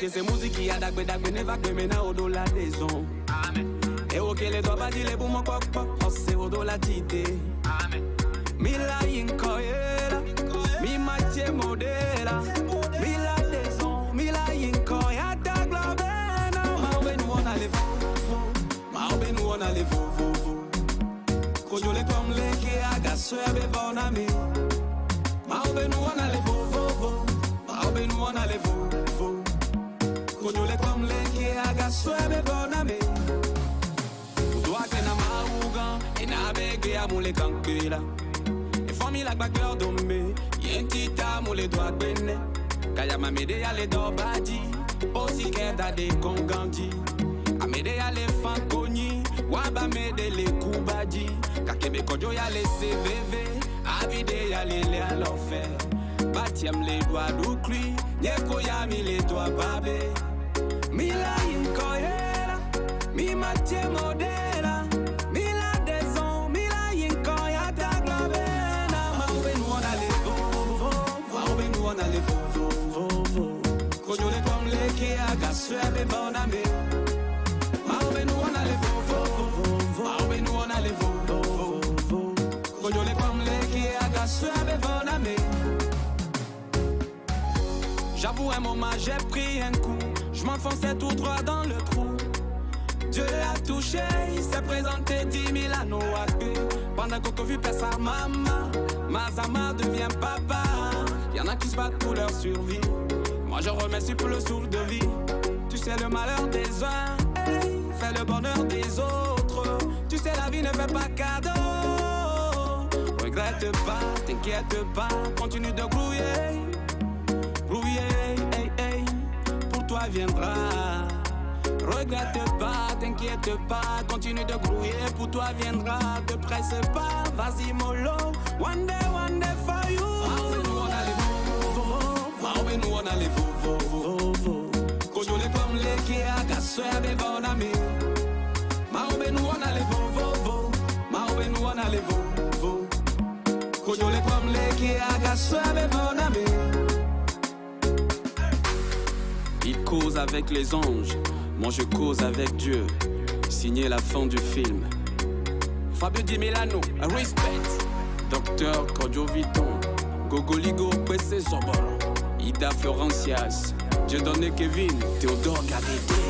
ok, c'est musique qui a d'agbe ne va que maintenant au dollar des ondes. Et ok, les doigts pas dit les boum pop pop, c'est au dollar d'idée. Mi la yinkoyela, mi matie modela, mi la des ondes, mi la yinkoya ta globena. Maobe nous on a les faux, maobe nous on a les faux. Kojo les tom les qui aga swebe bon ami. Maobe nous on a les faux. Maobe nous on a les faux. Kojo les tom les qui aga swebe bon ami. Udoa que na mauga, e na bege a mule kankela. E famille la bagueur dombe, yentita mule doa bene. Kaya ma mede ya le dobadi, aussi keda de kongandi. A mede ya le fankoni, waba mede le kubadi. Kakebe kojo ya le CVV, avide ya le à l'enfer. Batiam les doigts d'oukli, nyeko ya mi les doigts babé. Mi la yinkoyela, mi matie modela, mi la deson, mi la yinkoya ta globena. Maoube nous on a les faux, maoube nous on a les faux. Kojo les comme les qui aga swebe bon ami. Maoube nous on a les faux, maoube nous on a les faux. Kojo les comme les qui aga swebe bon ami. J'avoue un moment j'ai pris un coup, je m'enfonçais tout droit dans le trou. Dieu l'a touché, il s'est présenté 10 000 à Noaké. Pendant qu'on vit pèse sa maman, Mazama devient papa. Y'en a qui se battent pour leur survie. Moi je remercie pour le souffle de vie. Tu sais le malheur des uns, hey, fait le bonheur des autres. Tu sais la vie ne fait pas cadeau. Regrette pas, t'inquiète pas, continue de grouiller. Grouiller, hey, hey, pour toi viendra. Regrette pas, t'inquiète pas, continue de grouiller, pour toi viendra. Te presse pas, vas-y mollo, one day for you. Maoube nous on a les faux, maoube nous on a les faux. Kojo les comme les qui aga swebe bon ami. Maoube nous on a les faux, maoube nous on a les faux. Kojo les comme les qui aga swebe bon ami. Il cause avec les anges, moi je cause avec Dieu. Signé la fin du film. Fabio Di Milano, respect. Docteur Kojo Viton, Gogoligo PC Zoboro, Ida Florentias, Dieudonné Kevin, Théodore Gabédé.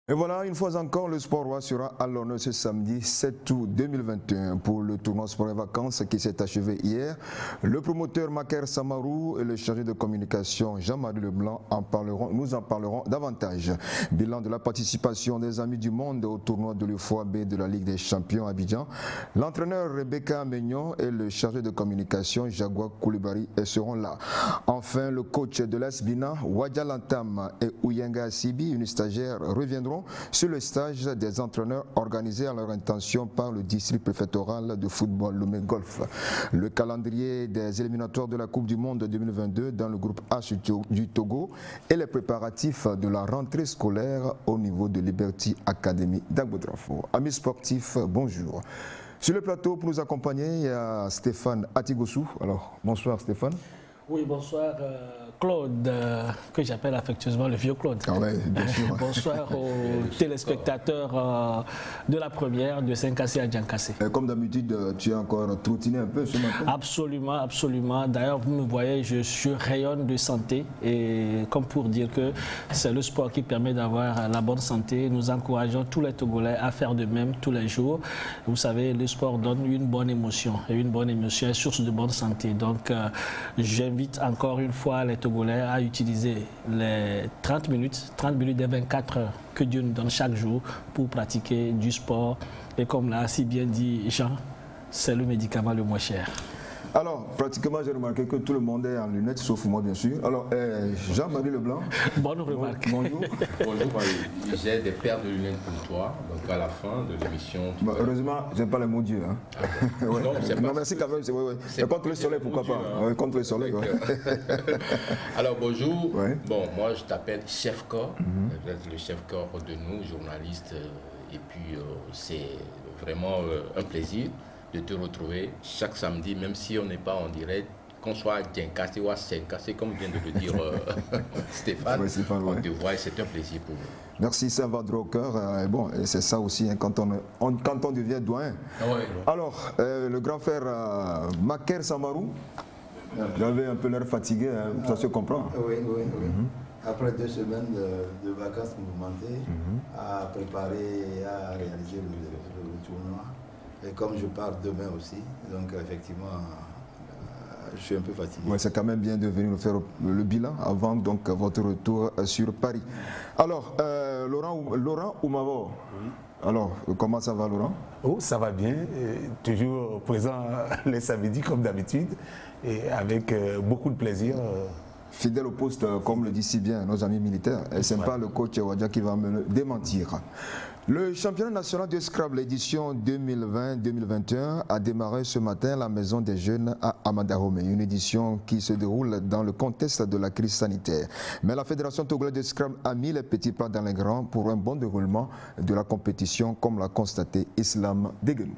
Et voilà, une fois encore, le sport roi sera à l'honneur ce samedi 7 août 2021 pour le tournoi sport et vacances qui s'est achevé hier. Le promoteur Maker Samarou et le chargé de communication Jean-Marie Leblanc nous en parlerons davantage. Bilan de la participation des Amis du Monde au tournoi de l'UFOA B de la Ligue des Champions à Abidjan. L'entraîneur Rebecca Meignon et le chargé de communication Jaguar Koulibaly seront là. Enfin, le coach de l'Asbina, Wadja Lantam et Ouyenga Sibi, une stagiaire, reviendront sur le stage des entraîneurs organisé à leur intention par le district préfectoral de football Lomé Golf. Le calendrier des éliminatoires de la Coupe du Monde 2022 dans le groupe H du Togo et les préparatifs de la rentrée scolaire au niveau de Liberty Academy d'Agbodrafo. Amis sportifs, bonjour. Sur le plateau, pour nous accompagner, il y a Stéphane Atigossou. Alors, bonsoir Stéphane. Oui, bonsoir Claude, que j'appelle affectueusement le vieux Claude. Ah ouais, bien sûr. Bonsoir aux téléspectateurs de la première de Saint-Cassé à Djankassé. Comme d'habitude, tu as encore trottiné un peu ce matin? Absolument, absolument. D'ailleurs, vous me voyez, je rayonne de santé et comme pour dire que c'est le sport qui permet d'avoir la bonne santé. Nous encourageons tous les Togolais à faire de même tous les jours. Vous savez, le sport donne une bonne émotion et une bonne émotion est source de bonne santé. Donc, j'invite encore une fois les Togolais à utiliser les 30 minutes des 24 heures que Dieu nous donne chaque jour pour pratiquer du sport. Et comme l'a si bien dit Jean, c'est le médicament le moins cher. Alors, pratiquement, j'ai remarqué que tout le monde est en lunettes, sauf moi, bien sûr. Alors, Jean-Marie Leblanc. Bonne remarque. Bonjour. Bonjour, j'ai des paires de lunettes pour toi. Donc, à la fin de l'émission. Bah, heureusement, je n'aime pas les mots Dieu. Hein. Ah, ouais. Non, merci quand même. Mais contre le soleil, pourquoi pas ouais, contre le soleil, ouais. Alors, bonjour. Ouais. Bon, moi, je t'appelle Chef Corps. Vous êtes le chef corps de nous, journalistes. Et puis, c'est vraiment un plaisir de te retrouver chaque samedi, même si on n'est pas en direct, qu'on soit à Djankassé ou à Saint-Cassé, comme vient de le dire Stéphane, ouais, Stéphane, ouais. on te voit et c'est un plaisir pour nous. Merci, ça va droit au cœur. Bon, c'est ça aussi hein, quand on devient doyen. Ouais. Alors, le grand frère Maker Samarou, j'avais un peu l'air fatigué, hein, ça se comprend. Oui. Après 2 semaines de vacances mouvementées, à préparer et à réaliser le tournoi. Et comme je pars demain aussi, donc effectivement, je suis un peu fatigué. Ouais, c'est quand même bien de venir nous faire le bilan avant donc votre retour sur Paris. Alors, Laurent Oumavo. Oui. Alors, comment ça va, Laurent? Oh, ça va bien. Toujours présent les samedis comme d'habitude et avec beaucoup de plaisir. Fidèle au poste, comme le dit si bien nos amis militaires. Et ce n'est pas le coach Wadja qui va me le démentir. Le championnat national de Scrabble édition 2020-2021 a démarré ce matin à la Maison des Jeunes à Amadahome, une édition qui se déroule dans le contexte de la crise sanitaire. Mais la Fédération togolaise de Scrabble a mis les petits plats dans les grands pour un bon déroulement de la compétition, comme l'a constaté Islam Degenou.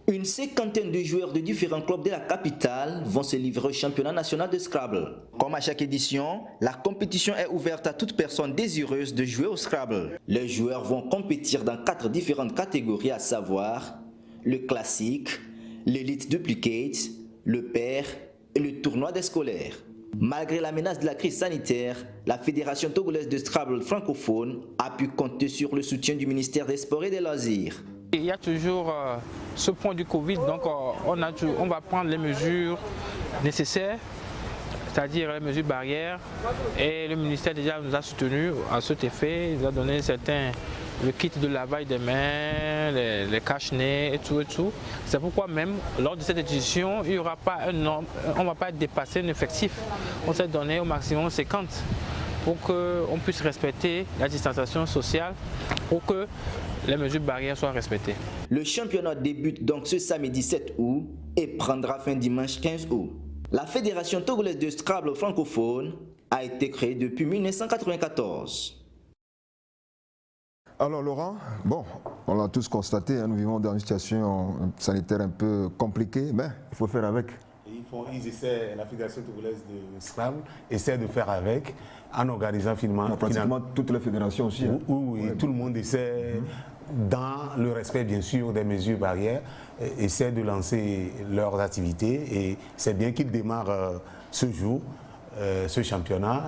Une cinquantaine de joueurs de différents clubs de la capitale vont se livrer au championnat national de Scrabble. Comme à chaque édition, la compétition est ouverte à toute personne désireuse de jouer au Scrabble. Les joueurs vont compétir dans 4 différentes catégories, à savoir le classique, l'élite duplicate, le pair et le tournoi des scolaires. Malgré la menace de la crise sanitaire, la Fédération togolaise de Scrabble francophone a pu compter sur le soutien du ministère des Sports et des Loisirs. Il y a toujours ce point du Covid, donc on va prendre les mesures nécessaires, c'est-à-dire les mesures barrières, et le ministère déjà nous a soutenus à cet effet. Il nous a donné le kit de lavage des mains, les cache-nez et tout. C'est pourquoi même lors de cette édition, il y aura pas on ne va pas dépasser un effectif. On s'est donné au maximum 50 pour qu'on puisse respecter la distanciation sociale, pour que les mesures barrières soient respectées. Le championnat débute donc ce samedi 7 août et prendra fin dimanche 15 août. La Fédération togolaise de Scrabble francophone a été créée depuis 1994. Alors Laurent, bon, on l'a tous constaté, hein, nous vivons dans une situation sanitaire un peu compliquée, mais il faut faire avec. La Fédération togolaise de Scrabble essaie de faire avec, en organisant finalement... Pratiquement toutes les fédérations aussi. Hein. Oui, ouais. Tout le monde essaie, dans le respect bien sûr des mesures barrières, essaie de lancer leurs activités et c'est bien qu'ils démarrent ce jour, ce championnat.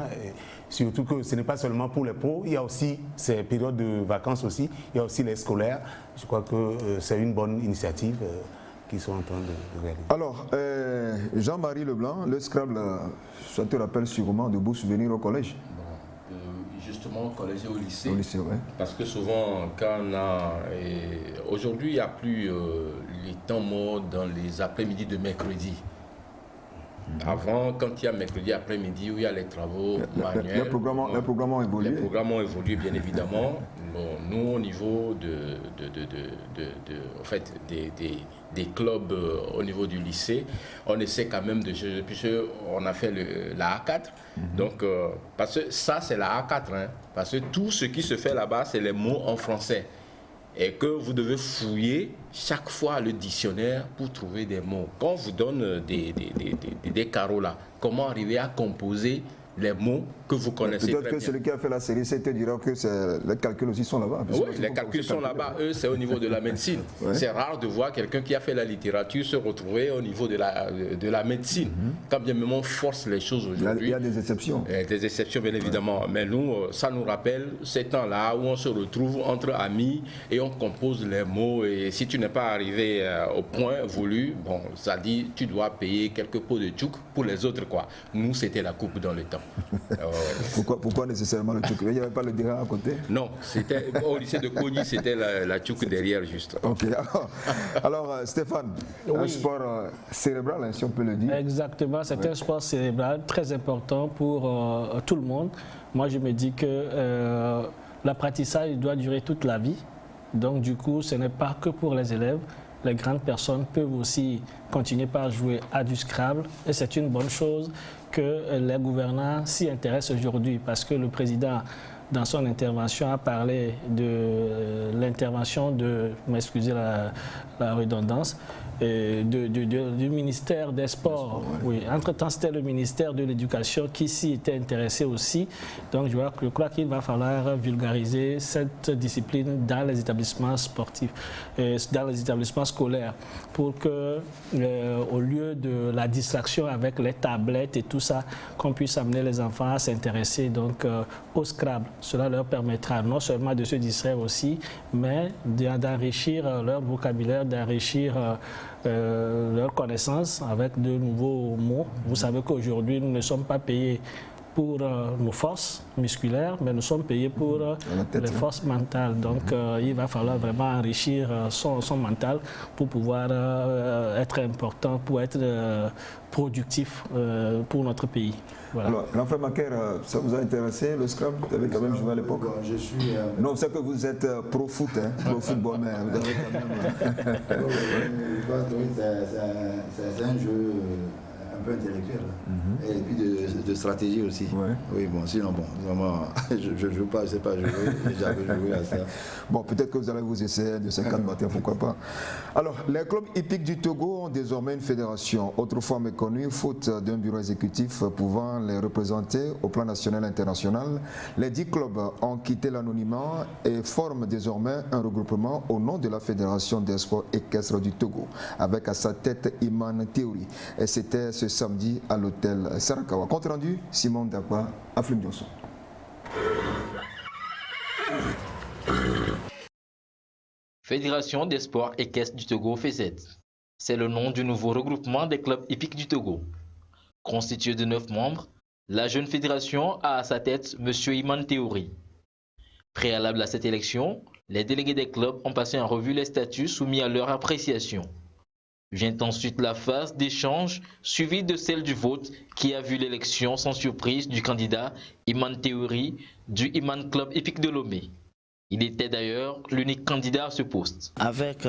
Surtout que ce n'est pas seulement pour les pros, il y a aussi ces périodes de vacances aussi, il y a aussi les scolaires. Je crois que c'est une bonne initiative qui sont en train de réaliser. Alors, Jean-Marie Leblanc, le Scrabble, ça te rappelle sûrement de beaux souvenirs au collège? Justement au collège et au lycée. Au lycée, ouais. Parce que souvent, quand on a... Aujourd'hui, il n'y a plus les temps morts dans les après-midi de mercredi. Avant, quand il y a mercredi après-midi où il y a les travaux manuels... Les programmes ont évolué. Les programmes ont évolué, bien évidemment. Bon, nous, au niveau des clubs au niveau du lycée, on essaie quand même de... Puisqu'on a fait la A4. Donc, parce que ça, c'est la A4. Hein, parce que tout ce qui se fait là-bas, c'est les mots en français. et que vous devez fouiller chaque fois le dictionnaire pour trouver des mots. Quand on vous donne des carreaux là, comment arriver à composer les mots que vous connaissez très bien. Peut-être que celui qui a fait la série, c'était dira que les calculs aussi sont là-bas. Oui, les calculs sont là-bas. Eux, c'est au niveau de la médecine. Ouais. C'est rare de voir quelqu'un qui a fait la littérature se retrouver au niveau de la médecine. Quand bien même on force les choses aujourd'hui. Il y a des exceptions. Des exceptions, bien évidemment. Mais nous, ça nous rappelle ces temps-là où on se retrouve entre amis et on compose les mots. Et si tu n'es pas arrivé au point voulu, bon, ça dit tu dois payer quelques pots de tchouk pour les autres, quoi. Nous, c'était la coupe dans le temps. Pourquoi nécessairement le tchouk? Il n'y avait pas le dirham à côté? Non, c'était au lycée de Kony, c'était la tchouk derrière juste. Ok. Alors Stéphane, un sport cérébral, hein, si on peut le dire. Exactement, c'est un sport cérébral très important pour tout le monde. Moi, je me dis que l'apprentissage doit durer toute la vie. Donc, du coup, ce n'est pas que pour les élèves. Les grandes personnes peuvent aussi continuer par jouer à du Scrabble. Et c'est une bonne chose que les gouvernants s'y intéressent aujourd'hui parce que le président, dans son intervention, a parlé de l'intervention de, m'excusez la redondance, du ministère des Sports. Oui, entre-temps, c'était le ministère de l'Éducation qui s'y était intéressé aussi. Donc, je crois qu'il va falloir vulgariser cette discipline dans les établissements sportifs, dans les établissements scolaires, pour que, au lieu de la distraction avec les tablettes et tout ça, qu'on puisse amener les enfants à s'intéresser donc au Scrabble. Cela leur permettra non seulement de se distraire aussi, mais d'enrichir leur vocabulaire, d'enrichir leurs connaissances avec de nouveaux mots. Vous savez qu'aujourd'hui, nous ne sommes pas payés pour nos forces musculaires, mais nous sommes payés pour les forces mentales. Donc, il va falloir vraiment enrichir son mental pour pouvoir être important, pour être productif pour notre pays. Voilà. Alors, l'enfant Macaire, ça vous a intéressé, le Scrabble? Vous avez quand même joué à l'époque? Je suis... Non, c'est que vous êtes pro-foot, hein, pro-football, mais vous avez quand même... c'est un jeu un peu intellectuel et puis de stratégie aussi. Ouais. Oui, bon, sinon, bon, vraiment, je ne joue pas, je ne sais pas jouer, j'avais joué à ça. Bon, peut-être que vous allez vous essayer de 50 matins, pourquoi pas. Alors, les clubs hippiques du Togo ont désormais une fédération, autrefois méconnue, faute d'un bureau exécutif pouvant les représenter au plan national et international. Les 10 clubs ont quitté l'anonymat et forment désormais un regroupement au nom de la Fédération des sports équestres du Togo, avec à sa tête Iman Théory. Et c'était ce samedi à l'hôtel Sarakawa. Compte rendu, Simon Dakwa, Aflim Johnson. Fédération des sports équestres du Togo, FESET. C'est le nom du nouveau regroupement des clubs hippiques du Togo. Constitué de 9 membres, la jeune fédération a à sa tête M. Iman Théory. Préalable à cette élection, les délégués des clubs ont passé en revue les statuts soumis à leur appréciation. Vient ensuite la phase d'échange, suivie de celle du vote qui a vu l'élection sans surprise du candidat Iman Théory du Iman Club hippique de Lomé. Il était d'ailleurs l'unique candidat à ce poste. Avec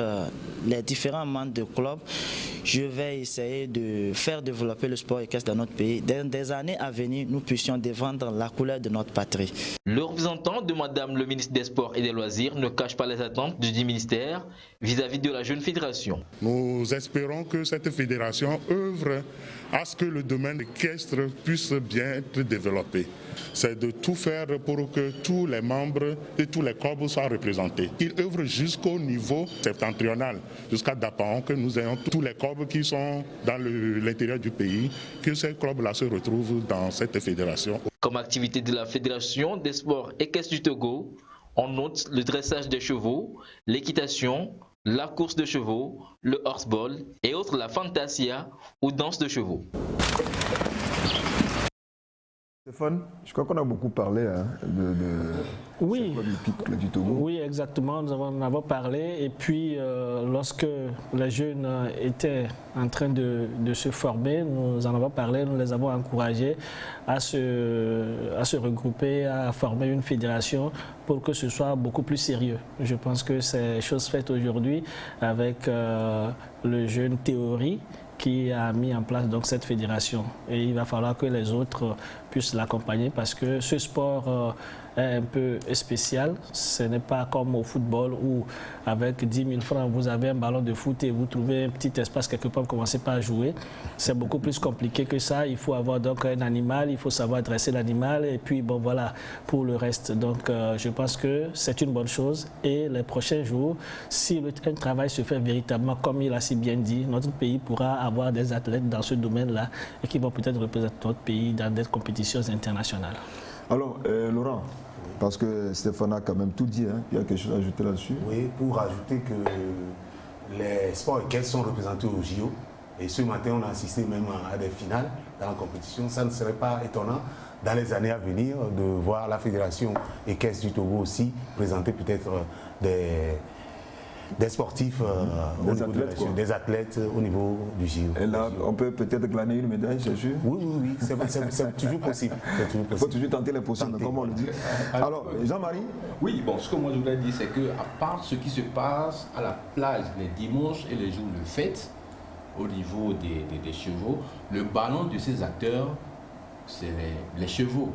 les différents membres de club, je vais essayer de faire développer le sport équestre dans notre pays. Dans des années à venir, nous puissions défendre la couleur de notre patrie. Le représentant de Madame le ministre des Sports et des Loisirs ne cache pas les attentes du dit ministère vis-à-vis de la jeune fédération. Nous espérons que cette fédération œuvre à ce que le domaine équestre puisse bien être développé. C'est de tout faire pour que tous les membres et tous les clubs soient représentés. Ils œuvrent jusqu'au niveau septentrional, jusqu'à Dapan, que nous ayons tous les clubs qui sont dans l'intérieur du pays, que ces clubs-là se retrouvent dans cette fédération. Comme activité de la Fédération des sports équestres du Togo, on note le dressage des chevaux, l'équitation, la course de chevaux, le horseball et autres la fantasia ou danse de chevaux. Stéphane, je crois qu'on a beaucoup parlé oui. du Togo. Oui, exactement, nous en avons parlé. Et puis, lorsque les jeunes étaient en train de se former, nous en avons parlé, nous les avons encouragés à se regrouper, à former une fédération pour que ce soit beaucoup plus sérieux. Je pense que c'est chose faite aujourd'hui avec le jeune Théory qui a mis en place donc cette fédération. Et il va falloir que les autres puisse l'accompagner parce que ce sport est un peu spécial. Ce n'est pas comme au football où avec 10 000 francs, vous avez un ballon de foot et vous trouvez un petit espace quelque part, vous commencez pas à jouer. C'est beaucoup plus compliqué que ça. Il faut avoir donc un animal, il faut savoir dresser l'animal et puis bon voilà pour le reste. Donc je pense que c'est une bonne chose et les prochains jours, si un travail se fait véritablement comme il a si bien dit, notre pays pourra avoir des athlètes dans ce domaine-là et qui vont peut-être représenter notre pays dans des compétitions internationales. Alors, Laurent, parce que Stéphane a quand même tout dit, hein, il y a quelque chose à ajouter là-dessus? Oui, pour ajouter que les sports équestres sont représentés au JO. Et ce matin, on a assisté même à des finales dans la compétition. Ça ne serait pas étonnant dans les années à venir de voir la Fédération équestre du Togo aussi présenter peut-être des sportifs, des athlètes au niveau du JO. Et là, on peut peut-être glaner une médaille, c'est sûr? Oui, c'est toujours possible. Il faut toujours tenter l'impossible, comme on le dit. Alors, Jean-Marie? Oui, bon, ce que moi je voudrais dire, c'est qu'à part ce qui se passe à la plage les dimanches et les jours de fête, au niveau des chevaux, le ballon de ces acteurs, c'est les chevaux.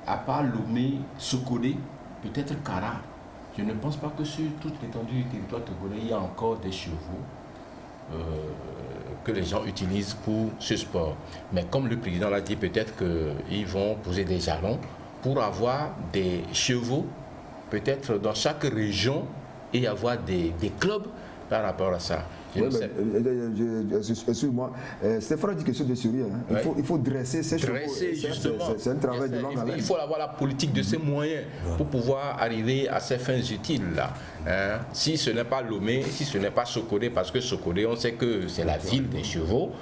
À part Lomé, Sokodé, peut-être Kara. Je ne pense pas que sur toute l'étendue du territoire togolais, il y a encore des chevaux que les gens utilisent pour ce sport. Mais comme le président l'a dit, peut-être qu'ils vont poser des jalons pour avoir des chevaux, peut-être dans chaque région, et avoir des clubs par rapport à ça. Oui, excuse-moi, Stéphane dit quelque chose de sérieux. Hein. Il faut dresser ces chevaux. C'est un travail de longue haleine. Il faut avoir la politique de ces moyens pour pouvoir arriver à ces fins utiles-là. Hein. Si ce n'est pas Lomé, si ce n'est pas Sokodé, parce que Sokodé, on sait que c'est la ville des chevaux.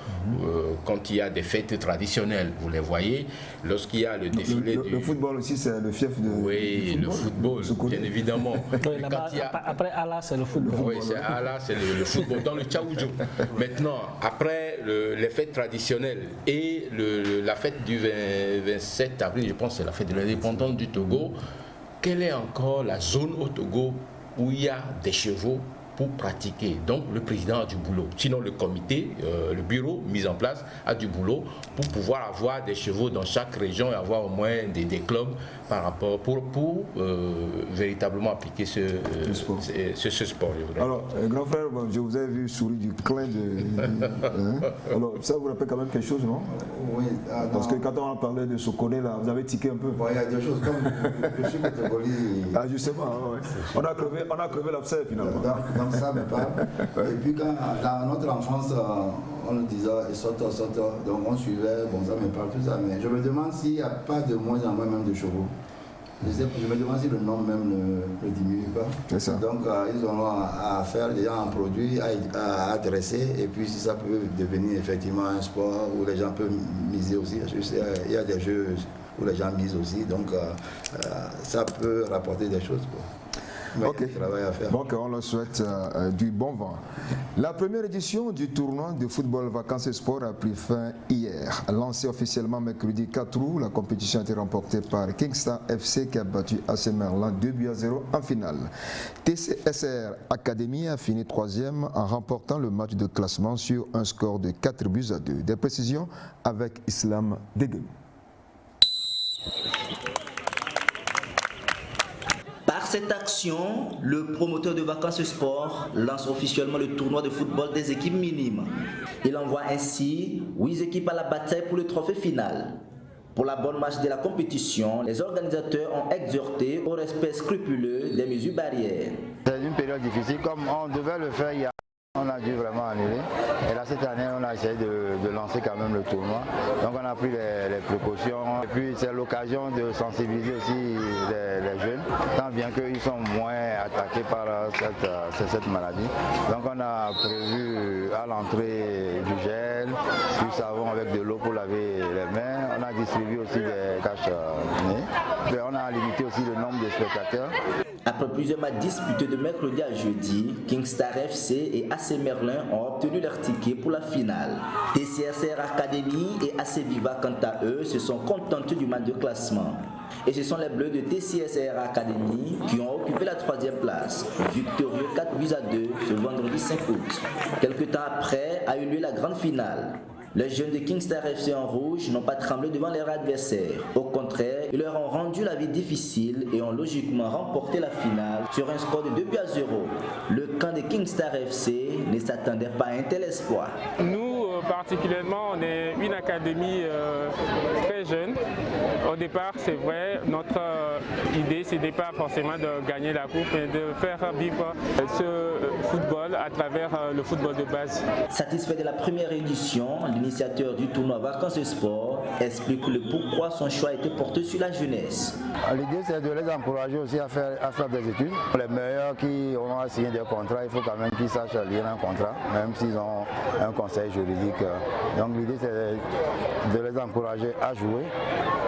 Quand il y a des fêtes traditionnelles, vous les voyez, lorsqu'il y a le défilé le football aussi, c'est le fief de... Oui, le football, bien évidemment. Oui, après Allah, c'est le football. Oui, c'est Allah, c'est le football. Dans le Tchaoudjou. Maintenant, après les fêtes traditionnelles et la fête du 27 avril, je pense que c'est la fête de l'indépendance du Togo, quelle est encore la zone au Togo où il y a des chevaux pour pratiquer? Donc le président a du boulot. Sinon le comité, le bureau mis en place a du boulot pour pouvoir avoir des chevaux dans chaque région et avoir au moins des clubs par rapport pour véritablement appliquer ce sport. Alors, grand frère, je vous ai vu sourire du clin de... Alors, ça vous rappelle quand même quelque chose, non? Oui. Parce que quand on a parlé de Sokodé, là, vous avez tiqué un peu. Bon, il y a des choses comme je suis métropoli. Ah, justement, ouais. On a crevé l'abcès finalement. Donc ça me parle. Et puis quand, dans notre enfance, on nous disait saute, donc on suivait, bon ça me parle tout ça, mais je me demande s'il n'y a pas de moins en moins même de chevaux. Je me demande si le nombre même ne diminue pas. C'est ça. Donc ils ont à faire déjà un produit, à adresser, et puis si ça peut devenir effectivement un sport où les gens peuvent miser aussi. Il y a des jeux où les gens misent aussi, donc ça peut rapporter des choses, quoi. Ok, donc on leur souhaite du bon vent. La première édition du tournoi de football vacances et sport a pris fin hier. Lancée officiellement mercredi 4 août, la compétition a été remportée par Kingstar FC qui a battu AC Merlin 2-0 en finale. TCSR Academy a fini 3e en remportant le match de classement sur un score de 4-2. Des précisions avec Islam Degem. Par cette action, le promoteur de vacances et sport lance officiellement le tournoi de football des équipes minimes. Il envoie ainsi 8 équipes à la bataille pour le trophée final. Pour la bonne marche de la compétition, les organisateurs ont exhorté au respect scrupuleux des mesures barrières. C'est une période difficile, comme on devait le faire hier. On a dû vraiment annuler. Et là, cette année, on a essayé de lancer quand même le tournoi. Donc, on a pris les précautions. Et puis, c'est l'occasion de sensibiliser aussi les jeunes, tant bien qu'ils sont moins attaqués par cette maladie. Donc, on a prévu à l'entrée du gel, du savon avec de l'eau pour laver les mains. On a distribué aussi des cache-nez. On a limité aussi le nombre de spectateurs. Après plusieurs matchs disputés de mercredi à jeudi, Kingstar FC et AC Merlin ont obtenu leur ticket pour la finale. TCSR Academy et AC Viva, quant à eux, se sont contentés du match de classement. Et ce sont les Bleus de TCSR Academy qui ont occupé la 3e place, victorieux 4-2 ce vendredi 5 août. Quelques temps après a eu lieu la grande finale. Les jeunes de Kingstar FC en rouge n'ont pas tremblé devant leurs adversaires. Au contraire, ils leur ont rendu la vie difficile et ont logiquement remporté la finale sur un score de 2-0. Le camp de Kingstar FC ne s'attendait pas à un tel espoir. Nous, particulièrement, on est une académie très jeune. Au départ, c'est vrai, notre idée, ce n'est pas forcément de gagner la coupe, mais de faire vivre ce football à travers le football de base. Satisfait de la première édition, l'initiateur du tournoi Vacances et Sport explique le pourquoi son choix a été porté sur la jeunesse. L'idée, c'est de les encourager aussi à faire des études. Les meilleurs qui ont signé des contrats, il faut quand même qu'ils sachent lire un contrat, même s'ils ont un conseil juridique. Donc l'idée, c'est de les encourager à jouer,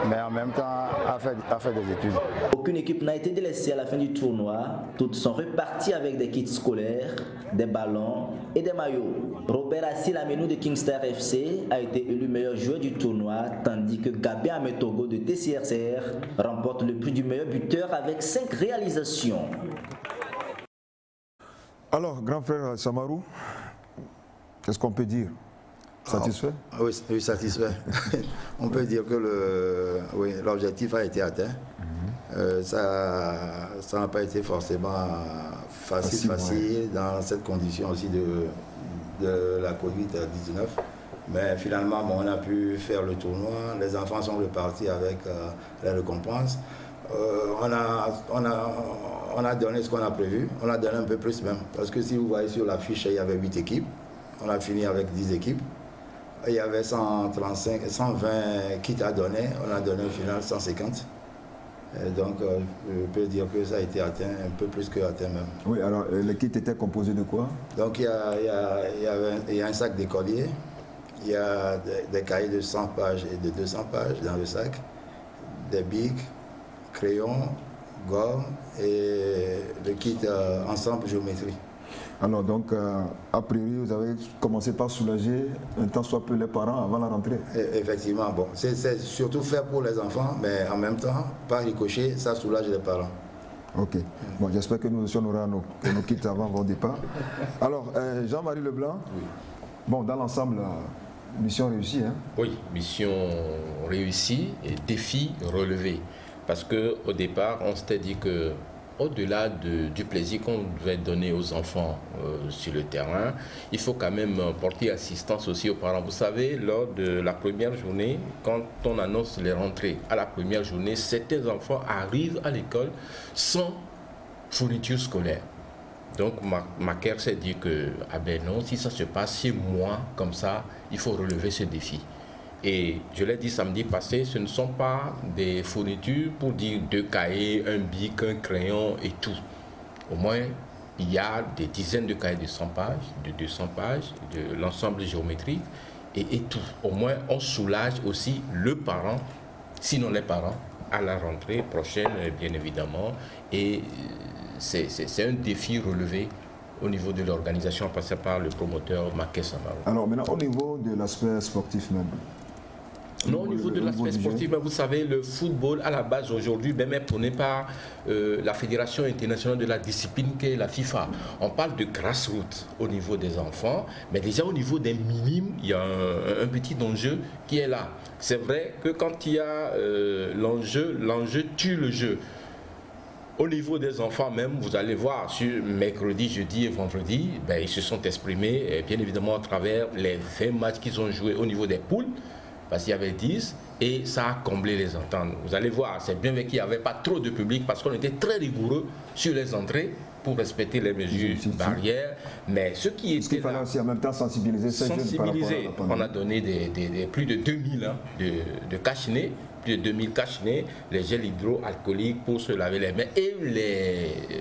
mais en même temps à faire des études. Aucune équipe n'a été délaissée à la fin du tournoi. Toutes sont reparties avec des kits scolaires, des ballons et des maillots. Robert Assil Aminou de Kingstar FC a été élu meilleur joueur du tournoi, tandis que Gabé Ametogo de TCRCR remporte le prix du meilleur buteur avec 5 réalisations. Alors, grand frère Samarou, qu'est-ce qu'on peut dire? Satisfait? Oui, satisfait. On peut dire que l'objectif a été atteint. Ça n'a pas été forcément facile dans cette condition aussi de la Covid-19. Mais finalement, on a pu faire le tournoi. Les enfants sont repartis avec les récompenses. On a donné ce qu'on a prévu. On a donné un peu plus même. Parce que si vous voyez sur la fiche, il y avait 8 équipes. On a fini avec 10 équipes. Il y avait 120 kits à donner. On a donné au final 150. Et donc, je peux dire que ça a été atteint, un peu plus que atteint même. Oui, alors les kits étaient composés de quoi? Donc, il y a un sac d'écolier. Il y a des cahiers de 100 pages et de 200 pages dans le sac. Des bics, crayons, gomme et le kit ensemble géométrie. Alors donc, a priori, vous avez commencé par soulager un tant soit peu les parents avant la rentrée. Effectivement, bon, c'est surtout fait pour les enfants, mais en même temps, par ricochet, ça soulage les parents. Ok. Bon, j'espère que nous aussi on aura nos kits avant votre départ. Alors, Jean-Marie Leblanc, oui. Bon, dans l'ensemble, mission réussie, hein? Oui, mission réussie et défi relevé. Parce qu'au départ, on s'était dit que au-delà du plaisir qu'on devait donner aux enfants sur le terrain, il faut quand même porter assistance aussi aux parents. Vous savez, lors de la première journée, quand on annonce les rentrées à la première journée, certains enfants arrivent à l'école sans fourniture scolaire. Donc Macaire s'est dit que, ah ben non, si ça se passe chez moi comme ça, il faut relever ce défi. Et je l'ai dit samedi passé, ce ne sont pas des fournitures pour dire 2 cahiers, un bic, un crayon et tout. Au moins, il y a des dizaines de cahiers de 100 pages, de 200 pages, de l'ensemble géométrique et tout. Au moins, on soulage aussi le parent, sinon les parents, à la rentrée prochaine, bien évidemment. Et c'est un défi relevé au niveau de l'organisation, passé par le promoteur Macaire Samarou. Alors maintenant, au niveau de l'aspect sportif même. Non, au niveau de l'aspect sportif, vous savez, le football à la base aujourd'hui même est prôné par la Fédération internationale de la discipline qui est la FIFA. On parle de grassroots au niveau des enfants, mais déjà au niveau des minimes, il y a un petit enjeu qui est là. C'est vrai que quand il y a l'enjeu tue le jeu. Au niveau des enfants même, vous allez voir, sur mercredi, jeudi et vendredi, ben, ils se sont exprimés, bien évidemment, à travers les 20 matchs qu'ils ont joués au niveau des poules, parce qu'il y avait 10, et ça a comblé les ententes. Vous allez voir, c'est bien vrai qu'il n'y avait pas trop de public, parce qu'on était très rigoureux sur les entrées, pour respecter les mesures barrières, mais ce qui était... Il fallait aussi en même temps sensibiliser ces jeunes par rapport à la pandémie. On a donné plus de 2000 de cache-nez, plus de 2000 cache-nez, les gels hydroalcooliques pour se laver les mains. Et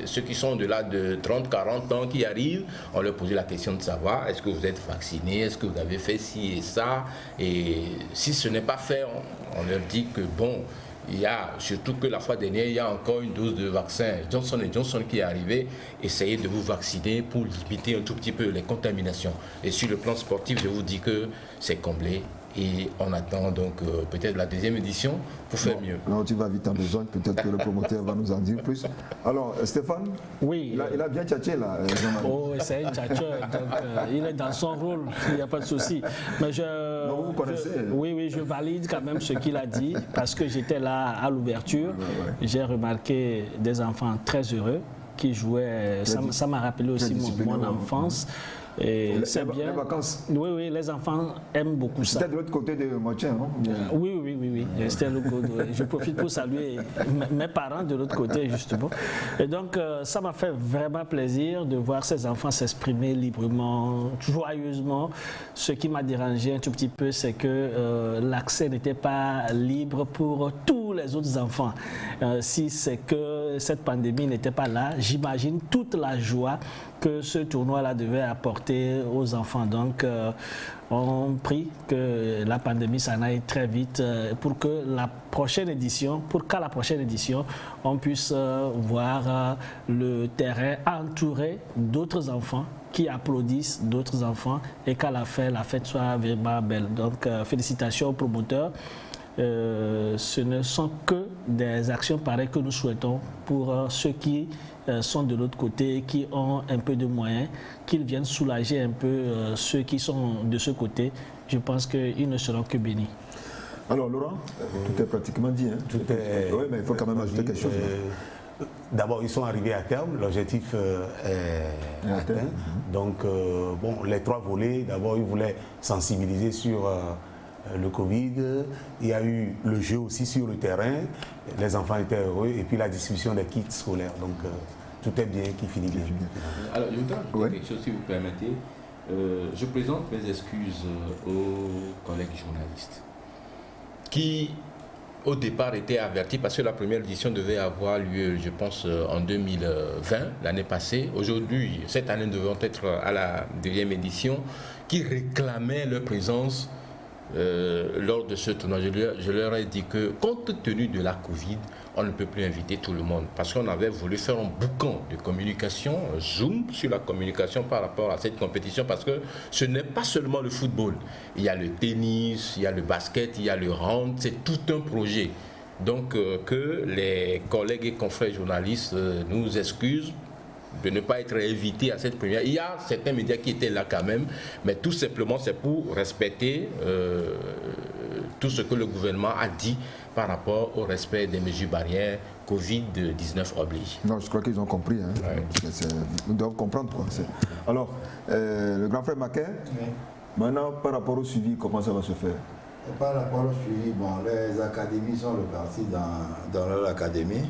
ceux qui sont de là de 30-40 ans qui arrivent, on leur posait la question de savoir, est-ce que vous êtes vacciné, est-ce que vous avez fait ci et ça. Et si ce n'est pas fait, on leur dit que bon, il y a, surtout que la fois dernière, il y a encore une dose de vaccin Johnson & Johnson qui est arrivée. Essayez de vous vacciner pour limiter un tout petit peu les contaminations. Et sur le plan sportif, je vous dis que c'est comblé Et on attend donc peut-être la deuxième édition pour faire mieux. Non, tu vas vite en besoin, peut-être que le promoteur va nous en dire plus. Alors, Stéphane, oui, il a bien tchatché là. Oh, c'est un tchatcheur, donc il est dans son rôle, il n'y a pas de souci. Mais non, vous connaissez. Oui, je valide quand même ce qu'il a dit, parce que j'étais là à l'ouverture. J'ai remarqué des enfants très heureux qui jouaient. Ça m'a rappelé aussi mon enfance. C'est bien. Les vacances. Oui, les enfants aiment beaucoup ça. C'était de l'autre côté de Montien, non? Oui. C'était le côté. Je profite pour saluer mes parents de l'autre côté, justement. Et donc, ça m'a fait vraiment plaisir de voir ces enfants s'exprimer librement, joyeusement. Ce qui m'a dérangé un tout petit peu, c'est que l'accès n'était pas libre pour tous les autres enfants. Si c'est que cette pandémie n'était pas là, j'imagine toute la joie que ce tournoi-là devait apporter aux enfants. Donc, on prie que la pandémie s'en aille très vite pour que la prochaine édition, on puisse voir le terrain entouré d'autres enfants qui applaudissent d'autres enfants et qu'à la fin, la fête soit vraiment belle. Donc, félicitations aux promoteurs. Ce ne sont que des actions pareilles que nous souhaitons pour ceux qui sont de l'autre côté, qui ont un peu de moyens, qu'ils viennent soulager un peu ceux qui sont de ce côté. Je pense qu'ils ne seront que bénis. Alors Laurent, tout est pratiquement dit. Hein? Tout est... Oui, mais il faut quand même ajouter quelque chose. D'abord, ils sont arrivés à terme, l'objectif est atteint. Donc, bon, les 3 volets, d'abord, ils voulaient sensibiliser sur le Covid, il y a eu le jeu aussi sur le terrain, les enfants étaient heureux, et puis la distribution des kits scolaires. Donc, tout est bien qui finit bien. Alors, je voudrais ajouter quelque chose, si vous permettez. Je présente mes excuses aux collègues journalistes qui, au départ, étaient avertis parce que la première édition devait avoir lieu, je pense, en 2020, l'année passée. Aujourd'hui, cette année, nous devons être à la deuxième édition, qui réclamaient leur présence lors de ce tournoi. Je leur ai dit que, compte tenu de la Covid, on ne peut plus inviter tout le monde parce qu'on avait voulu faire un boucan de communication, un zoom sur la communication par rapport à cette compétition parce que ce n'est pas seulement le football. Il y a le tennis, il y a le basket, il y a le hand, c'est tout un projet. Donc que les collègues et confrères journalistes nous excusent de ne pas être invités à cette première. Il y a certains médias qui étaient là quand même, mais tout simplement c'est pour respecter tout ce que le gouvernement a dit par rapport au respect des mesures barrières Covid-19 oblige. Non, je crois qu'ils ont compris. Hein. Ouais. Ils doivent comprendre. Quoi. Alors, le grand frère Maquet, maintenant par rapport au suivi, comment ça va se faire? Par rapport au suivi, bon, les académies sont reparties dans leur académie.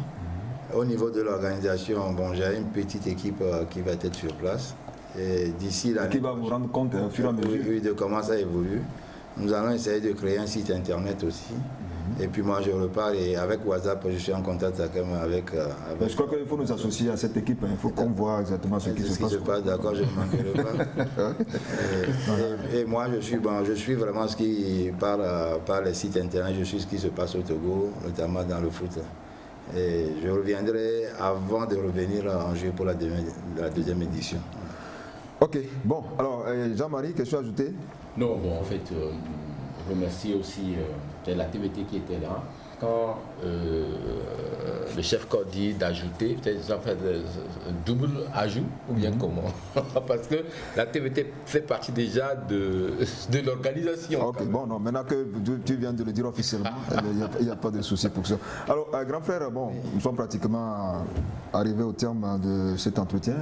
Au niveau de l'organisation, bon, j'ai une petite équipe qui va être sur place. Et d'ici là, qui va vous rendre compte au fur et à mesure de comment ça évolue. Nous allons essayer de créer un site internet aussi. Et puis moi je repars et avec WhatsApp je suis en contact avec je crois qu'il faut nous associer à cette équipe. Il faut qu'on voit exactement ce qui se passe. D'accord, je ne manquerai pas. et moi je suis vraiment ce qui par les sites internet, je suis ce qui se passe au Togo, notamment dans le foot. Et je reviendrai avant de revenir en juillet pour la deuxième édition. Ok, bon, alors Jean-Marie, quelque chose à ajouter? Non, bon, en fait, je remercie aussi l'activité qui était là. Quand le chef corps dit d'ajouter, peut-être en fait un double ajout, ou bien comment? Parce que l'activité fait partie déjà de l'organisation. Ok, bon, non, maintenant que tu viens de le dire officiellement, il n'y a pas de souci pour ça. Alors, grand frère, bon, nous sommes pratiquement arrivés au terme de cet entretien.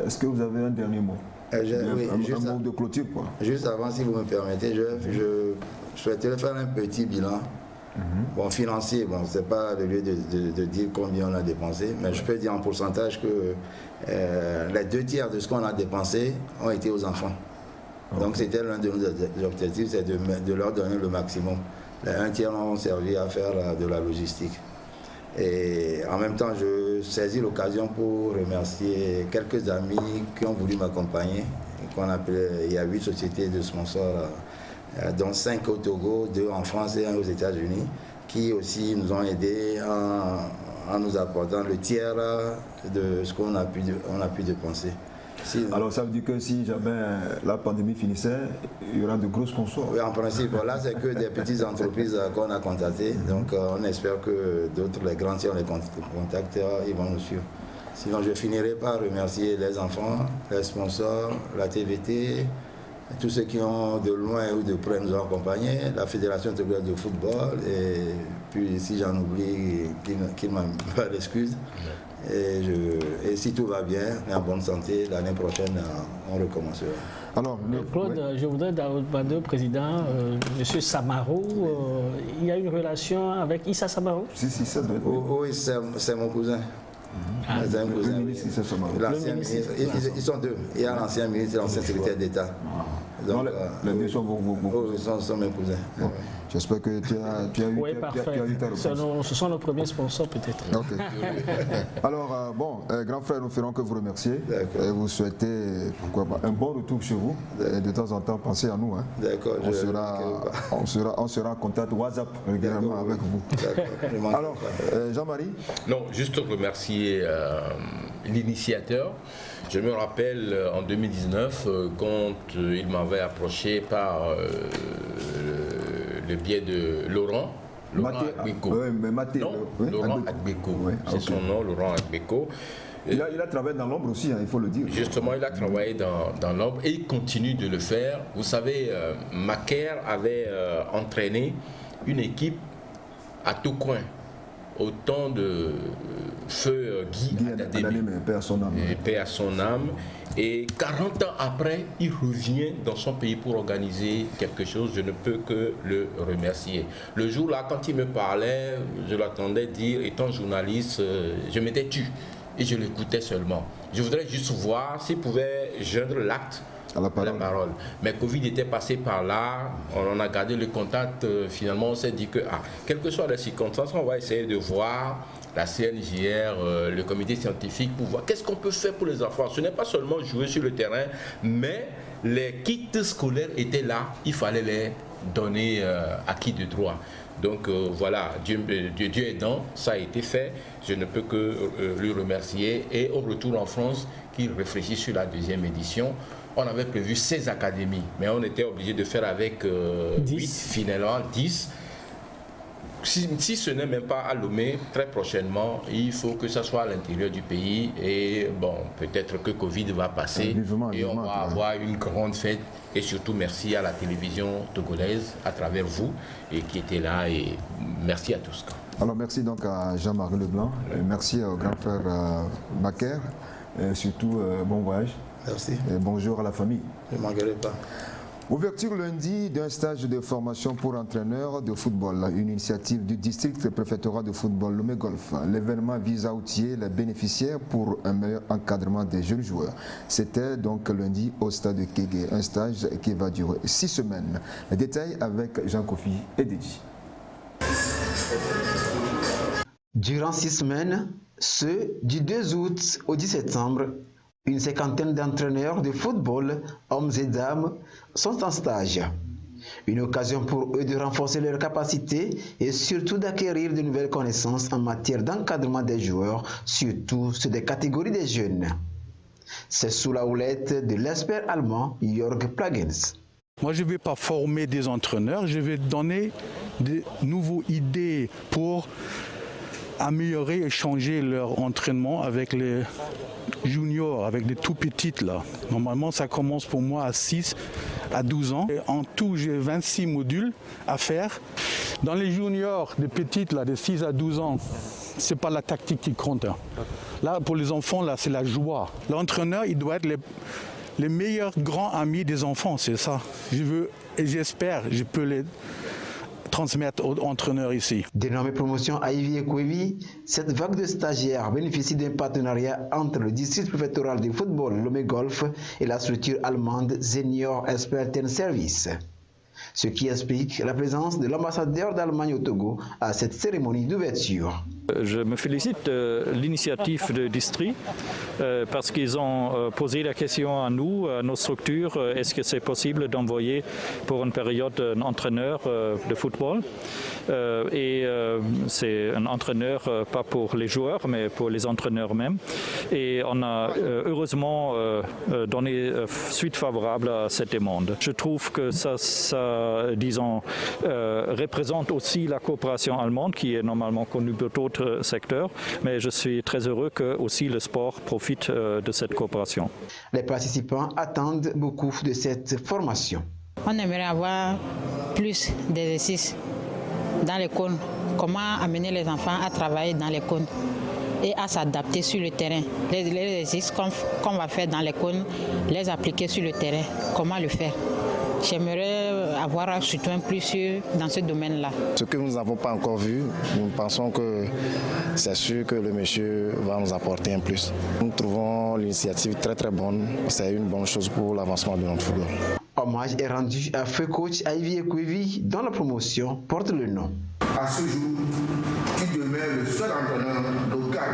Est-ce que vous avez un dernier mot? Oui, un mot de clôture, quoi. Juste avant, si vous me permettez, je souhaiterais faire un petit bilan. Bon, financier, bon, c'est pas le lieu de dire combien on a dépensé, mais je peux dire en pourcentage que les 2 tiers de ce qu'on a dépensé ont été aux enfants. Donc c'était l'un de nos objectifs, c'est de leur donner le maximum. Les 1 tiers ont servi à faire de la logistique. Et en même temps, je saisis l'occasion pour remercier quelques amis qui ont voulu m'accompagner. Il y a 8 sociétés de sponsors, dont 5 au Togo, 2 en France et 1 aux États-Unis, qui aussi nous ont aidés en nous apportant le tiers de ce qu'on a pu dépenser. Alors ça veut dire que si jamais la pandémie finissait, il y aura de gros sponsors. Oui, en principe, là c'est que des petites entreprises qu'on a contactées. Donc on espère que d'autres, les grands, si on les contacte, ils vont nous suivre. Sinon je finirai par remercier les enfants, les sponsors, la TVT, tous ceux qui ont de loin ou de près nous ont accompagnés, la Fédération togolaise de football, et puis si j'en oublie, qu'ils m'en pas d'excuses. Et si tout va bien, en bonne santé, l'année prochaine, on recommencera. Alors, Claude, oui. Je voudrais demander au président, M. Samarou, il y a une relation avec Issa Samarou? Si, ça doit être. Oui, c'est mon cousin. C'est un cousin. Ils sont deux. Il y a l'ancien ministre et l'ancien secrétaire d'État. Donc, les deux sont vos sont mes cousins. Bon. J'espère que tu as eu ta réponse. Ce sont nos premiers sponsors peut-être. Okay. Alors, grand frère, nous ferons que vous remercier et vous souhaiter un bon retour chez vous. Et de temps en temps, pensez à nous. Hein. D'accord. On sera en contact WhatsApp régulièrement avec vous. Alors, Jean-Marie? Non, juste remercier l'initiateur. Je me rappelle en 2019, quand il m'avait approché par le biais de Laurent Agbeko. Oui, mais Laurent Agbeko. C'est son nom, Laurent Agbeko. Il a travaillé dans l'ombre aussi, il faut le dire. Justement, il a travaillé dans l'ombre et il continue de le faire. Vous savez, Macaire avait entraîné une équipe à tout coin. Au temps de feu Guy Adademi, paix à son âme. Et 40 ans après, il revient dans son pays pour organiser quelque chose. Je ne peux que le remercier. Le jour-là, quand il me parlait, je l'attendais dire, étant journaliste, je m'étais tu et je l'écoutais seulement. Je voudrais juste voir s'il pouvait joindre l'acte à la parole. Mais Covid était passé par là, on en a gardé le contact, finalement on s'est dit que, quelles que soient les circonstances, on va essayer de voir la CNJR, le comité scientifique, pour voir qu'est-ce qu'on peut faire pour les enfants. Ce n'est pas seulement jouer sur le terrain, mais les kits scolaires étaient là, il fallait les donner à qui de droit. Donc voilà, Dieu aidant, ça a été fait. Je ne peux que lui remercier. Et au retour en France, qu'il réfléchit sur la deuxième édition. On avait prévu 16 académies, mais on était obligé de faire avec 8, finalement 10. Si ce n'est même pas à Lomé, très prochainement, il faut que ça soit à l'intérieur du pays. Et bon, peut-être que Covid va passer et on va avoir une grande fête. Et surtout, merci à la télévision togolaise à travers vous et qui était là. Et merci à tous. Alors merci donc à Jean-Marie Leblanc, et merci au grand frère Macaire, et surtout bon voyage. Merci. Et bonjour à la famille. Je ne manquerai pas. Ouverture lundi d'un stage de formation pour entraîneurs de football, une initiative du district préfectoral de football Lomé Golf. L'événement vise à outiller les bénéficiaires pour un meilleur encadrement des jeunes joueurs. C'était donc lundi au stade de Kégué, un stage qui va durer 6 semaines. Les détails avec Jean-Kofi et Dédi. Durant 6 semaines, ceux du 2 août au 10 septembre, une cinquantaine d'entraîneurs de football, hommes et dames, sont en stage. Une occasion pour eux de renforcer leurs capacités et surtout d'acquérir de nouvelles connaissances en matière d'encadrement des joueurs, surtout sur des catégories des jeunes. C'est sous la houlette de l'expert allemand Jörg Plagens. Moi, je ne vais pas former des entraîneurs, je vais donner de nouvelles idées pour améliorer et changer leur entraînement avec les juniors, avec les tout petites là. Normalement, ça commence pour moi à 6 à 12 ans. Et en tout, j'ai 26 modules à faire. Dans les juniors, des petites là, de 6 à 12 ans, c'est pas la tactique qui compte. Hein. Là, pour les enfants, là, c'est la joie. L'entraîneur, il doit être les meilleurs grands amis des enfants, c'est ça. Je veux et j'espère, je peux les transmettre aux entraîneurs ici. Dénommée promotion à Ivy et Kouévi, cette vague de stagiaires bénéficie d'un partenariat entre le district préfectoral de football Lomé Golf et la structure allemande Senior Experten Service. ce qui explique la présence de l'ambassadeur d'Allemagne au Togo à cette cérémonie d'ouverture. Je me félicite de l'initiative de Distri parce qu'ils ont posé la question à nous, à nos structures, est-ce que c'est possible d'envoyer pour une période un entraîneur de football c'est un entraîneur pas pour les joueurs mais pour les entraîneurs même et on a heureusement donné suite favorable à cette demande. Je trouve que ça disons, représente aussi la coopération allemande qui est normalement connue pour d'autres secteurs, mais je suis très heureux que aussi le sport profite de cette coopération. Les participants attendent beaucoup de cette formation. On aimerait avoir plus d'exercices dans les cônes, comment amener les enfants à travailler dans les cônes et à s'adapter sur le terrain. Les exercices qu'on va faire dans les cônes, les appliquer sur le terrain, comment le faire. J'aimerais avoir surtout un plus sûr dans ce domaine-là. Ce que nous n'avons pas encore vu, nous pensons que c'est sûr que le monsieur va nous apporter un plus. Nous trouvons l'initiative très très bonne. C'est une bonne chose pour l'avancement de notre football. Hommage est rendu à feu coach Ivy Ekwevi dont la promotion porte le nom. À ce jour, tu demeures le seul entraîneur local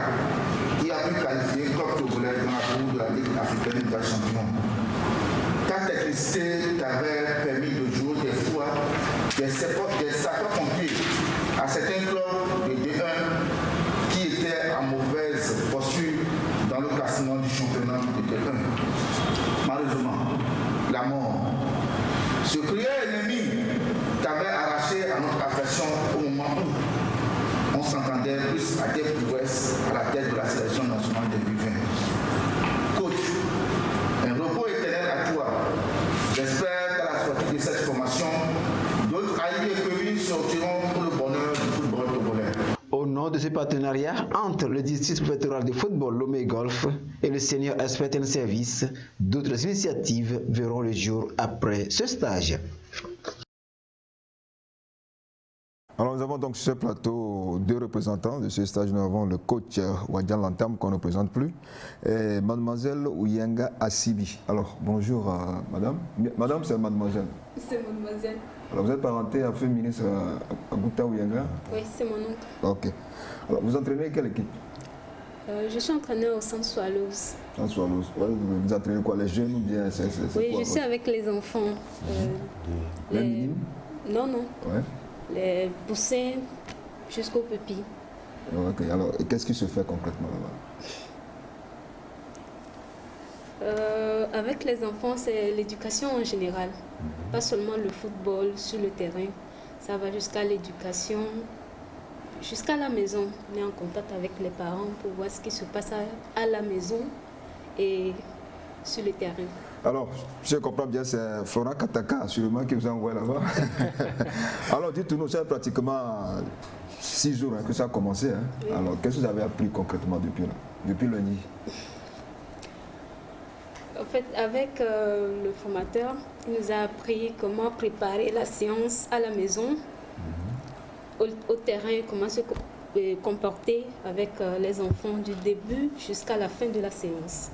qui a pu qualifier comme togolais dans la cour de la Ligue africaine des champions. Ta technicité t'avait permis de jouer des fois des sapeurs-pompiers à certains clubs de D1 qui étaient en mauvaise posture dans le classement du championnat de D1. Malheureusement, la mort, ce cruel ennemi t'avait arraché à notre affection au moment où on s'entendait plus à tes prouesses à la tête de la sélection nationale de U20. Coach, un repos éternel à toi. J'espère qu'à la sortie de cette formation, d'autres alliés communes sortiront pour le bonheur du football togolais. Au nom de ce partenariat entre le district préfectoral de football Lomé Golf et le senior expert en service, d'autres initiatives verront le jour après ce stage. Alors nous avons donc sur ce plateau deux représentants de ce stage. Nous avons le coach Wadian Lantam qu'on ne présente plus et mademoiselle Ouyenga Asibi. Alors bonjour madame. Madame c'est mademoiselle. C'est mademoiselle. Alors vous êtes parentée à feu ministre Agouta Ouyenga? Oui, c'est mon oncle. Ok. Alors vous entraînez quelle équipe? Je suis entraîneur au Centre Swallows. Centre Swallows. Vous entraînez quoi? Les jeunes ou bien oui, je suis avec les enfants. Les minimes? Non, non. Ouais. Les poussins jusqu'au pupille. Ok, alors qu'est-ce qui se fait concrètement là-bas? Avec les enfants, c'est l'éducation en général. Pas seulement le football sur le terrain. Ça va jusqu'à l'éducation, jusqu'à la maison. On est en contact avec les parents pour voir ce qui se passe à la maison et sur le terrain. Alors, je comprends bien, c'est Florent Kataka, sûrement, qui vous a envoyé là-bas. Alors, dites-nous, c'est pratiquement 6 jours que ça a commencé. Hein. Oui. Alors, qu'est-ce que vous avez appris concrètement depuis lundi? En fait, avec le formateur, il nous a appris comment préparer la séance à la maison, au terrain, comment se comporter avec les enfants du début jusqu'à la fin de la séance.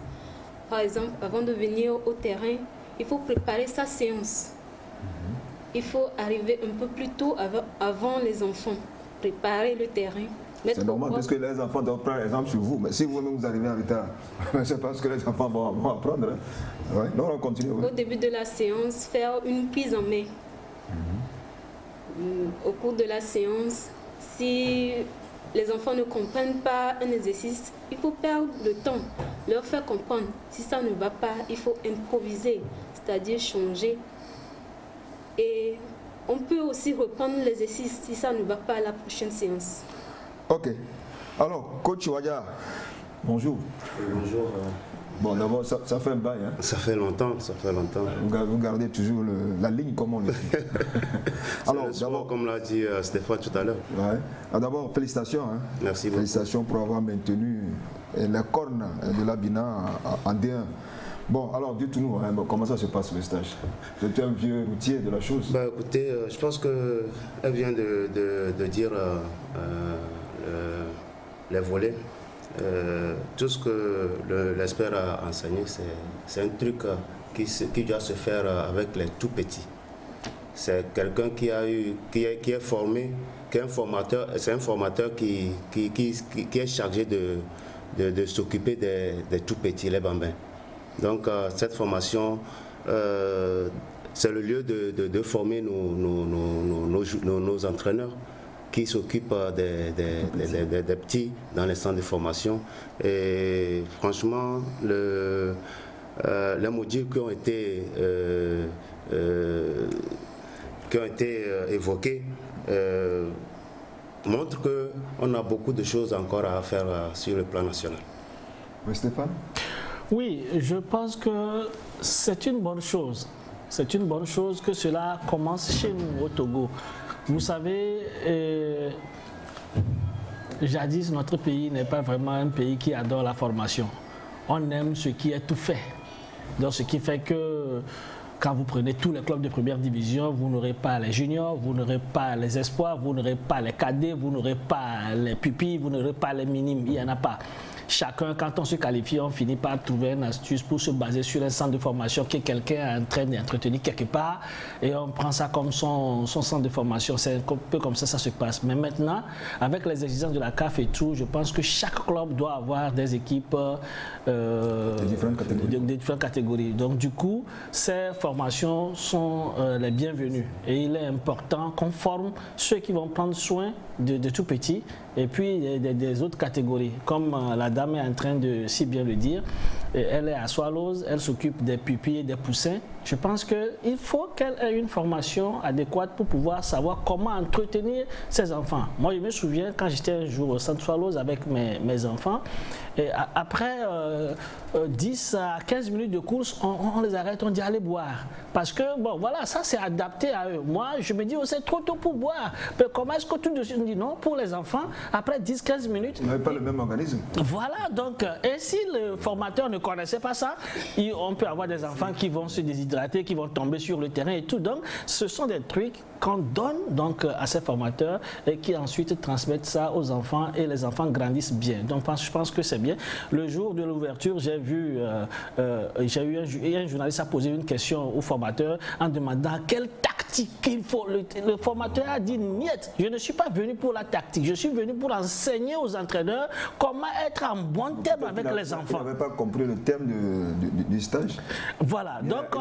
Par exemple, avant de venir au terrain, il faut préparer sa séance. Il faut arriver un peu plus tôt avant les enfants, préparer le terrain. C'est normal parce que les enfants doivent prendre exemple sur vous. Mais si vous-même vous arrivez en retard, c'est parce que les enfants vont apprendre. Hein. Ouais. Donc on continue. Oui. Au début de la séance, faire une prise en main. Au cours de la séance, si les enfants ne comprennent pas un exercice, il faut perdre le temps, leur faire comprendre. Si ça ne va pas, il faut improviser, c'est-à-dire changer. Et on peut aussi reprendre l'exercice si ça ne va pas à la prochaine séance. Ok. Alors, coach Wadia, bonjour. Oui, bonjour. Bon, d'abord, ça fait un bail. Hein? Ça fait longtemps, ça fait longtemps. Vous gardez toujours la ligne, comme on le dit. Alors, d'abord, comme l'a dit Stéphane tout à l'heure. Ouais. D'abord, félicitations. Hein? Merci beaucoup. Félicitations pour avoir maintenu les cornes de l'Abina en D1. Bon, alors dites-nous, hein, comment ça se passe le stage? Vous êtes un vieux routier de la chose. Bah, écoutez, je pense qu'elle vient de dire les volets. Tout ce que l'expert a enseigné, c'est un truc qui doit se faire avec les tout petits. c'est quelqu'un qui est formé, qui est un formateur, c'est un formateur qui est chargé de s'occuper des tout petits, les bambins. Donc cette formation, c'est le lieu de former nos entraîneurs qui s'occupent des petits dans les centres de formation. Et franchement, les modules qui ont été évoqués montrent qu'on a beaucoup de choses encore à faire sur le plan national. Oui, Stéphane? Oui, je pense que c'est une bonne chose. C'est une bonne chose que cela commence chez nous au Togo. Vous savez, jadis, notre pays n'est pas vraiment un pays qui adore la formation. On aime ce qui est tout fait. Donc, ce qui fait que quand vous prenez tous les clubs de première division, vous n'aurez pas les juniors, vous n'aurez pas les espoirs, vous n'aurez pas les cadets, vous n'aurez pas les pupilles, vous n'aurez pas les minimes. Il n'y en a pas. Chacun, quand on se qualifie, on finit par trouver une astuce pour se baser sur un centre de formation que quelqu'un est en train d'entretenir quelque part et on prend ça comme son centre de formation. C'est un peu comme ça se passe. Mais maintenant, avec les exigences de la CAF et tout, je pense que chaque club doit avoir des équipes de différentes catégories. Donc du coup, ces formations sont les bienvenues et il est important qu'on forme ceux qui vont prendre soin de tout petits et puis des autres catégories, comme la dame est en train de si bien le dire. Elle est à Swallows, elle s'occupe des pupilles et des poussins. Je pense qu'il faut qu'elle ait une formation adéquate pour pouvoir savoir comment entretenir ses enfants. Moi, je me souviens quand j'étais un jour au centre Swallows avec mes enfants, et après 10 à 15 minutes de course, on les arrête, on dit allez boire. Parce que, bon, voilà, ça c'est adapté à eux. Moi, je me dis, oh, c'est trop tôt pour boire. Mais comment est-ce que tout de suite on dit non, pour les enfants, après 10-15 minutes. Vous n'avez pas le même organisme. Voilà, donc, et si le formateur ne connaissait pas ça, on peut avoir des enfants qui vont se déshydrater, qui vont tomber sur le terrain et tout. Donc, ce sont des trucs qu'on donne donc à ces formateurs et qui ensuite transmettent ça aux enfants et les enfants grandissent bien. Donc, je pense que c'est bien. Le jour de l'ouverture, j'ai eu un journaliste a posé une question au formateur en demandant quelle tactique il faut. Le formateur a dit niet, je ne suis pas venu pour la tactique, je suis venu pour enseigner aux entraîneurs comment être en bon terme avec les enfants. Vous n'avez pas compris le terme du stage. Voilà, donc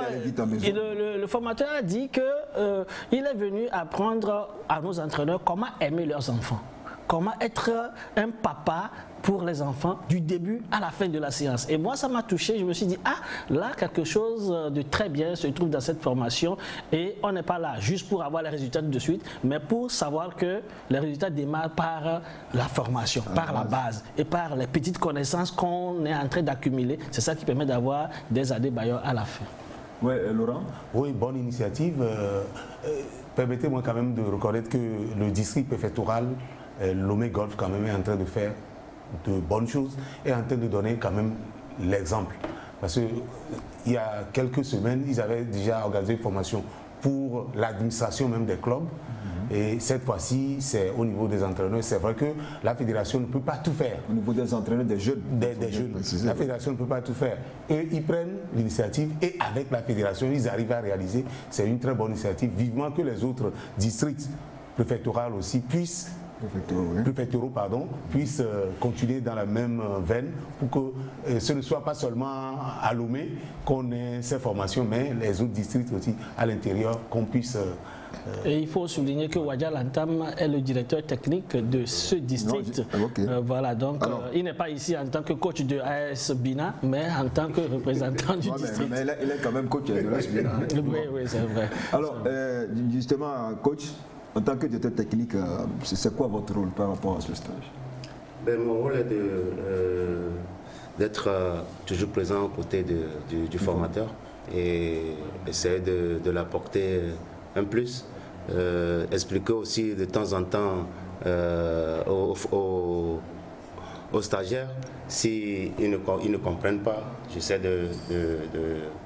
le formateur a dit qu'il est venu apprendre à nos entraîneurs comment aimer leurs enfants, comment être un papa pour les enfants du début à la fin de la séance. Et moi, ça m'a touché. Je me suis dit, ah, là, quelque chose de très bien se trouve dans cette formation. Et on n'est pas là juste pour avoir les résultats de suite, mais pour savoir que les résultats démarrent par la formation, par la base et par les petites connaissances qu'on est en train d'accumuler. C'est ça qui permet d'avoir des adébayeurs à la fin. Oui, Laurent? Oui, bonne initiative. Permettez-moi quand même de reconnaître que le district préfectoral, Lomé Golf, quand même, est en train de faire de bonnes choses et en train de donner quand même l'exemple. Parce qu'il y a quelques semaines, ils avaient déjà organisé une formation pour l'administration même des clubs. Et cette fois-ci, c'est au niveau des entraîneurs. C'est vrai que la fédération ne peut pas tout faire. Au niveau des entraîneurs, des jeunes. Des jeunes. La fédération ne peut pas tout faire. Eux, ils prennent l'initiative et avec la fédération, ils arrivent à réaliser. C'est une très bonne initiative. Vivement que les autres districts préfectoraux aussi puissent puissent continuer dans la même veine pour que ce ne soit pas seulement à Lomé qu'on ait ces formations, mais les autres districts aussi à l'intérieur, qu'on puisse... Et il faut souligner que Wadja Lantam est le directeur technique de ce district. Voilà, donc il n'est pas ici en tant que coach de AS Bina, mais en tant que représentant du district. Mais il est quand même coach de l'AS Bina. Oui, c'est vrai. Alors, justement, coach, en tant que directeur technique, c'est quoi votre rôle par rapport à ce stage? Mon rôle est d'être toujours présent aux côtés du formateur et essayer de l'apporter un plus. Expliquer aussi de temps en temps aux stagiaires s'ils ne comprennent pas. J'essaie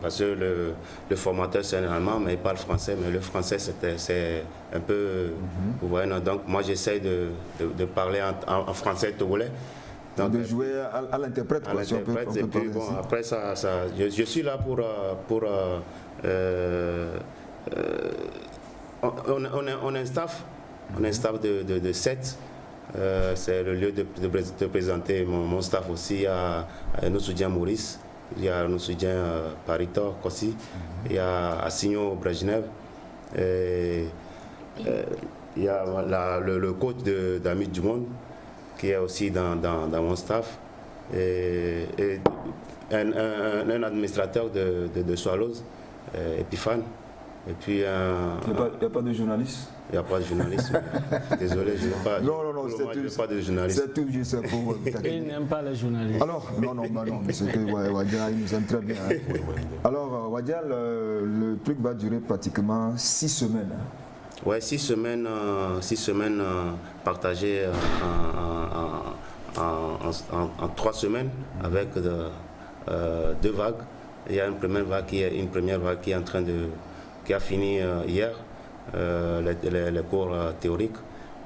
parce que le formateur c'est un allemand mais il parle français, mais le français c'est un peu... Vous voyez, donc moi j'essaie de parler en français togolais. Donc, de jouer à l'interprète. Et puis bon, après je suis là pour on a un staff. On a un staff de 7. C'est le lieu de présenter mon staff aussi. Il y a nos soutiens Maurice, il y a nos soutiens Parito Kossi, il y a Assigno Brejnev, il y a le coach d'Amis du Monde qui est aussi dans mon staff, et un administrateur de Swallows, Epiphane. Et puis, il n'y a pas de journaliste? Il n'y a pas de journaliste. Désolé, je n'ai pas, pas de journaliste. C'est tout juste pour... Il n'aime pas les journalistes. Alors, non, mais c'est que Wadia, il nous aime très bien. Hein. Alors, Wadia, le truc va durer pratiquement 6 semaines. Ouais, 6 semaines partagées en 3 semaines avec 2 vagues. Il y a une première vague qui est en train qui a fini hier. Les cours théoriques,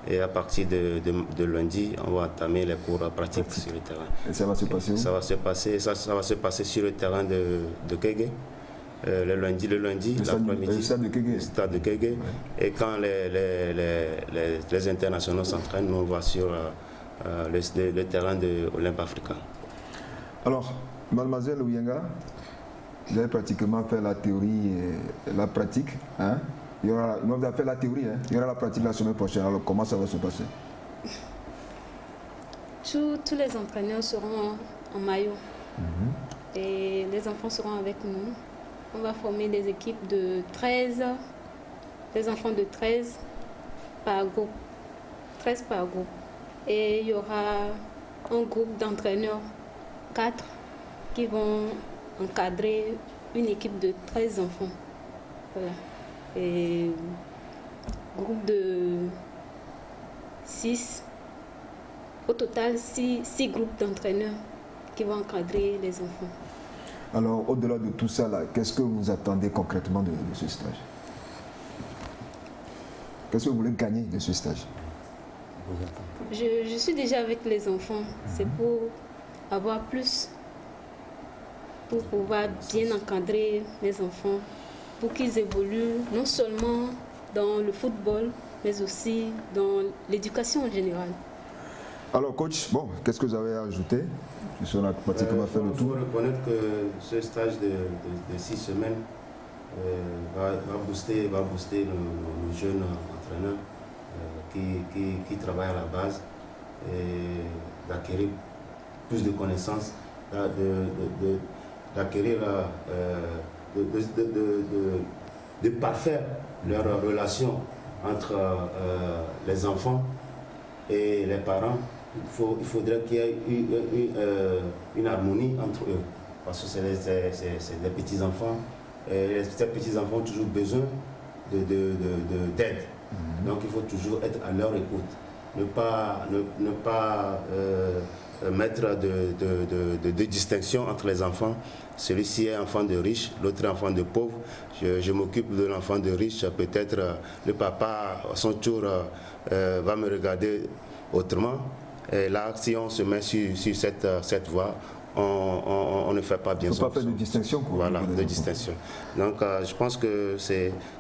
et à partir de lundi, on va entamer les cours pratiques sur le terrain. Et ça va se passer où? Ça va se passer sur le terrain de Kégué, le lundi l'après-midi, le stade de Kégué. Ouais. Et quand les internationaux s'entraînent, nous on va sur le terrain de l'Olympe africain. Alors, mademoiselle Ouyenga, vous avez pratiquement fait la théorie et la pratique, hein? Vous avez fait la théorie, hein? Il y aura la pratique la semaine prochaine. Alors comment ça va se passer? Tous les entraîneurs seront en maillot. Et les enfants seront avec nous. On va former des équipes de 13, des enfants de 13 par groupe. 13 par groupe. Et il y aura un groupe d'entraîneurs, 4, qui vont encadrer une équipe de 13 enfants. Voilà. Et groupe de 6, au total 6 groupes d'entraîneurs qui vont encadrer les enfants. Alors au-delà de tout ça, qu'est-ce que vous attendez concrètement de ce stage? Qu'est-ce que vous voulez gagner de ce stage? Je suis déjà avec les enfants, c'est pour avoir plus, pour pouvoir bien encadrer mes enfants, pour qu'ils évoluent non seulement dans le football, mais aussi dans l'éducation en général. Alors coach, bon, qu'est-ce que vous avez ajouté? On a pratiquement fait le tour. Il faut reconnaître que ce stage de 6 semaines va booster nos jeunes entraîneurs qui travaillent à la base, et d'acquérir plus de connaissances, d'acquérir de parfaire leur relation entre les enfants et les parents. Il faudrait qu'il y ait une harmonie entre eux, parce que c'est des petits-enfants, et ces petits-enfants ont toujours besoin d'aide. Donc il faut toujours être à leur écoute, ne pas mettre de distinction entre les enfants. Celui-ci est enfant de riche, l'autre est enfant de pauvre. Je m'occupe de l'enfant de riche, peut-être le papa à son tour va me regarder autrement. Et là, si on se met sur cette voie, on ne fait pas bien. Il ne faut pas faire de distinction. Voilà, de distinction. Donc je pense que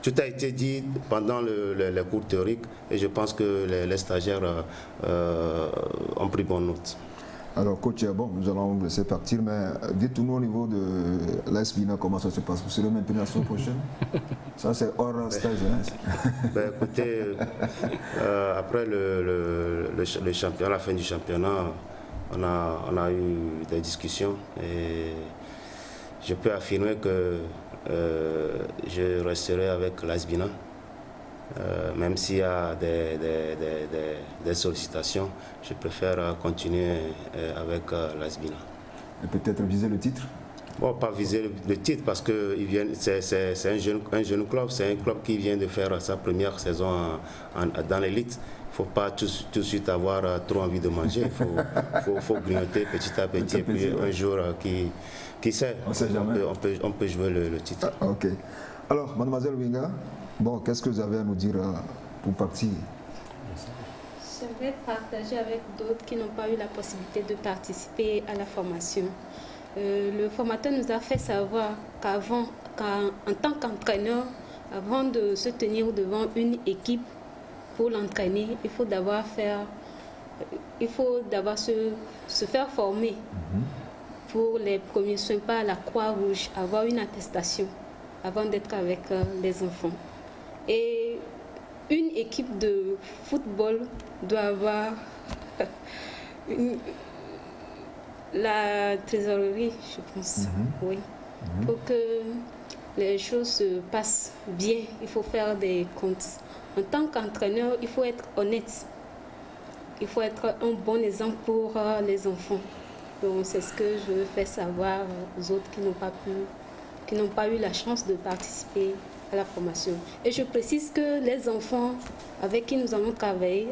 tout a été dit pendant les cours théoriques, et je pense que les stagiaires ont pris bonne note. Alors coach, bon, nous allons vous laisser partir, mais dites-nous au niveau de l'AS-Bina, comment ça se passe? Vous serez maintenu la semaine prochaine? Ça c'est hors stage. Hein? Ben, écoutez, après le championnat, à la fin du championnat, on a eu des discussions, et je peux affirmer que je resterai avec l'AS-Bina. Même s'il y a des sollicitations, je préfère continuer avec l'AS-Bina. Et peut-être viser le titre? Bon, pas viser le titre, parce que c'est un jeune club, c'est un club qui vient de faire sa première saison dans l'élite. Il ne faut pas tout de suite avoir trop envie de manger, il faut grignoter petit à petit, et puis un jour, qui sait, on peut jouer le titre. Ah, ok. Alors, mademoiselle Ouyenga, bon, qu'est-ce que vous avez à nous dire pour partir? Je vais partager avec d'autres qui n'ont pas eu la possibilité de participer à la formation. Le formateur nous a fait savoir qu'avant, en tant qu'entraîneur, avant de se tenir devant une équipe pour l'entraîner, il faut d'abord se faire former pour les premiers soins par la Croix-Rouge, avoir une attestation avant d'être avec les enfants. Et une équipe de football doit avoir la trésorerie, je pense, oui. Pour que les choses se passent bien, il faut faire des comptes. En tant qu'entraîneur, il faut être honnête. Il faut être un bon exemple pour les enfants. Donc c'est ce que je fais savoir aux autres qui n'ont pas eu la chance de participer à la formation. Et je précise que les enfants avec qui nous allons travailler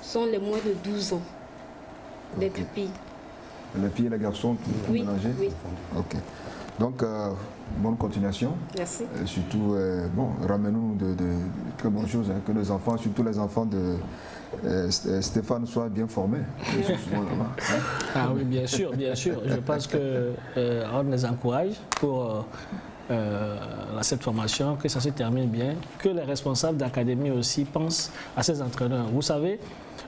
sont les moins de 12 ans, les pupilles. Les filles et les garçons, tout mélangés? Oui. Ok. Donc, bonne continuation. Merci. Surtout, ramène-nous de très bonnes choses, hein, que nos enfants, surtout les enfants de Stéphane, soient bien formés. Ah oui, bien sûr, bien sûr. Je pense qu'on les encourage pour cette formation, que ça se termine bien, que les responsables d'académie aussi pensent à ces entraîneurs. Vous savez,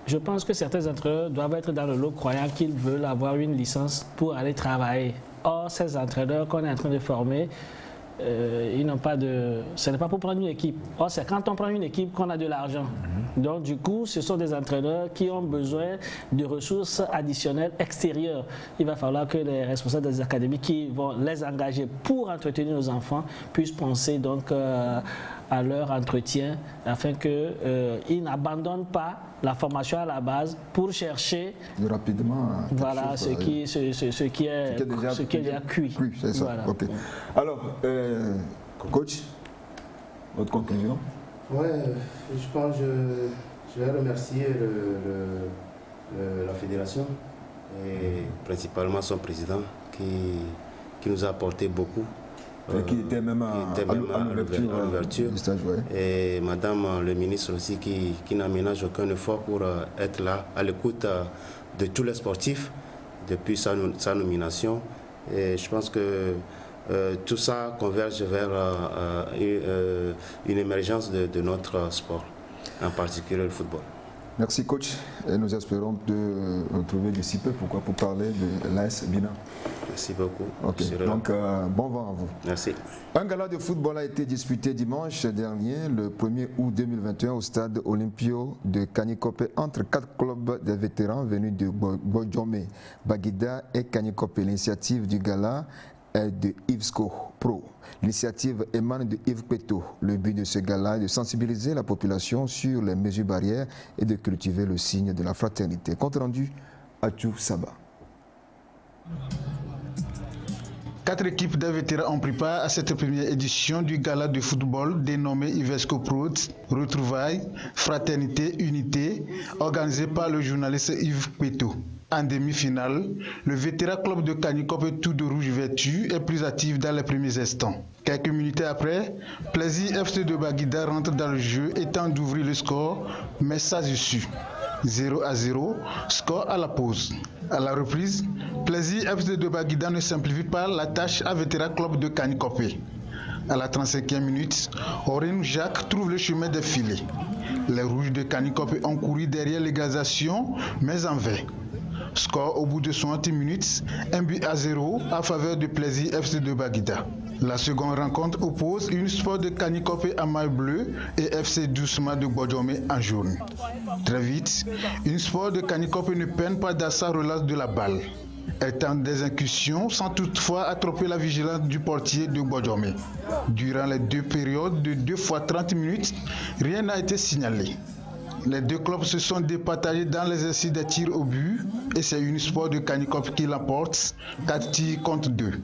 je pense que certains entraîneurs doivent être dans le lot croyant qu'ils veulent avoir une licence pour aller travailler. Or, ces entraîneurs qu'on est en train de former, ils n'ont pas de... Ce n'est pas pour prendre une équipe. Or, c'est quand on prend une équipe qu'on a de l'argent. Donc, du coup, ce sont des entraîneurs qui ont besoin de ressources additionnelles extérieures. Il va falloir que les responsables des académies qui vont les engager pour entretenir nos enfants puissent penser donc à leur entretien afin qu'ils n'abandonnent pas la formation à la base pour chercher rapidement voilà, ce qui est déjà cuit. C'est ça. Voilà. Okay. Alors, coach, votre conclusion? Oui, je pense que je vais remercier la fédération et principalement son président qui nous a apporté beaucoup. Qui était même à l'ouverture. Et madame le ministre aussi qui n'aménage aucun effort pour être là à l'écoute de tous les sportifs depuis sa nomination. Et je pense que tout ça converge vers une émergence de notre sport, en particulier le football. Merci coach, et nous espérons de retrouver d'ici peu pour parler de l'AS Bina. Merci beaucoup. Okay. Donc bon vent à vous. Merci. Un gala de football a été disputé dimanche dernier, le 1er août 2021 au stade Olympio de Kanyikopé entre 4 clubs de vétérans venus de Bodjomé, Baguida et Kanyikopé. L'initiative du gala est de Ivesco Pro. L'initiative émane de Yves Peto. Le but de ce gala est de sensibiliser la population sur les mesures barrières et de cultiver le signe de la fraternité. Compte rendu, Achou Saba. 4 équipes de vétérans ont pris part à cette première édition du gala de football dénommé Ivesco Pro, Retrouvailles, Fraternité, Unité, organisé par le journaliste Yves Peto. En demi-finale, le vétéran club de Kanyikopé tout de rouge vêtu est plus actif dans les premiers instants. Quelques minutes après, Plaisir FC de Baguida rentre dans le jeu et tente d'ouvrir le score, mais ça dessus. 0-0, score à la pause. À la reprise, Plaisir FC de Baguida ne simplifie pas la tâche à vétéran club de Kanyikopé. À la 35e minute, Orin Jacques trouve le chemin des filets. Les rouges de Kanyikopé ont couru derrière l'égalisation, mais en vain. Score au bout de 60 minutes, 1-0 à faveur de Plaisir FC de Baguida. La seconde rencontre oppose une Sport de Kanyikopé en maille bleue et FC Doucement de Bodjomé en jaune. Très vite, une Sport de Kanyikopé ne peine pas dans sa relance de la balle. Elle tente des incursions sans toutefois attraper la vigilance du portier de Bodjomé. Durant les 2 périodes de 2 fois 30 minutes, rien n'a été signalé. Les 2 clubs se sont départagés dans l'exercice des tirs au but et c'est Unisport de Kanyikopé qui l'emporte, 4 tirs contre 2.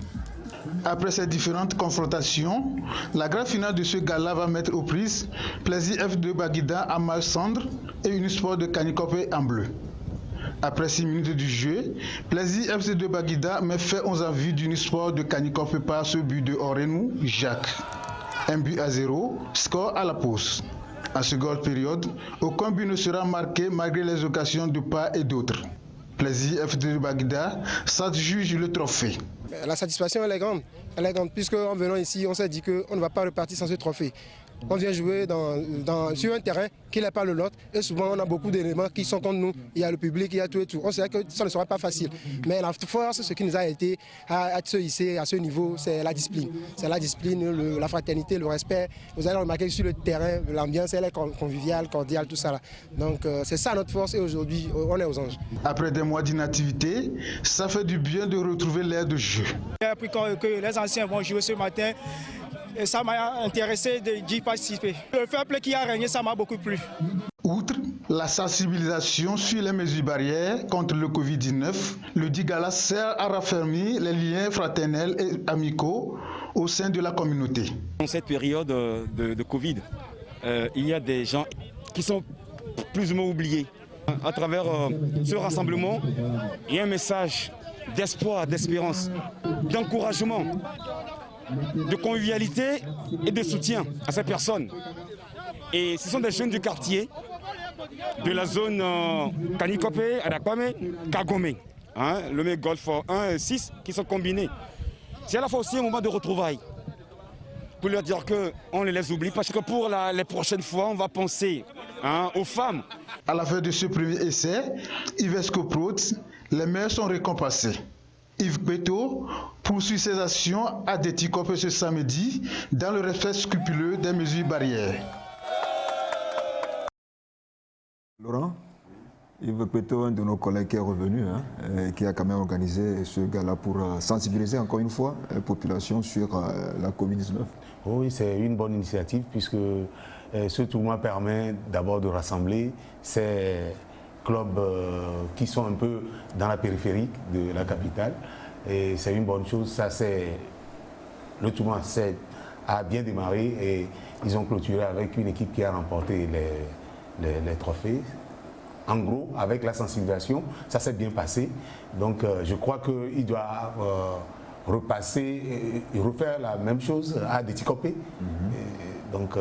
Après ces différentes confrontations, la grande finale de ce gala va mettre aux prises Plaisir F de Baguida en maille cendre et Unisport de Kanyikopé en bleu. Après 6 minutes du jeu, Plaisir FC de Baguida met fait aux envies d'Unisport de Kanyikopé par ce but de Orenou Jacques. 1-0, score à la pause. En seconde période, aucun but ne sera marqué malgré les occasions de part et d'autre. Plaisir FC de Baguida s'adjuge le trophée. La satisfaction elle est grande puisqu'en venant ici on s'est dit qu'on ne va pas repartir sans ce trophée. On vient jouer sur un terrain qui n'est pas le nôtre et souvent on a beaucoup d'éléments qui sont contre nous. Il y a le public, il y a tout et tout. On sait que ça ne sera pas facile. Mais la force, ce qui nous a été à se hisser à ce niveau, c'est la discipline. C'est la discipline, la fraternité, le respect. Vous allez remarquer que sur le terrain, l'ambiance elle est conviviale, cordiale, tout ça là. Donc c'est ça notre force et aujourd'hui on est aux anges. Après des mois d'inactivité, ça fait du bien de retrouver l'air de jeu. J'ai appris que les anciens vont jouer ce matin. Et ça m'a intéressé d'y participer. Le fair play qui a régné, ça m'a beaucoup plu. Outre la sensibilisation sur les mesures barrières contre le Covid-19, le Digala sert à raffermir les liens fraternels et amicaux au sein de la communauté. Dans cette période de Covid, il y a des gens qui sont plus ou moins oubliés. À travers ce rassemblement, il y a un message d'espoir, d'espérance, d'encouragement, de convivialité et de soutien à ces personnes. Et ce sont des jeunes du quartier, de la zone Kanikopé, Adakwame, Kagome, le Golf 1 et 6 qui sont combinés. C'est à la fois aussi un moment de retrouvailles pour leur dire qu'on ne les oublie, parce que pour les prochaines fois, on va penser aux femmes. À la fin de ce premier essai, Ivesco Prods, les meilleurs sont récompensés. Yves Peto poursuit ses actions à Déticopé ce samedi dans le respect scrupuleux des mesures barrières. Laurent, Yves Peto, un de nos collègues qui est revenu, qui a quand même organisé ce gala pour sensibiliser encore une fois la population sur la Covid-19. Oui, c'est une bonne initiative puisque ce tournoi permet d'abord de rassembler ces clubs qui sont un peu dans la périphérie de la capitale. Et c'est une bonne chose. Ça, le tournoi a bien démarré et ils ont clôturé avec une équipe qui a remporté les trophées. En gros, avec la sensibilisation, ça s'est bien passé. Donc je crois qu'il doit repasser et refaire la même chose à Déticopé. Donc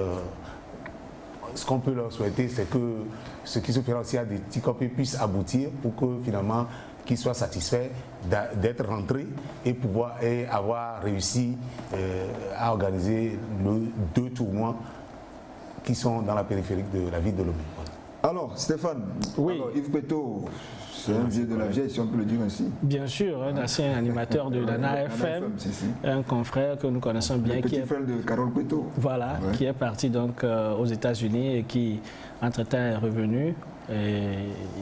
ce qu'on peut leur souhaiter, c'est que ce qui se fait aussi à Déticopé puisse aboutir pour que finalement qu'ils soient satisfaits d'être rentrés et avoir réussi à organiser deux tournois qui sont dans la périphérie de la ville de Lomé. Alors Stéphane, Yves Peto, c'est un vieux de la vieille, si on peut le dire ainsi. Bien sûr, un ancien animateur de l'ANA FM, un confrère que nous connaissons bien. Le petit frère de Carole Peto. Voilà, qui est parti donc aux États-Unis et qui, entre-temps, est revenu. Et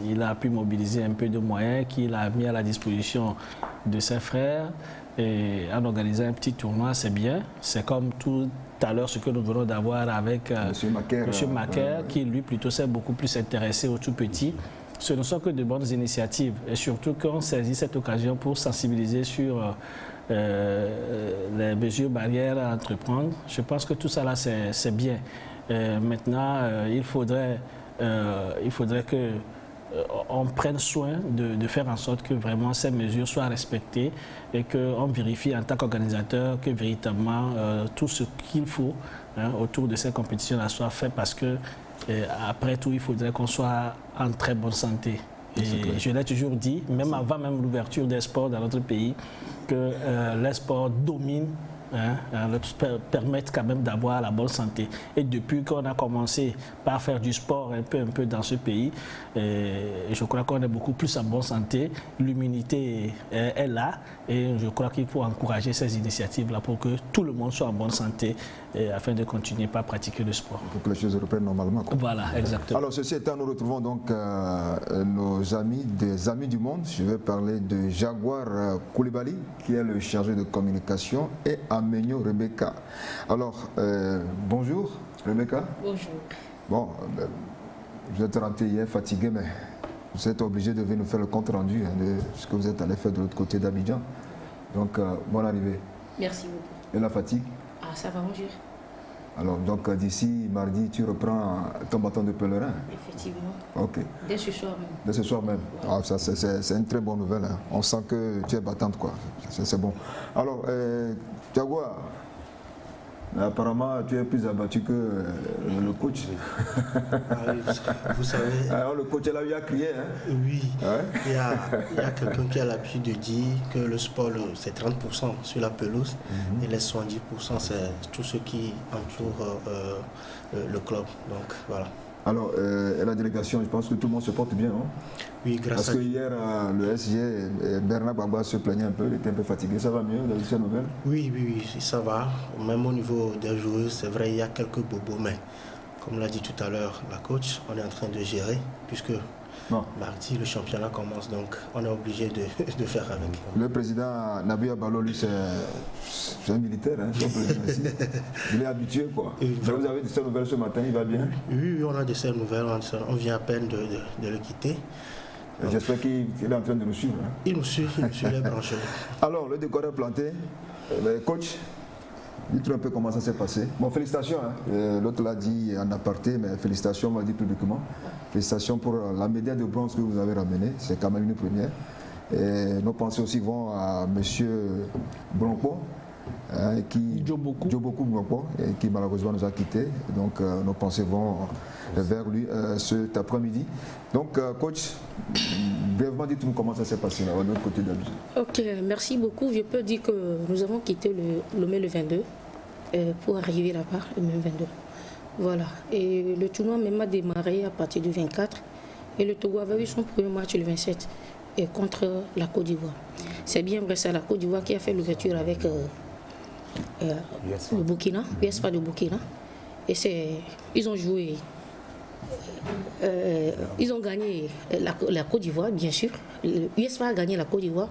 il a pu mobiliser un peu de moyens qu'il a mis à la disposition de ses frères et en organisant un petit tournoi, c'est bien. C'est comme tout à l'heure ce que nous venons d'avoir avec M. Macaire, qui lui plutôt s'est beaucoup plus intéressé aux tout petits. Ce ne sont que de bonnes initiatives et surtout qu'on saisit cette occasion pour sensibiliser sur les mesures barrières à entreprendre. Je pense que tout ça là c'est bien. Maintenant, il faudrait que on prenne soin de faire en sorte que vraiment ces mesures soient respectées et qu'on vérifie en tant qu'organisateur que véritablement tout ce qu'il faut autour de ces compétitions-là soit fait parce que après tout, il faudrait qu'on soit en très bonne santé. Et je l'ai toujours dit, même avant même l'ouverture des sports dans notre pays, que les sports dominent, permettent quand même d'avoir la bonne santé. Et depuis qu'on a commencé par faire du sport un peu dans ce pays, je crois qu'on est beaucoup plus en bonne santé. L'immunité est là et je crois qu'il faut encourager ces initiatives-là pour que tout le monde soit en bonne santé afin de continuer par pratiquer le sport. Pour que les choses reprennent normalement. Voilà, exactement. Alors, ceci étant, nous retrouvons donc nos amis des Amis du Monde. Je vais parler de Jaguar Koulibaly, qui est le chargé de communication, et Amenyo Rebecca. Alors, bonjour Rebecca. Bonjour. Bon, vous êtes rentré hier fatigué, mais vous êtes obligé de venir nous faire le compte rendu de ce que vous êtes allé faire de l'autre côté d'Abidjan. Donc, bonne arrivée. Merci beaucoup. Et la fatigue? Ah, ça va manger. Alors, donc d'ici mardi, tu reprends ton bâton de pèlerin? Effectivement. Ok. Dès ce soir même. Dès ce soir même. Ouais. Ah, ça, c'est une très bonne nouvelle. Hein. On sent que tu es battante, quoi. C'est bon. Alors, Jaguar, Mais apparemment, tu es plus abattu que le coach. Vous savez... Alors, le coach, là, il a crié. Hein? Oui. Ouais. Il y a quelqu'un qui a l'habitude de dire que le sport, c'est 30% sur la pelouse et les 70%, c'est tout ce qui entoure le club. Donc, voilà. Alors, la délégation, je pense que tout le monde se porte bien, non? Oui, grâce à Parce que hier, le SG, Bernard Gbagba se plaignait un peu, il était un peu fatigué. Ça va mieux, la deuxième nouvelle? Oui, ça va. Même au niveau des joueurs, c'est vrai, il y a quelques bobos, mais comme l'a dit tout à l'heure la coach, on est en train de gérer, puisque mardi, le championnat commence, donc on est obligé de faire avec. Le président Nabi Abalo, lui, c'est un militaire, hein, il est habitué, quoi. Vous avez de ces nouvelles ce matin, il va bien? Oui, on a de ces nouvelles, on vient à peine de le quitter. J'espère qu'il est en train de nous suivre. Hein. Il nous suit, les branches. Alors, le décor est planté. Coach, dites-nous un peu comment ça s'est passé. Bon, félicitations. Hein. L'autre l'a dit en aparté, mais félicitations, on va dire publiquement. Félicitations pour la médaille de bronze que vous avez ramenée. C'est quand même une première. Et nos pensées aussi vont à M. Bronco, Djoboku Bronco, qui malheureusement nous a quittés. Donc, nos pensées vont vers lui cet après-midi. Donc, coach, brièvement, dites-nous comment ça s'est passé là, de notre côté d'Abidjan. Ok, merci beaucoup. Je peux dire que nous avons quitté Lomé le 22 pour arriver là-bas le même 22. Voilà. Et le tournoi même a démarré à partir du 24. Et le Togo avait eu son premier match le 27 contre la Côte d'Ivoire. C'est bien vrai, c'est la Côte d'Ivoire qui a fait l'ouverture avec le Burkina, USFA de Burkina. Et ils ont joué. Ils ont gagné la Côte d'Ivoire, bien sûr. L'USFA a gagné la Côte d'Ivoire.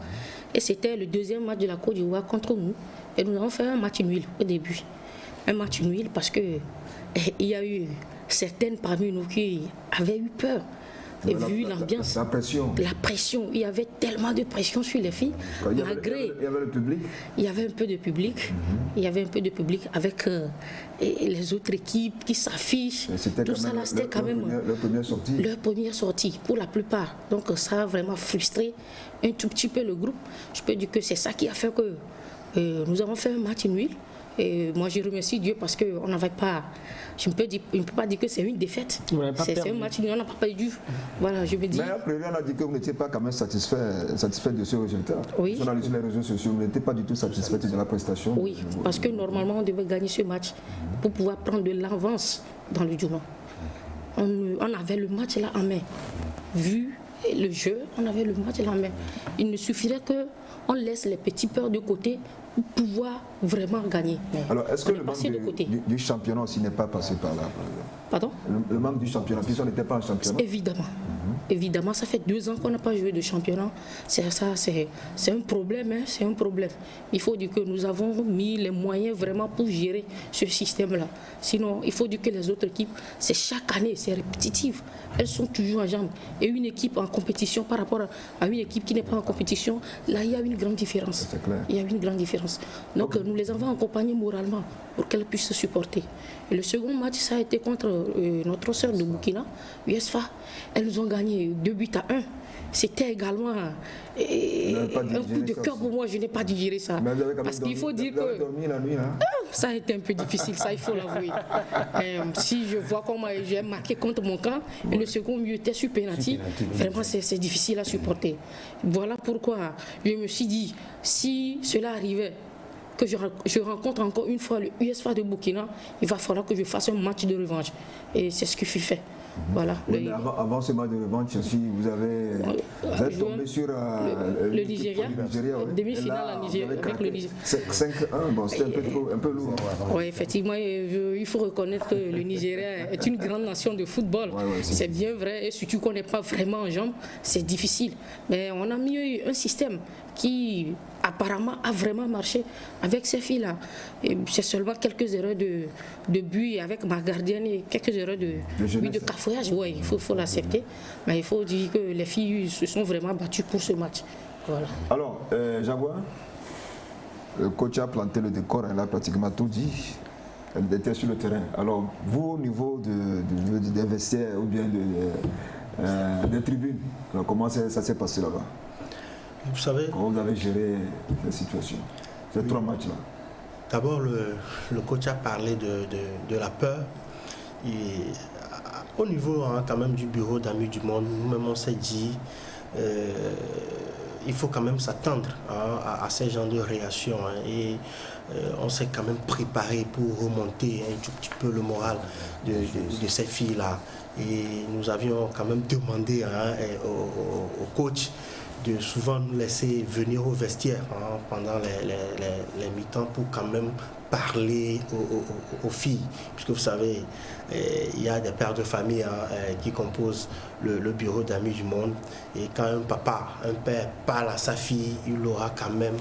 Et c'était le deuxième match de la Côte d'Ivoire contre nous. Et nous avons fait un match nul au début. Un match nul parce qu'il y a eu certaines parmi nous qui avaient eu peur. Et vu l'ambiance, la pression, il y avait tellement de pression sur les filles. Il y avait le public. Il y avait un peu de public. Il y avait un peu de public avec les autres équipes qui s'affichent. Tout ça là, c'était quand même leur première sortie pour la plupart. Donc ça a vraiment frustré un tout petit peu le groupe. Je peux dire que c'est ça qui a fait que nous avons fait un match nul. Et moi, je remercie Dieu parce qu'on n'avait pas... Je ne peux pas dire que c'est une défaite. C'est un match nul, on n'a pas perdu. Voilà, je veux dire... Mais après, on a dit que vous n'étiez pas quand même satisfait de ce résultat. Oui. On a lu sur les réseaux sociaux, vous n'étiez pas du tout satisfait de la prestation. Oui, parce que normalement, on devait gagner ce match pour pouvoir prendre de l'avance dans le tournoi. On avait le match là en main. Vu le jeu, on avait le match là en main. Il ne suffirait qu'on laisse les petits peurs de côté pour pouvoir vraiment gagner. Alors, est-ce que le manque du championnat aussi n'est pas passé par là? Pardon? Le manque du championnat, puisqu'on n'était pas en championnat? Évidemment. Évidemment, ça fait 2 ans qu'on n'a pas joué de championnat. C'est un problème, hein, c'est un problème. Il faut dire que nous avons mis les moyens vraiment pour gérer ce système-là. Sinon, il faut dire que les autres équipes, c'est chaque année, c'est répétitif. Elles sont toujours en jambes. Et une équipe en compétition par rapport à une équipe qui n'est pas en compétition, là, il y a une grande différence. C'est clair. Il y a une grande différence. Donc, nous les avons accompagnées moralement pour qu'elles puissent se supporter. Et le second match, ça a été contre notre sœur de Burkina, USFA. Elles nous ont gagné 2-1. C'était également un coup de cœur pour moi. Je n'ai pas digéré ça. Parce qu'il faut dire que ça a été un peu difficile, ça il faut l'avouer. Si je vois comment j'ai marqué contre mon camp, et le second mieux était sur penalty, vraiment c'est difficile à supporter. Voilà pourquoi je me suis dit, si cela arrivait, que je rencontre encore une fois le USFA de Burkina, il va falloir que je fasse un match de revanche. Et c'est ce que je fais. Voilà. Oui, avant ce match de revanche aussi, vous êtes tombé sur le Nigeria, demi-finale en Nigeria avec le Nigeria. 5-1, bon, c'était un peu lourd. Oui, effectivement, il faut reconnaître que le Nigeria est une grande nation de football. C'est bien vrai, et surtout qu'on n'est pas vraiment en jambes, c'est difficile. Mais on a mis un système qui apparemment a vraiment marché avec ces filles-là. C'est seulement quelques erreurs de but avec ma gardienne et quelques erreurs de cafouillage. Oui, il faut l'accepter. Mais il faut dire que les filles se sont vraiment battues pour ce match. Voilà. Alors, Jaguar, le coach a planté le décor, elle a pratiquement tout dit. Elle était sur le terrain. Alors, vous, au niveau des vestiaires ou bien des tribunes, alors, comment ça s'est passé là-bas? Vous savez, comment vous avez géré la situation, ces 3 matchs-là? D'abord, le coach a parlé de la peur. Et au niveau quand même du bureau d'Amis du Monde, nous-mêmes on s'est dit il faut quand même s'attendre à ces genres de réactions. Et on s'est quand même préparé pour remonter un tout petit peu le moral de ces filles-là. Et nous avions quand même demandé au coach de souvent nous laisser venir au vestiaire pendant les mi-temps pour quand même parler aux filles, puisque vous savez, il y a des pères de famille qui composent le bureau d'Amis du Monde, et quand un père parle à sa fille, il aura quand même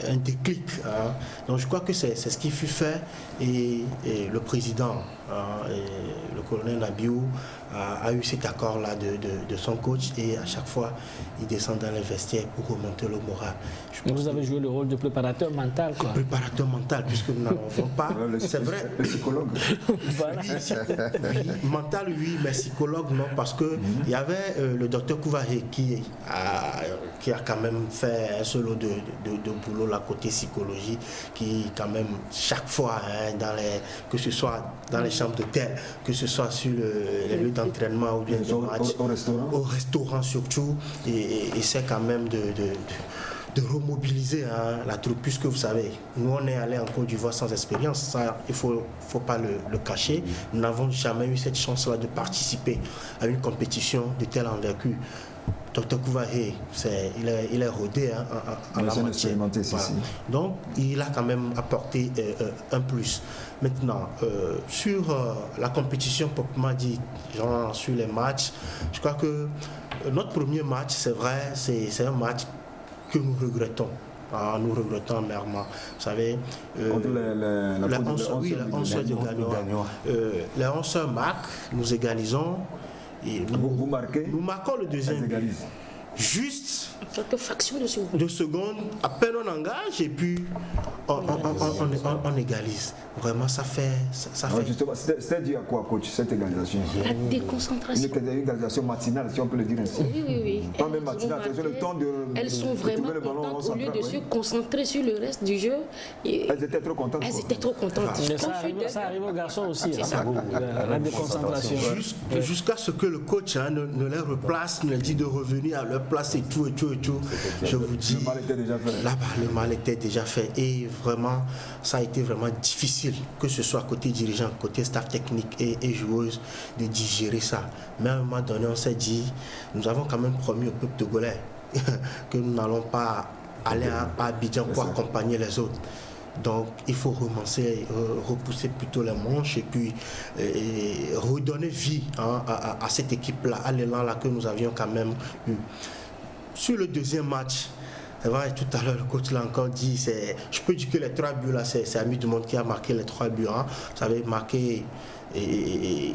un déclic. Donc je crois que c'est ce qui fut fait, et le président, le colonel Nabiou, a eu cet accord-là de son coach, et à chaque fois, il descend dans les vestiaires pour remonter le moral. Mais vous avez joué le rôle de préparateur mental, quoi. Préparateur mental, puisque nous n'en avons pas. C'est vrai. Le psychologue. Voilà. Oui, mental, oui, mais psychologue, non, parce que il y avait le docteur Kouvahe qui a quand même fait un solo de boulot là côté psychologie, qui quand même chaque fois, que ce soit dans les chambres d'hôtel, que ce soit sur les lieux d'entraînement ou bien au restaurant surtout, et c'est quand même de remobiliser la troupe, puisque vous savez, nous on est allé en Côte d'Ivoire sans expérience, ça il faut pas le cacher. Nous n'avons jamais eu cette chance-là de participer à une compétition de telle envergure. Dr Kouvahe, il est rodé en la matière. Voilà. Donc il a quand même apporté un plus. Maintenant, sur la compétition proprement dit, genre sur les matchs, je crois que notre premier match, c'est vrai, c'est un match que nous regrettons. Nous regrettons amèrement. Vous savez, les 11 heures de Gagnoa. Les 11 heures marquent, nous égalisons. Et vous marquez. Nous marquons le deuxième. Juste quelques fractions de secondes, à peine on engage et puis on égalise. Vraiment, ça fait. C'était dû à quoi, coach, cette égalisation? La déconcentration. Une égalisation matinale, si on peut le dire ainsi. Oui. Pas même matinale, c'est le temps de. Elles sont vraiment contentes au lieu de se concentrer sur le reste du jeu. Elles étaient trop contentes. Elles étaient trop contentes. Mais ça arrive aux garçons aussi, la déconcentration. Jusqu'à ce que le coach ne les replace, ne les dit de revenir à leur place et tout. Je vous dis, le mal était déjà fait. Là-bas, le mal était déjà fait. Et vraiment, ça a été vraiment difficile, que ce soit côté dirigeant, côté staff technique et joueuse, de digérer ça. Mais à un moment donné, on s'est dit, nous avons quand même promis au peuple togolais que nous n'allons pas aller à Abidjan pour accompagner les autres. Donc il faut repousser plutôt les manches et puis redonner vie à cette équipe-là, à l'élan là que nous avions quand même eu. Sur le deuxième match, c'est vrai, tout à l'heure le coach l'a encore dit, je peux dire que les 3 buts là, c'est Amis du Monde qui a marqué les 3 buts. Vous savez, marqué et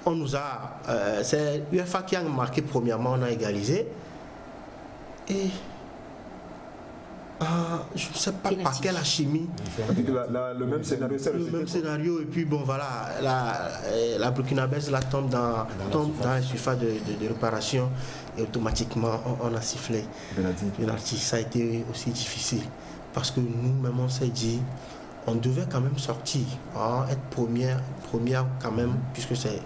on nous a, c'est l'UEFA qui a marqué premièrement, on a égalisé et je ne sais pas par quelle chimie. Le même scénario. Le même scénario, et puis bon voilà, la burkinabèse là tombe dans la surface de réparation et automatiquement on a sifflé. Penalty. Ça a été aussi difficile parce que nous-mêmes on s'est dit on devait quand même sortir, être première quand même, puisque c'est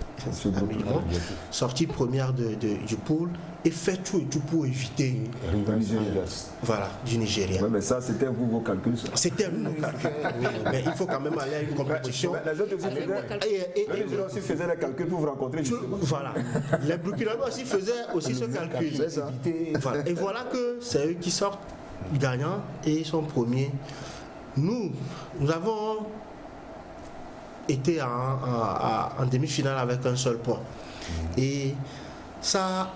Amis du Monde, sortir première du pool et faire tout pour éviter du Nigeria. Ouais, mais ça, c'était vos calculs. C'était nos calculs, oui, mais il faut quand même aller à une compétition. Les autres aussi faisaient les calculs pour vous rencontrer. Voilà, les Burkinabés aussi faisaient ce calcul. Voilà. Et voilà que c'est eux qui sortent gagnants et ils sont premiers. Nous avons été en demi-finale avec un seul point. Et ça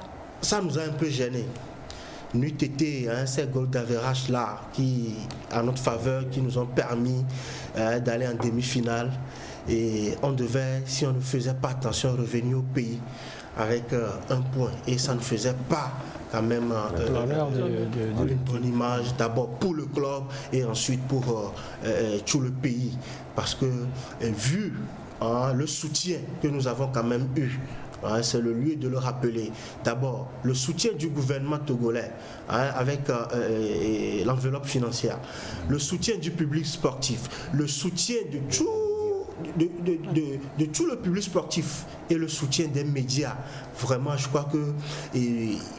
nous a un peu gênés. N'eût été ces goals d'average là qui, à notre faveur, qui nous ont permis d'aller en demi-finale. Et on devait, si on ne faisait pas attention, revenir au pays avec un point. Et ça ne faisait pas quand même une bonne image, d'abord pour le club et ensuite pour tout le pays. Parce que vu le soutien que nous avons quand même eu c'est le lieu de le rappeler. D'abord, le soutien du gouvernement togolais avec l'enveloppe financière, le soutien du public sportif, le soutien de tout le public sportif et le soutien des médias. Vraiment, je crois que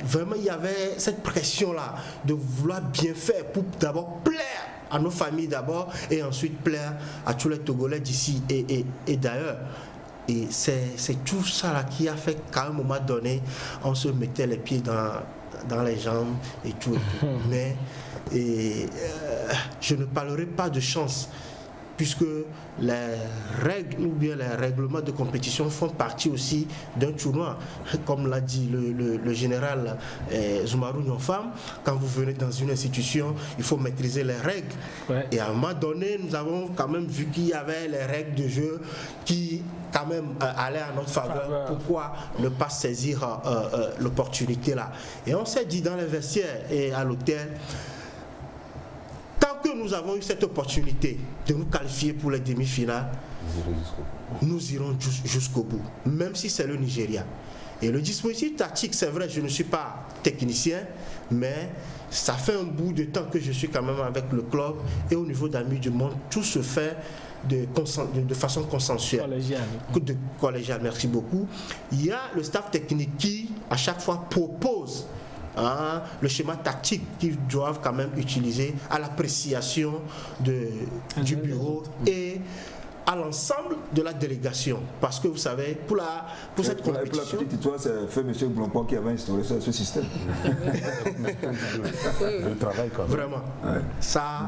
vraiment il y avait cette pression-là de vouloir bien faire pour d'abord plaire à nos familles d'abord et ensuite plaire à tous les Togolais d'ici et d'ailleurs. Et c'est tout ça là qui a fait qu'à un moment donné, on se mettait les pieds dans les jambes et tout. Mais je ne parlerai pas de chance, puisque les règles ou bien les règlements de compétition font partie aussi d'un tournoi. Comme l'a dit le général Zoumarou Nyonfam, quand vous venez dans une institution, il faut maîtriser les règles. Ouais. Et à un moment donné, nous avons quand même vu qu'il y avait les règles de jeu qui quand même allaient à notre faveur. Pourquoi ne pas saisir l'opportunité là? Et on s'est dit dans les vestiaires et à l'hôtel, tant que nous avons eu cette opportunité de nous qualifier pour les demi-finales, nous irons jusqu'au bout, même si c'est le Nigeria. Et le dispositif tactique, c'est vrai, je ne suis pas technicien, mais ça fait un bout de temps que je suis quand même avec le club, et au niveau d'Amis du Monde, tout se fait de façon consensuelle. Collégiale, merci beaucoup. Il y a le staff technique qui, à chaque fois, propose le schéma tactique qu'ils doivent quand même utiliser à l'appréciation du bureau et à l'ensemble de la délégation. Parce que vous savez, pour cette compétition... Pour la petite histoire, c'est fait M. Blancpain qui avait instauré ce système. Le travail quand même. Vraiment. Ouais. Ça,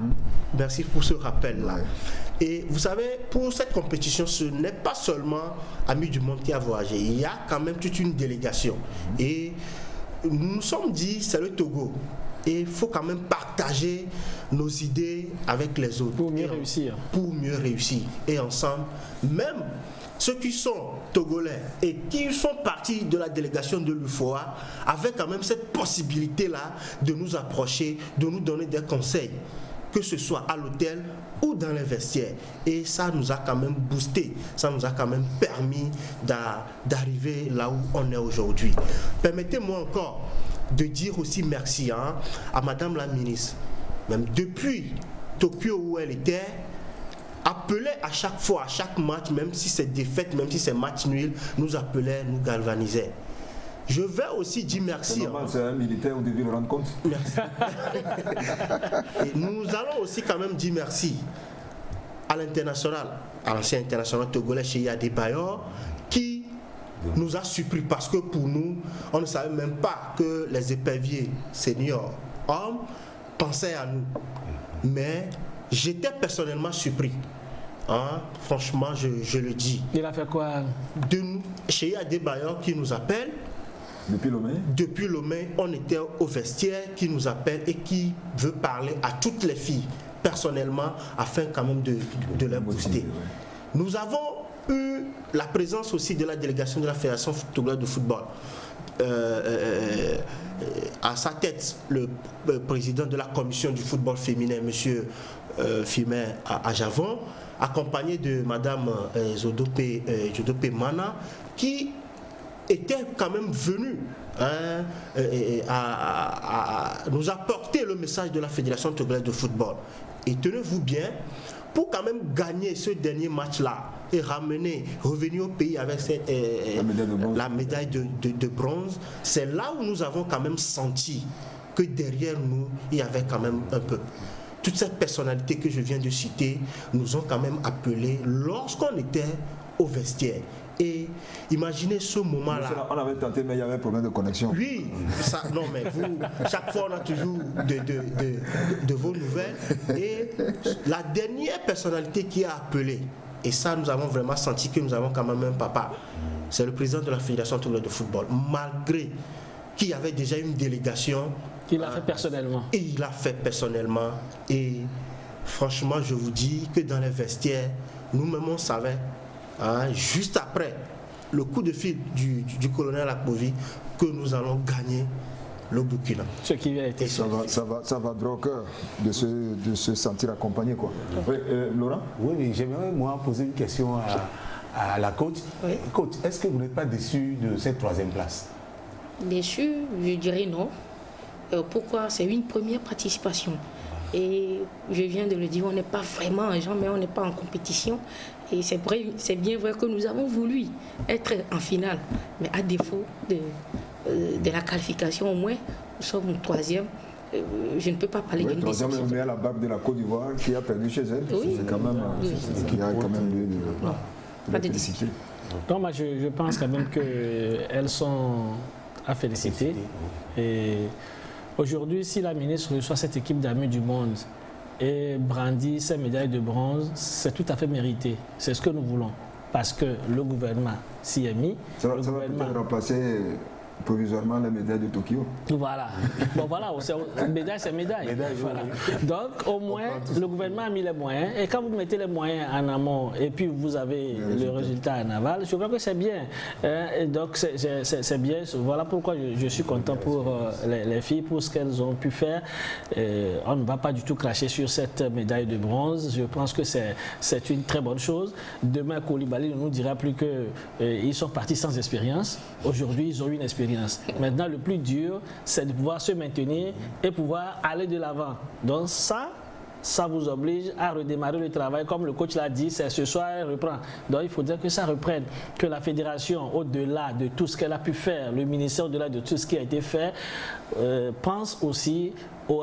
merci pour ce rappel-là. Et vous savez, pour cette compétition, ce n'est pas seulement Amis du Monde qui a voyagé. Il y a quand même toute une délégation. Et nous nous sommes dit, c'est le Togo. Et il faut quand même partager nos idées avec les autres. Pour mieux réussir. Pour mieux réussir. Et ensemble, même ceux qui sont togolais et qui font partie de la délégation de l'UFOA, avaient quand même cette possibilité-là de nous approcher, de nous donner des conseils, que ce soit à l'hôtel ou dans les vestiaires. Et ça nous a quand même boosté, ça nous a quand même permis d'arriver là où on est aujourd'hui. Permettez-moi encore de dire aussi merci à Madame la ministre. Même depuis Tokyo où elle était, appelait à chaque fois, à chaque match, même si c'est défaite, même si c'est match nul, nous appelait, nous galvanisait. Je vais aussi dire merci. C'est normal, c'est un militaire, vous devez le rendre compte. Merci. Et nous allons aussi quand même dire merci à l'international, à l'ancien international togolais chez Yadé Bayor, qui nous a surpris parce que pour nous, on ne savait même pas que les éperviers seniors hommes pensaient à nous. Mais j'étais personnellement surpris. Franchement, je le dis. Il a fait quoi? Chez Yadé Bayor qui nous appelle. Depuis Lomé? Depuis Lomé, on était au vestiaire qui nous appelle et qui veut parler à toutes les filles personnellement afin quand même de les booster. Nous avons eu la présence aussi de la délégation de la Fédération togolaise de football. À sa tête, le président de la commission du football féminin, M. Fimer Ajavon, accompagné de Mme Jodopé Mana, qui était quand même venu à nous apporter le message de la Fédération togolaise de football. Et tenez-vous bien, pour quand même gagner ce dernier match-là et revenir au pays avec la médaille de bronze, c'est là où nous avons quand même senti que derrière nous, il y avait quand même un peu. Toutes ces personnalités que je viens de citer nous ont quand même appelés lorsqu'on était au vestiaire. Et imaginez ce moment-là. On avait tenté, mais il y avait un problème de connexion. Oui, ça, non, mais vous, chaque fois, on a toujours de vos nouvelles. Et la dernière personnalité qui a appelé, et ça, nous avons vraiment senti que nous avons quand même un papa, c'est le président de la Fédération togolaise de football, malgré qu'il y avait déjà une délégation. Il l'a fait personnellement. Et il l'a fait personnellement. Et franchement, je vous dis que dans les vestiaires, nous-mêmes, on savait. Juste après le coup de fil du colonel Akbovi que nous allons gagner le Burkina. Ce qui a été ça va droit au cœur de se sentir accompagné, quoi. Oui, Laurent? Oui, j'aimerais moi poser une question à la coach. Oui. Coach, est-ce que vous n'êtes pas déçu de cette 3e place? Déçu, je dirais non. Pourquoi? C'est une première participation. Et je viens de le dire, on n'est pas vraiment en gens, mais on n'est pas en compétition. Et c'est bien vrai que nous avons voulu être en finale. Mais à défaut de la qualification, au moins, nous sommes 3e. Je ne peux pas parler d'une décision. 3e, mais à la barbe de la Côte d'Ivoire qui a perdu chez elle. Oui. C'est quand même, il y a quand même lieu de la féliciter. Donc, moi, je pense quand même qu'elles sont à féliciter. Et aujourd'hui, si la ministre reçoit cette équipe d'amis du monde et brandit ses médailles de bronze, c'est tout à fait mérité. C'est ce que nous voulons. Parce que le gouvernement s'y est mis. Ça va peut-être remplacer provisoirement la médaille de Tokyo. Voilà. Bon, voilà, médaille, c'est médaille. Voilà. Donc, au moins, le gouvernement a mis les moyens. Et quand vous mettez les moyens en amont et puis vous avez le résultat en aval, je crois que c'est bien. Et donc, c'est bien. Voilà pourquoi je suis content pour les filles, pour ce qu'elles ont pu faire. On ne va pas du tout cracher sur cette médaille de bronze. Je pense que c'est une très bonne chose. Demain, Koulibaly ne nous dira plus qu'ils sont partis sans expérience. Aujourd'hui, ils ont une expérience. Maintenant, le plus dur, c'est de pouvoir se maintenir et pouvoir aller de l'avant. Donc ça vous oblige à redémarrer le travail. Comme le coach l'a dit, c'est ce soir, elle reprend. Donc il faudrait que ça reprenne, que la fédération, au-delà de tout ce qu'elle a pu faire, le ministère, au-delà de tout ce qui a été fait, pense aussi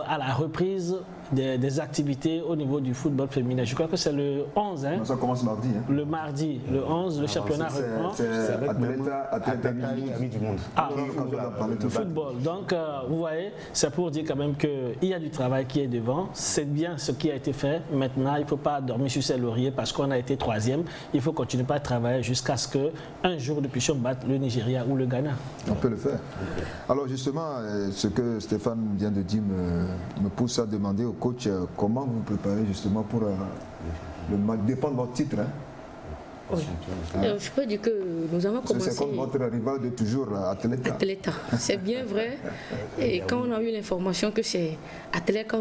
à la reprise des activités au niveau du football féminin. Je crois que c'est le 11. Hein? Ça commence mardi. Hein? Le mardi, le 11, le championnat reprend. C'est Amis du monde. Ah, le football. Donc, vous voyez, c'est pour dire quand même qu'il y a du travail qui est devant. C'est bien ce qui a été fait. Maintenant, il ne faut pas dormir sur ses lauriers parce qu'on a été 3e. Il faut continuer à travailler jusqu'à ce qu'un jour nous puissions battre le Nigeria ou le Ghana. On peut le faire. Alors justement, ce que Stéphane vient de dire me pousse à demander au coach comment vous vous préparez justement pour le match, dépendre de votre titre. Hein? Oui. Je peux dire que nous avons commencé... C'est comme votre rival de toujours, Atleta. Atleta, c'est bien vrai. Et quand on a eu l'information que c'est Atleta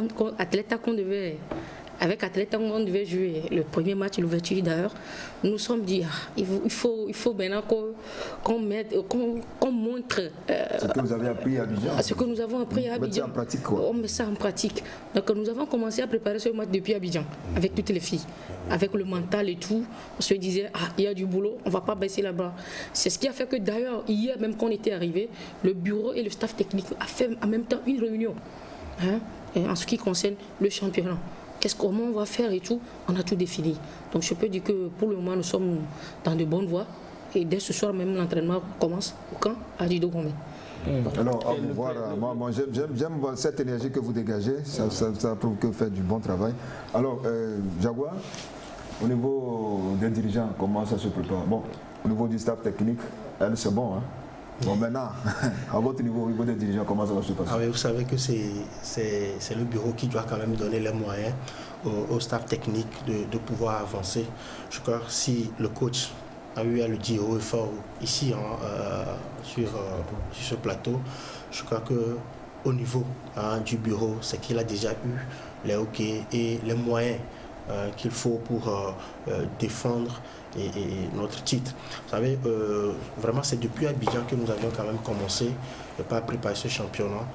qu'on devait... Avec Atleta, on devait jouer le premier match, l'ouverture d'ailleurs. Nous nous sommes dit, il faut maintenant qu'on montre... ce que vous avez appris à Abidjan. Ce que nous avons appris à Abidjan. On met ça en pratique, quoi. On met ça en pratique. Donc nous avons commencé à préparer ce match depuis Abidjan, avec toutes les filles. Avec le mental et tout, on se disait, il y a du boulot, on ne va pas baisser là-bas. C'est ce qui a fait que d'ailleurs, hier même quand on était arrivé, le bureau et le staff technique a fait en même temps une réunion en ce qui concerne le championnat. Comment on va faire et tout, on a tout défini. Donc je peux dire que pour le moment, nous sommes dans de bonnes voies. Et dès ce soir, même l'entraînement commence au camp à Dido Gomé. Alors, à vous voir, moi j'aime cette énergie que vous dégagez, ça prouve que vous faites du bon travail. Alors, Jaguar, au niveau des dirigeants, comment ça se prépare? Bon, au niveau du staff technique, c'est bon, hein? Bon, maintenant, à votre niveau, au niveau des dirigeants, comment ça va se passer? Oui, vous savez que c'est le bureau qui doit quand même donner les moyens au staff technique de pouvoir avancer. Je crois que si le coach a eu à le dire haut et fort ici sur ce plateau, je crois qu'au niveau du bureau, c'est qu'il a déjà eu les hockey et les moyens qu'il faut pour défendre et notre titre. Vous savez, vraiment c'est depuis Abidjan que nous avions quand même commencé à préparer ce championnat.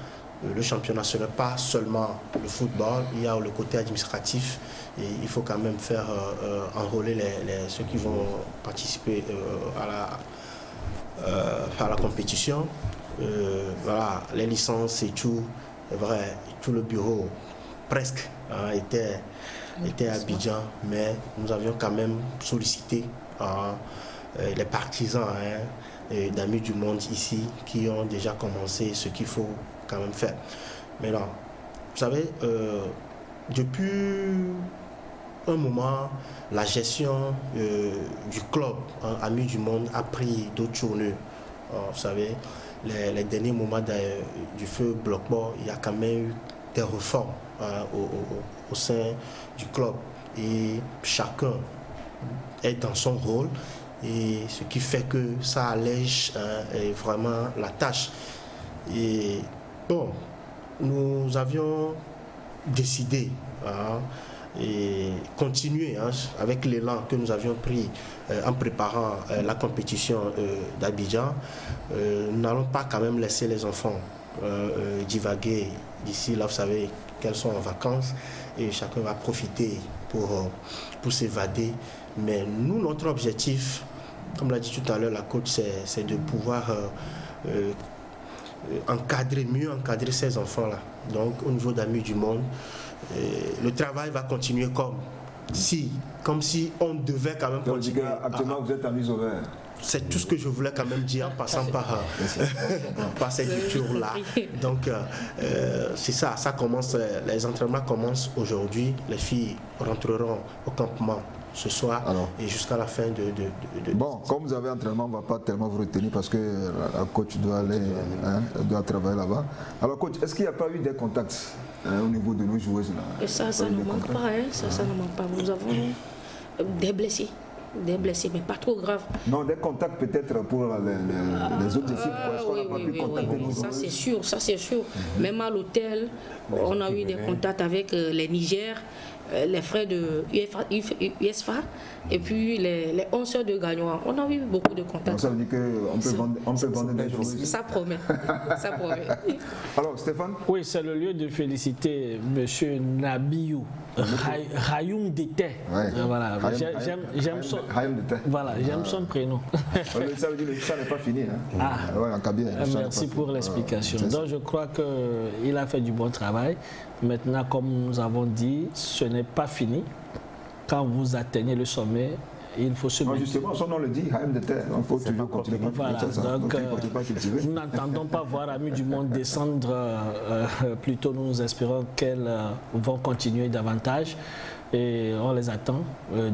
Le championnat, ce n'est pas seulement le football, il y a le côté administratif et il faut quand même faire enrôler ceux qui vont participer à la compétition. Voilà, les licences et tout, c'est vrai, tout le bureau presque était à Abidjan, mais nous avions quand même sollicité les partisans d'amis du monde ici qui ont déjà commencé ce qu'il faut quand même faire. Mais là, vous savez, depuis un moment, la gestion du club Amis du Monde a pris d'autres tournures. Vous savez, les derniers moments du feu bloc-mort, il y a quand même eu des réformes au sein du club et chacun est dans son rôle et ce qui fait que ça allège vraiment la tâche. Et bon, nous avions décidé et continuer hein, avec l'élan que nous avions pris en préparant la compétition d'Abidjan. Nous n'allons pas quand même laisser les enfants divaguer d'ici. Là, vous savez qu'elles sont en vacances et chacun va profiter pour s'évader. Mais nous, notre objectif, comme l'a dit tout à l'heure la coach, c'est de pouvoir mieux encadrer ces enfants-là. Donc au niveau d'Amis du Monde, le travail va continuer comme si on devait quand même continuer. Actuellement, vous êtes à mise au vert. C'est tout ce que je voulais quand même dire en passant par cette lecture-là. Donc, c'est ça, ça commence, les entraînements commencent aujourd'hui. Les filles rentreront au campement ce soir et jusqu'à la fin de... Bon, comme vous avez entraînement, on ne va pas tellement vous retenir parce que la coach doit aller, doit travailler là-bas. Alors, coach, est-ce qu'il n'y a pas eu des contacts au niveau de nos joueuses là? Et ça ne manque pas, hein, ça ne manque pas. Nous avons des blessés, mais pas trop graves. Non, des contacts peut-être pour les autres équipes. Oui, ça c'est sûr, ça c'est sûr. Même à l'hôtel, on a eu des contacts avec les Niger, les frères de USFA et puis les 11 sœurs de Gagnoa. On a eu beaucoup de contacts. Donc ça veut dire qu'on peut vendre des joueuses. Ça promet, ça promet. Alors Stéphane? Oui, c'est le lieu de féliciter M. Nabiou Rayoum Dete. Voilà, j'aime son prénom. Ça veut dire que ça n'est pas fini. Merci pour l'explication. Donc je crois qu'il a fait du bon travail. Maintenant, comme nous avons dit, ce n'est pas fini. Quand vous atteignez le sommet, il faut se mettre. Justement, son nom le dit, Haïm de terre. Il faut toujours continuer. Voilà, donc nous n'entendons pas voir Amis du Monde descendre. Plutôt, nous espérons qu'elles vont continuer davantage. Et on les attend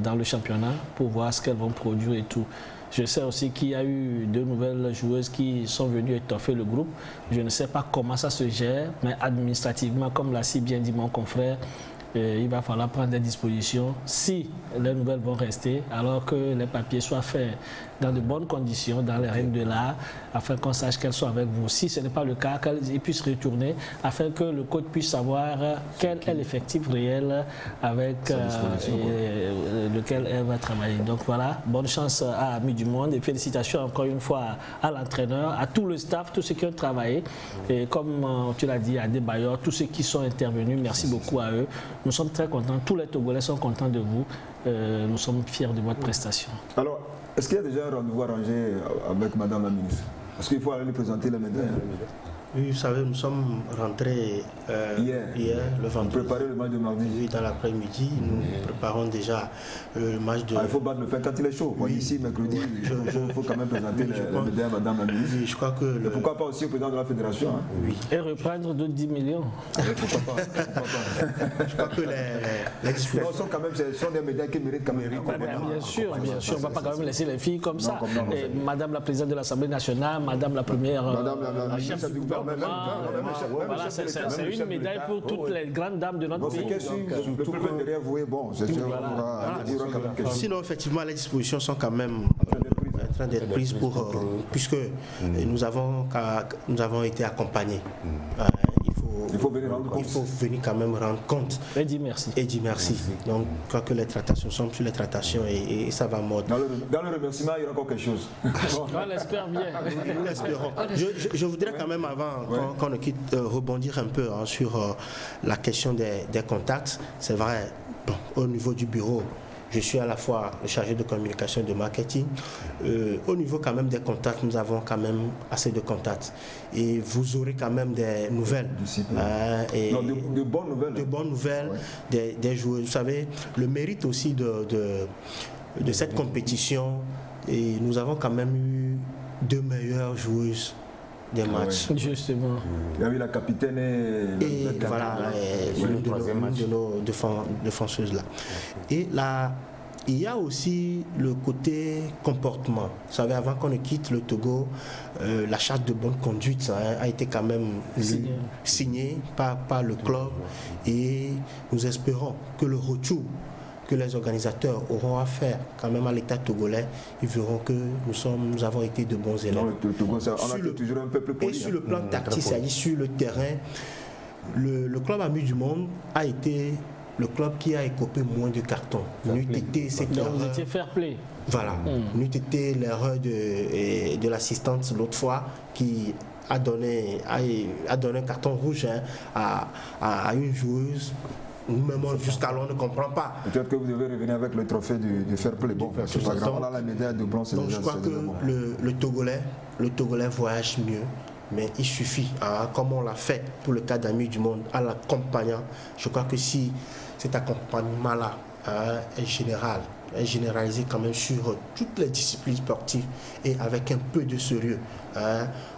dans le championnat pour voir ce qu'elles vont produire et tout. Je sais aussi qu'il y a eu de nouvelles joueuses qui sont venues étoffer le groupe. Je ne sais pas comment ça se gère, mais administrativement, comme l'a si bien dit mon confrère, il va falloir prendre des dispositions. Si les nouvelles vont rester, alors que les papiers soient faits dans de bonnes conditions, dans les règles de l'art, afin qu'on sache qu'elles sont avec vous. Si ce n'est pas le cas, qu'elles puissent retourner, afin que le coach puisse savoir quel est l'effectif réel avec lequel elle va travailler. Donc voilà, bonne chance à Amis du Monde et félicitations encore une fois à l'entraîneur, à tout le staff, tous ceux qui ont travaillé. Et comme tu l'as dit, à des bailleurs, tous ceux qui sont intervenus, merci beaucoup à eux. Nous sommes très contents, tous les Togolais sont contents de vous. Nous sommes fiers de votre prestation. Alors, est-ce qu'il y a déjà un rendez-vous arrangé avec Madame la ministre? Parce qu'il faut aller lui présenter les médailles. Oui, vous savez, nous sommes rentrés hier, le vendredi. Préparer le match de mardi. Oui, dans l'après-midi. Nous préparons déjà le match de... il faut battre le fait quand il est chaud. Oui. Ici, mercredi, il faut quand même présenter les médailles à Madame la ministre. Oui, je crois que... Pourquoi pas aussi au président de la fédération? Oui. Et reprendre de 10 millions. Pourquoi pas. Je crois que les discussions... Ce sont des médailles qui méritent quand même. Bien sûr. On ne va pas quand même laisser les filles comme ça. Madame la présidente de l'Assemblée nationale, Madame la première... Madame la chef du gouvernement. Voilà, c'est une médaille pour toutes les grandes dames de notre pays. Sinon, effectivement, les dispositions sont quand même en train d'être prises puisque nous avons été accompagnés. Il faut venir quand même rendre compte. Et dire merci. Donc, je crois que les tractations sont sur les tractations et ça va mode. Dans le remerciement, il y aura encore quelque chose. On l'espère bien. Nous l'espérons. Je voudrais quand même, avant qu'on ne quitte, rebondir un peu sur la question des contacts. C'est vrai, au niveau du bureau, je suis à la fois le chargé de communication et de marketing. Au niveau quand même des contacts, nous avons quand même assez de contacts. Et vous aurez quand même des nouvelles. De bonnes nouvelles. De bonnes nouvelles des joueurs. Vous savez, le mérite aussi de cette compétition, et nous avons quand même eu 2 meilleures joueuses des matchs. Justement. Il y a eu la capitaine et voilà, l'une de nos défenseuses là. Et là, il y a aussi le côté comportement. Vous savez, avant qu'on ne quitte le Togo, la charte de bonne conduite a été quand même signée par le club, et nous espérons que le retour que les organisateurs auront à faire quand même à l'État togolais, ils verront que nous avons été de bons élèves. Toujours un peu plus poli, et sur le plan tactique, c'est-à-dire sur le terrain, le club Amis du Monde a été le club qui a écopé moins de cartons. N'eût été cette erreur. Vous étiez fair play. Voilà. N'eût été l'erreur de l'assistante l'autre fois qui a donné un carton rouge à une joueuse. Nous-mêmes, jusqu'à là, on ne comprend pas. Peut-être que vous devez revenir avec le trophée du fair play. Bon, c'est pas grave, on a la médaille de bronze. Donc je crois que le Togolais voyage mieux. Mais il suffit, comme on l'a fait pour le cas d'Amis du Monde, en l'accompagnant. Je crois que si cet accompagnement-là est généralisé quand même sur toutes les disciplines sportives et avec un peu de sérieux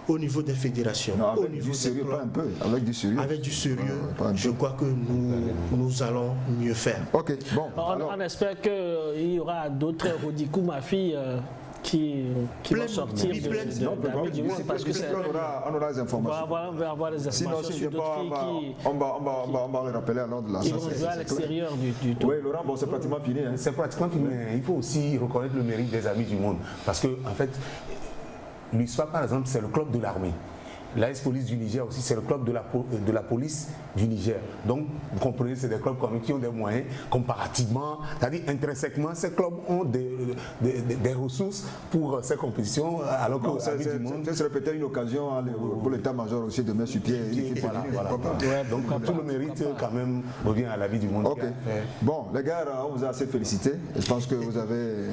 au niveau des fédérations. Non, avec au niveau du sérieux, des clubs, pas un peu, avec du sérieux. Avec du sérieux, je crois que nous allons mieux faire. Ok, bon. On espère qu'il y aura d'autres Rodikou, ma fille, qui vont sortir du monde parce que c'est... On aura les informations. Voilà, on va avoir les informations sur d'autres filles on va le rappeler à l'ordre de la qui vont jouer à l'extérieur du tour. Oui, Laurent, bon, c'est pratiquement fini. Hein. C'est pratiquement fini, mais il faut aussi reconnaître le mérite des Amis du Monde. Parce que, en fait, l'USFA, par exemple, c'est le club de l'armée. L'AS Police du Niger aussi, c'est le club de la police du Niger. Donc, vous comprenez, c'est des clubs qui ont des moyens comparativement, c'est-à-dire intrinsèquement, ces clubs ont des ressources pour ces compétitions, alors que du monde... Ce serait peut-être une occasion pour l'état-major aussi de mettre sur pied. Voilà. Donc, tout le mérite quand même revient à la vie du monde. Okay. Bon, les gars, on vous a assez félicité. Je pense que vous avez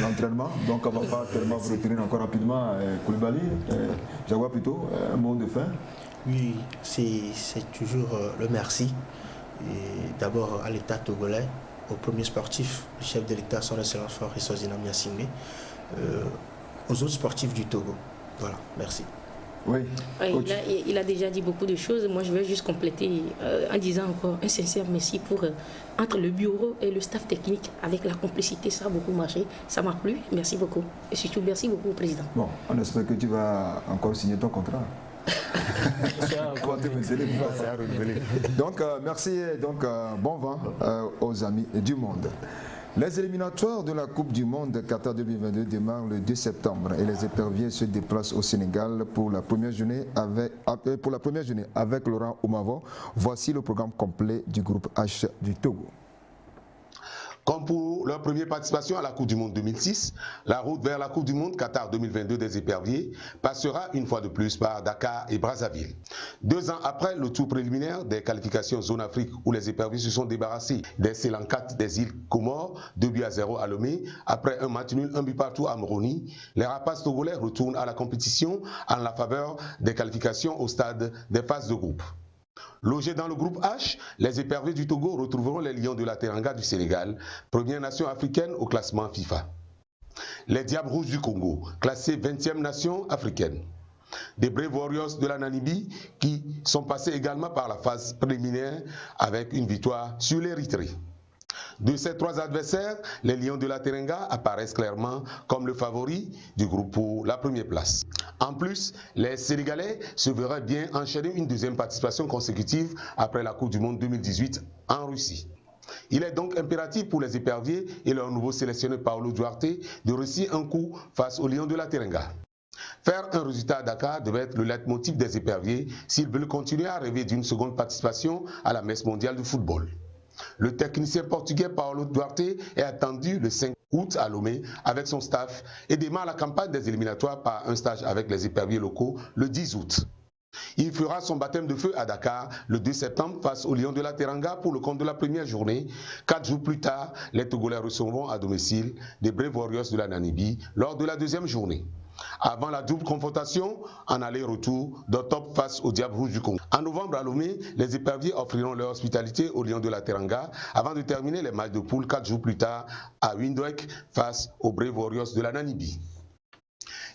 l'entraînement, donc on ne va pas tellement vous retirer encore rapidement. Koulibaly, Jaguar plutôt, de fin? Oui, c'est toujours le merci. D'abord à l'État togolais, au premier sportif, le chef de l'État, son excellence Faure Sozina Miasingbe, aux autres sportifs du Togo. Voilà, merci. Oui. Il a déjà dit beaucoup de choses. Moi, je vais juste compléter en disant encore un sincère merci pour entre le bureau et le staff technique avec la complicité. Ça a beaucoup marché. Ça m'a plu. Merci beaucoup. Et surtout, merci beaucoup au président. Bon, on espère que tu vas encore signer ton contrat. Donc merci et donc bon vent aux amis du monde. Les éliminatoires de la Coupe du Monde Qatar 2022 démarrent le 2 septembre et les éperviers se déplacent au Sénégal pour la première journée avec Laurent Oumavo. Voici le programme complet du groupe H du Togo. Comme pour leur première participation à la Coupe du Monde 2006, la route vers la Coupe du Monde Qatar 2022 des éperviers passera une fois de plus par Dakar et Brazzaville. 2 ans après le tour préliminaire des qualifications Zone Afrique où les éperviers se sont débarrassés des Sélankat des îles Comores, 2-0 à Lomé, après un match nul, 1 but partout à Moroni, les rapaces togolais retournent à la compétition en la faveur des qualifications au stade des phases de groupe. Logés dans le groupe H, les éperviers du Togo retrouveront les Lions de la Teranga du Sénégal, première nation africaine au classement FIFA. Les Diables Rouges du Congo, classés 20e nation africaine. Des Brave Warriors de la Namibie qui sont passés également par la phase préliminaire avec une victoire sur l'Érythrée. De ces 3 adversaires, les Lions de la Teranga apparaissent clairement comme le favori du groupe pour la première place. En plus, les Sénégalais se verraient bien enchaîner une 2e participation consécutive après la Coupe du Monde 2018 en Russie. Il est donc impératif pour les éperviers et leur nouveau sélectionneur Paolo Duarte de réussir un coup face aux Lions de la Teranga. Faire un résultat à Dakar devait être le leitmotiv des éperviers s'ils veulent continuer à rêver d'une seconde participation à la messe mondiale du football. Le technicien portugais Paolo Duarte est attendu le 5 août à Lomé avec son staff et démarre la campagne des éliminatoires par un stage avec les éperviers locaux le 10 août. Il fera son baptême de feu à Dakar le 2 septembre face aux Lions de la Teranga pour le compte de la première journée. 4 jours plus tard, les Togolais recevront à domicile des Brave Warriors de la Namibie lors de la 2e journée. Avant la double confrontation, en aller-retour d'octobre face au Diable Rouge du Congo. En novembre à Lomé, les éperviers offriront leur hospitalité aux Lions de la Teranga avant de terminer les matchs de poule 4 jours plus tard à Windhoek face aux Brave Warriors de la Namibie.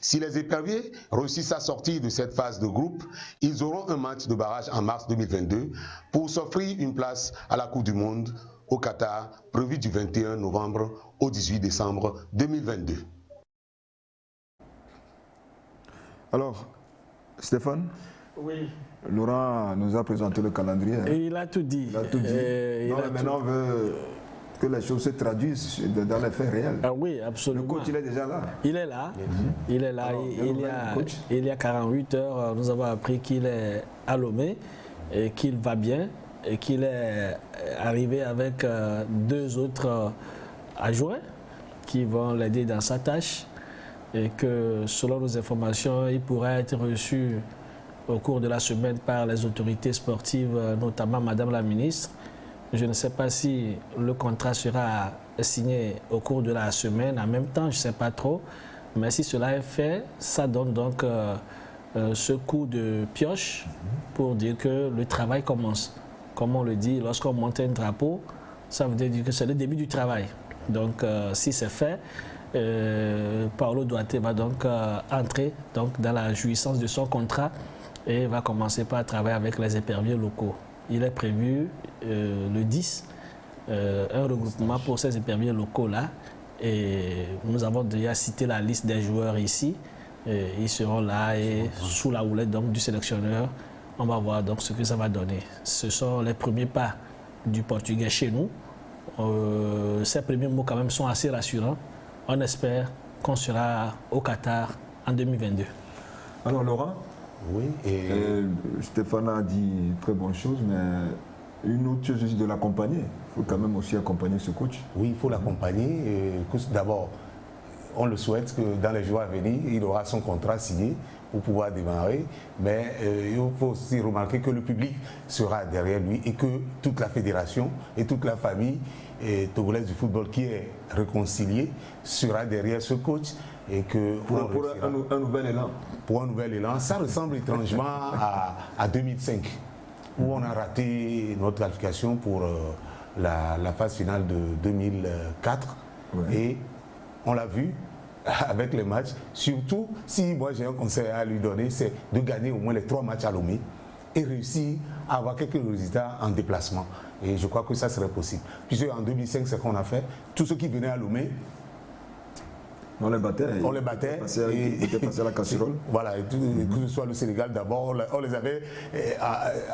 Si les éperviers réussissent à sortir de cette phase de groupe, ils auront un match de barrage en mars 2022 pour s'offrir une place à la Coupe du Monde au Qatar, prévue du 21 novembre au 18 décembre 2022. Alors, Stéphane? Oui. Laurent nous a présenté le calendrier. Et il a tout dit. Il a tout dit. Maintenant, on veut que les choses se traduisent dans les faits réels. Ah oui, absolument. Le coach, il est déjà là. Il est là. Il est là. Alors, il y a 48 heures, nous avons appris qu'il est à Lomé et qu'il va bien. et qu'il est arrivé avec 2 autres adjoints qui vont l'aider dans sa tâche et que selon nos informations, il pourrait être reçu au cours de la semaine par les autorités sportives, notamment Madame la ministre. Je ne sais pas si le contrat sera signé au cours de la semaine, en même temps, je ne sais pas trop. Mais si cela est fait, ça donne donc ce coup de pioche pour dire que le travail commence. Comme on le dit, lorsqu'on monte un drapeau, ça veut dire que c'est le début du travail. Donc si c'est fait, Paolo Duarte va donc entrer dans la jouissance de son contrat et va commencer par travailler avec les éperviers locaux. Il est prévu le 10, un regroupement pour ces éperviers locaux-là. Et nous avons déjà cité la liste des joueurs ici. Ils seront là et sous la houlette donc, du sélectionneur. On va voir donc ce que ça va donner. Ce sont les premiers pas du portugais chez nous. Ces premiers mots quand même sont assez rassurants. On espère qu'on sera au Qatar en 2022. Alors Laurent, oui, Stéphane a dit très bonne chose, mais une autre chose aussi de l'accompagner. Il faut quand même aussi accompagner ce coach. Oui, il faut l'accompagner. D'abord, on le souhaite que dans les jours à venir, il aura son contrat signé pour pouvoir démarrer. Mais il faut aussi remarquer que le public sera derrière lui et que toute la fédération et toute la famille togolaise du football qui est réconciliée sera derrière ce coach. Et que pour un nouvel élan. Pour un nouvel élan. Ça ressemble étrangement à 2005, où on a raté notre qualification pour la phase finale de 2004. Ouais. Et on l'a vu avec les matchs. Surtout, si moi j'ai un conseil à lui donner, c'est de gagner au moins les 3 matchs à Lomé et réussir à avoir quelques résultats en déplacement. Et je crois que ça serait possible. Puisque en 2005, c'est ce qu'on a fait. Tous ceux qui venaient à Lomé, on les battait. On les battait. Ils étaient passés à la casserole. Voilà, et que ce soit le Sénégal d'abord, on les avait,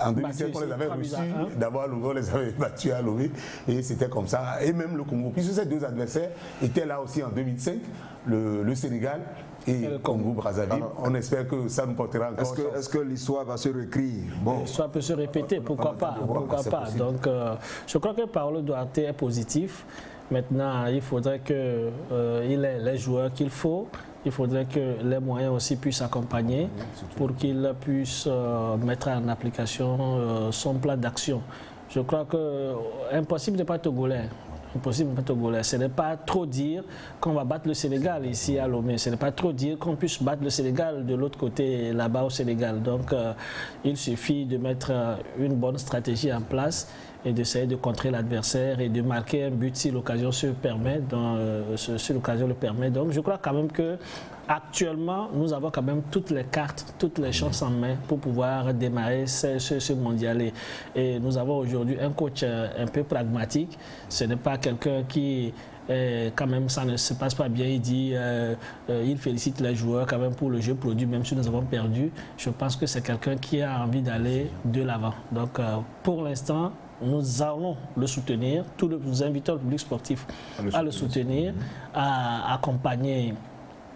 en 2007, on les avait reçus. D'abord, on les avait battus à Lomé. Et c'était comme ça. Et même le Congo. Puisque ces 2 adversaires étaient là aussi en 2005, le Sénégal et le Congo-Brazzaville. On espère que ça nous portera encore. Est-ce que l'histoire va se réécrire? Bon. L'histoire peut se répéter, pourquoi pas. Donc, je crois que Paolo Duarte est positif. Maintenant, il faudrait qu'il ait les joueurs qu'il faut. Il faudrait que les moyens aussi puissent accompagner pour qu'il puisse mettre en application son plan d'action. Je crois que impossible de ne pas être togolais. Impossible de ne pas être togolais. Ce n'est pas trop dire qu'on va battre le Sénégal ici à Lomé. Ce n'est pas trop dire qu'on puisse battre le Sénégal de l'autre côté, là-bas au Sénégal. Donc, il suffit de mettre une bonne stratégie en place et d'essayer de contrer l'adversaire et de marquer un but si l'occasion se permet, si l'occasion le permet. Donc je crois quand même que actuellement nous avons quand même toutes les cartes, toutes les chances en main pour pouvoir démarrer ce mondial. Et nous avons aujourd'hui un coach un peu pragmatique. Ce n'est pas quelqu'un qui quand même ça ne se passe pas bien, il dit, il félicite les joueurs quand même pour le jeu produit, même si nous avons perdu. Je pense que c'est quelqu'un qui a envie d'aller de l'avant. Donc pour l'instant, nous allons le soutenir. Nous invitons le public sportif à le soutenir, à accompagner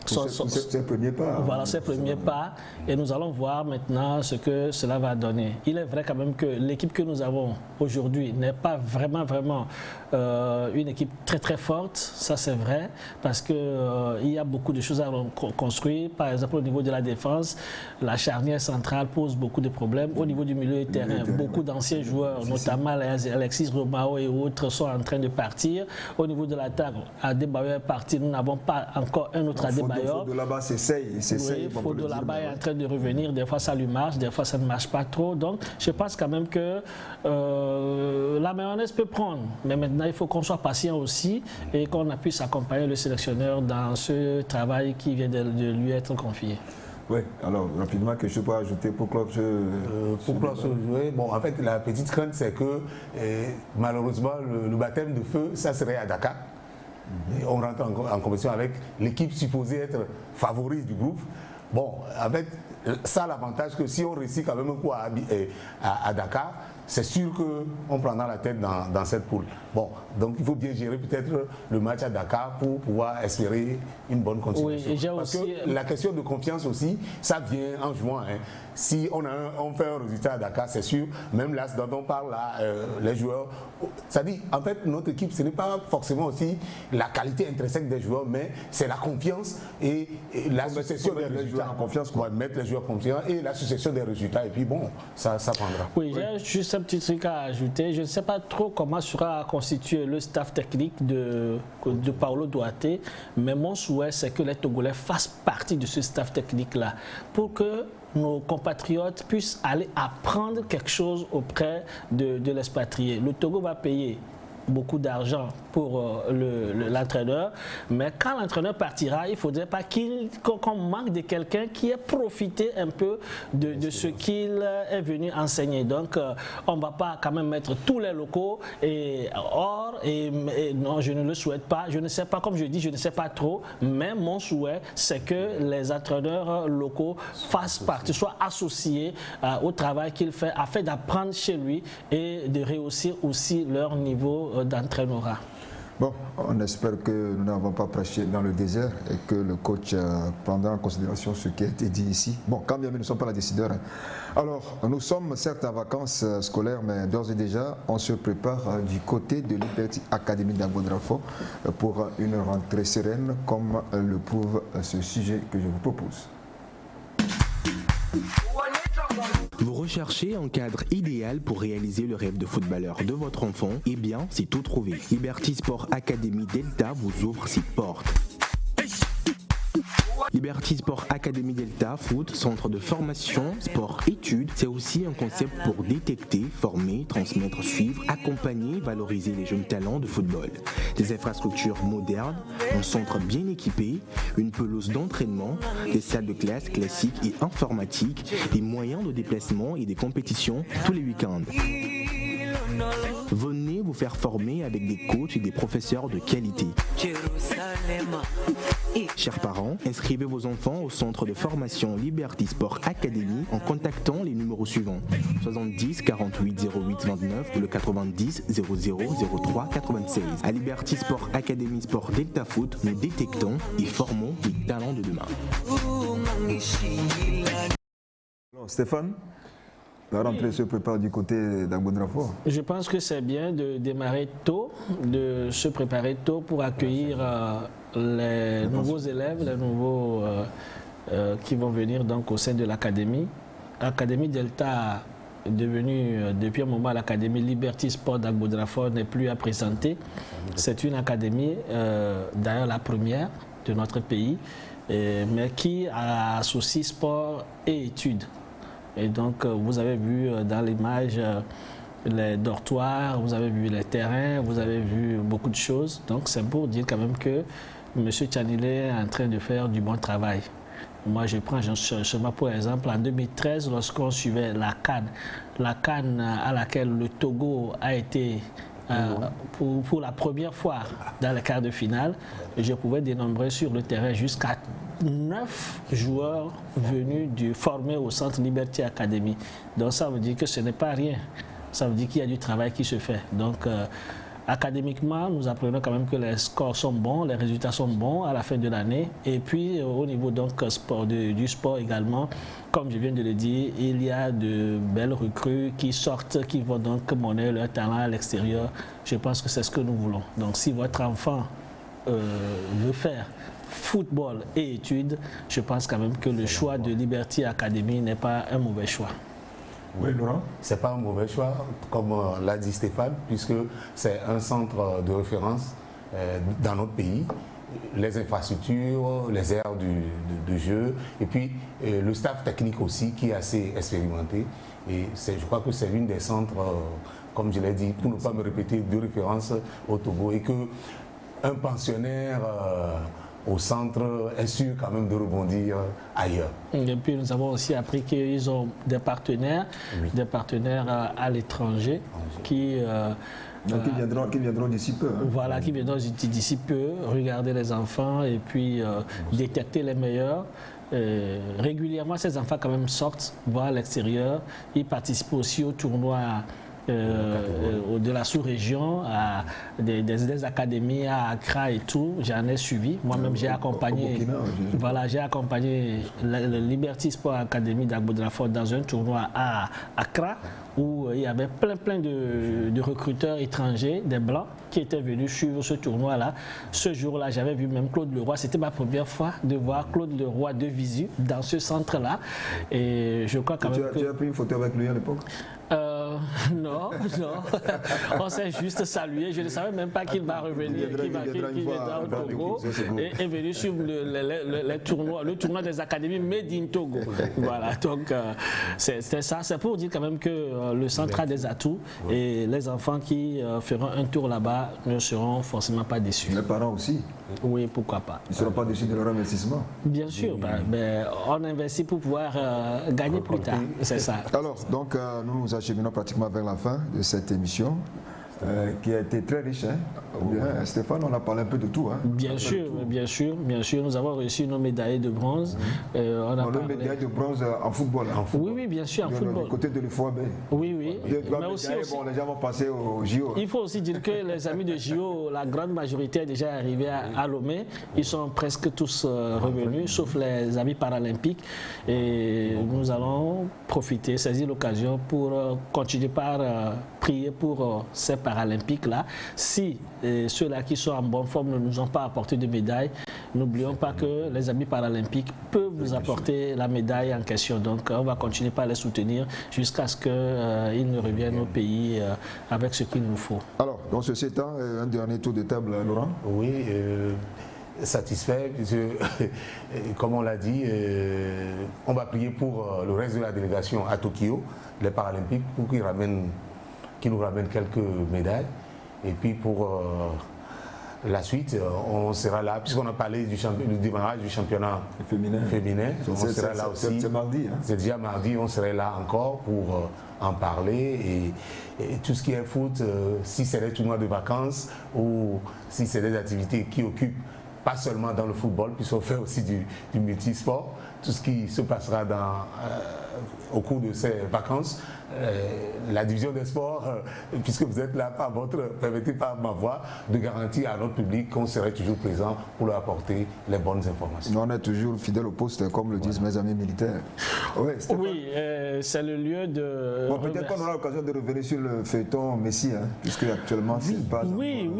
ses premiers pas. Voilà, ses premiers pas. Et nous allons voir maintenant ce que cela va donner. Il est vrai quand même que l'équipe que nous avons aujourd'hui n'est pas vraiment une équipe très forte. Ça, c'est vrai. Parce qu'il y a beaucoup de choses à construire. Par exemple, au niveau de la défense, la charnière centrale pose beaucoup de problèmes. Au niveau du milieu de terrain, beaucoup d'anciens joueurs, notamment Alexis Romao et autres, sont en train de partir. Au niveau de l'attaque, Adebayor est parti. Nous n'avons pas encore un autre Adebayor. De là-bas s'essaye. Oui, Fodo là-bas est en train de revenir. Des fois, ça lui marche, des fois, ça ne marche pas trop. Donc, je pense quand même que la mayonnaise peut prendre. Mais maintenant, il faut qu'on soit patient aussi et qu'on puisse accompagner le sélectionneur dans ce travail qui vient de lui être confié. Oui, alors rapidement, que je peux ajouter pour clore ce... Bon, en fait, la petite crainte, c'est que malheureusement, le baptême de feu, ça serait à Dakar. Et on rentre en compétition avec l'équipe supposée être favorite du groupe. Bon, avec ça l'avantage que si on réussit quand même un coup à Dakar, c'est sûr qu'on prendra la tête dans cette poule. Bon, donc il faut bien gérer peut-être le match à Dakar pour pouvoir espérer une bonne continuation. Oui, parce que la question de confiance aussi, ça vient en juin. Hein. Si on fait un résultat à Dakar, c'est sûr, même là, dont on parle là, les joueurs, ça dit, en fait, notre équipe, ce n'est pas forcément aussi la qualité intrinsèque des joueurs, mais c'est la confiance et la succession des résultats. Confiance, quoi. Mettre les joueurs confiants et la succession des résultats, et puis bon, ça prendra. Oui, j'ai juste un petit truc à ajouter. Je ne sais pas trop comment sera constitué le staff technique de Paulo Duarte, mais mon souhait, c'est que les Togolais fassent partie de ce staff technique-là, pour que nos compatriotes puissent aller apprendre quelque chose auprès de l'expatrié. Le Togo va payer beaucoup d'argent pour l'entraîneur, mais quand l'entraîneur partira, il ne faudrait pas qu'on manque de quelqu'un qui ait profité un peu de ce qu'il est venu enseigner. Donc, on ne va pas quand même mettre tous les locaux hors, et non, je ne le souhaite pas. Je ne sais pas, comme je dis, je ne sais pas trop, mais mon souhait, c'est que les entraîneurs locaux fassent partie, soient associés au travail qu'il fait, afin d'apprendre chez lui et de réussir aussi leur niveau d'entraîneur. Bon, on espère que nous n'avons pas prêché dans le désert et que le coach prendra en considération ce qui a été dit ici. Bon, quand bien même nous ne sommes pas les décideurs. Hein. Alors, nous sommes certes en vacances scolaires, mais d'ores et déjà, on se prépare du côté de Liberty Academy d'Agbodrafo pour une rentrée sereine, comme le prouve ce sujet que je vous propose. Vous recherchez un cadre idéal pour réaliser le rêve de footballeur de votre enfant? Eh bien, c'est tout trouvé. Liberty Sport Academy Delta vous ouvre ses portes. Liberty Sport Academy Delta Foot, centre de formation, sport-études, c'est aussi un concept pour détecter, former, transmettre, suivre, accompagner, valoriser les jeunes talents de football. Des infrastructures modernes, un centre bien équipé, une pelouse d'entraînement, des salles de classe classiques et informatiques, des moyens de déplacement et des compétitions tous les week-ends. Venez vous faire former avec des coachs et des professeurs de qualité. Chers parents, inscrivez vos enfants au centre de formation Liberty Sport Academy en contactant les numéros suivants: 70 48 08 29 ou le 90 00 03 96. À Liberty Sport Academy Sport Delta Foot, nous détectons et formons les talents de demain. Alors, Stéphane, la rentrée se prépare du côté d'Agbodrafo. Je pense que c'est bien de démarrer tôt, de se préparer tôt pour accueillir les nouveaux élèves, les nouveaux qui vont venir donc au sein de l'académie. L'académie Delta est devenue depuis un moment l'académie Liberty Sport d'Agbodrafo n'est plus à présenter. C'est une académie, d'ailleurs la première de notre pays, mais qui associe sport et études. Et donc, vous avez vu dans l'image les dortoirs, vous avez vu les terrains, vous avez vu beaucoup de choses. Donc, c'est pour dire quand même que M. Tchanilé est en train de faire du bon travail. Moi, je prends seulement pour exemple, en 2013, lorsqu'on suivait la CAN à laquelle le Togo a été pour la première fois dans les quarts de finale, je pouvais dénombrer sur le terrain jusqu'à 9 joueurs venus formés au centre Liberty Academy. Donc ça veut dire que ce n'est pas rien. Ça veut dire qu'il y a du travail qui se fait. Donc académiquement, nous apprenons quand même que les scores sont bons, les résultats sont bons à la fin de l'année. Et puis au niveau donc du sport également, comme je viens de le dire, il y a de belles recrues qui sortent, qui vont donc monnayer leur talent à l'extérieur. Je pense que c'est ce que nous voulons. Donc si votre enfant veut faire football et études, je pense quand même que le choix de Liberty Academy n'est pas un mauvais choix. Oui, Laurent, c'est pas un mauvais choix, comme l'a dit Stéphane, puisque c'est un centre de référence dans notre pays. Les infrastructures, les aires de jeu, et puis le staff technique aussi qui est assez expérimenté. Et je crois que c'est l'une des centres, comme je l'ai dit, pour ne pas me répéter, de référence au Togo, et qu'un pensionnaire au centre est sûr quand même de rebondir ailleurs. Et puis nous avons aussi appris qu'ils ont des partenaires à l'étranger qui viendront d'ici peu. Hein. Voilà, qui viendront d'ici peu, regarder les enfants et puis détecter les meilleurs. Régulièrement, ces enfants quand même sortent, vont à l'extérieur. Ils participent aussi au tournoi de la sous-région, des académies à Accra et tout. J'en ai suivi. Moi-même, j'ai accompagné, j'ai accompagné le Liberty Sport Academy d'Agbo-de-la-Fort dans un tournoi à Accra où il y avait plein de recruteurs étrangers, des Blancs, qui étaient venus suivre ce tournoi-là. Ce jour-là, j'avais vu même Claude Leroy. C'était ma première fois de voir Claude Leroy de visu dans ce centre-là. Et je crois quand même que... Tu as pris une photo avec lui à l'époque? Non. On s'est juste salué. Je ne savais même pas qu'il va revenir, qu'il viendra au Togo et est venu suivre le tournoi des académies Made in Togo. Voilà, donc c'est ça. C'est pour dire quand même que le centre a des atouts et les enfants qui feront un tour là-bas ne seront forcément pas déçus. Les parents aussi? Oui, pourquoi pas. Ils ne seront pas déçus de leur investissement? Bien sûr, on investit pour pouvoir gagner plus tard, c'est ça. Alors, donc nous nous acheminons pratiquement vers la fin de cette émission. Qui a été très riche. Stéphane, on a parlé un peu de tout. Bien sûr. Nous avons reçu nos médailles de bronze. On a nos médailles de bronze en football. Oui, bien sûr, en football. Du côté de l'UFOAB. Oui. Mais aussi, les gens vont passer au JO. Il faut aussi dire que les amis de JO, la grande majorité est déjà arrivée à Lomé. Ils sont presque tous revenus, sauf les amis paralympiques. Et nous allons profiter, saisir l'occasion pour continuer par prier pour ces paralympiques-là. Si ceux-là qui sont en bonne forme ne nous ont pas apporté de médaille, n'oublions pas que les amis paralympiques peuvent nous apporter la médaille en question. Donc on va continuer par les soutenir jusqu'à ce qu'ils ne reviennent au pays avec ce qu'il nous faut. Alors, dans ce temps, un dernier tour de table, Laurent? Oui, satisfait, puisque, comme on l'a dit, on va prier pour le reste de la délégation à Tokyo, les Paralympiques, pour qu'ils nous ramènent quelques médailles. Et puis pour la suite, on sera là, puisqu'on a parlé du démarrage du championnat féminin. On sera là aussi. C'est mardi. C'est déjà mardi, on serait là encore pour en parler. Et tout ce qui est foot, si c'est des tournois de vacances ou si c'est des activités qui occupent pas seulement dans le football, puisqu'on fait aussi du multisport, tout ce qui se passera au cours de ces vacances. La division des sports, puisque vous êtes là, permettez par ma voix de garantir à notre public qu'on serait toujours présent pour leur apporter les bonnes informations. Nous, on est toujours fidèles au poste, comme le disent mes amis militaires. Oui, c'est le lieu de... Bon, peut-être qu'on aura l'occasion de revenir sur le feuilleton Messi, puisque actuellement c'est pas... Oui.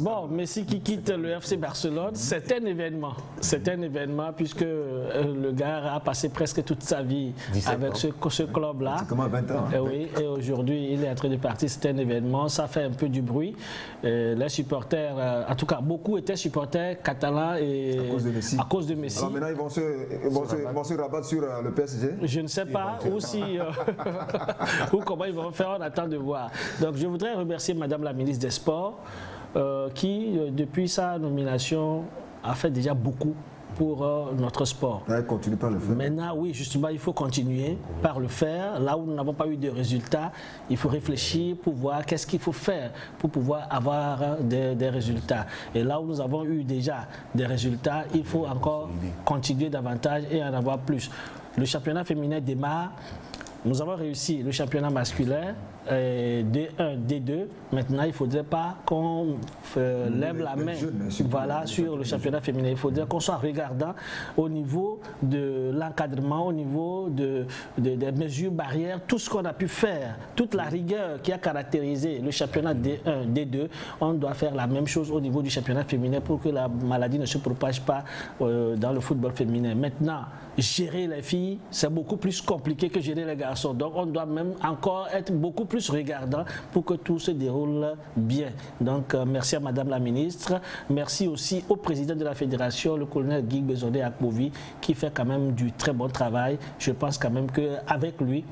Bon, Messi qui quitte le FC Barcelone, c'est un événement. C'est un événement puisque le gars a passé presque toute sa vie avec ce club-là. C'est comment 20 ans. Oui, et aujourd'hui il est en train de partir, c'est un événement, ça fait un peu du bruit. Les supporters, en tout cas beaucoup étaient supporters catalans et à cause de Messi. Alors maintenant ils vont se rabattre sur le PSG. Je ne sais pas, ou comment ils vont faire, on attend de voir. Donc je voudrais remercier Madame la ministre des Sports qui, depuis sa nomination, a fait déjà beaucoup pour notre sport. Continue par le faire. Maintenant, oui, justement, il faut continuer par le faire. Là où nous n'avons pas eu de résultats, il faut réfléchir pour voir qu'est-ce qu'il faut faire pour pouvoir avoir des résultats. Et là où nous avons eu déjà des résultats, il faut encore continuer davantage et en avoir plus. Le championnat féminin démarre. Nous avons réussi le championnat masculin, D1, D2. Maintenant, il ne faudrait pas qu'on lève la main sur le championnat féminin. Il faudrait qu'on soit regardant au niveau de l'encadrement, au niveau des mesures barrières, tout ce qu'on a pu faire, toute la rigueur qui a caractérisé le championnat D1, D2. On doit faire la même chose au niveau du championnat féminin pour que la maladie ne se propage pas dans le football féminin. Maintenant, gérer les filles, c'est beaucoup plus compliqué que gérer les garçons. Donc, on doit même encore être beaucoup plus regardant pour que tout se déroule bien. Donc, merci à Madame la Ministre. Merci aussi au président de la Fédération, le colonel Guy Bezodé-Akbovi, qui fait quand même du très bon travail. Je pense quand même qu'avec lui,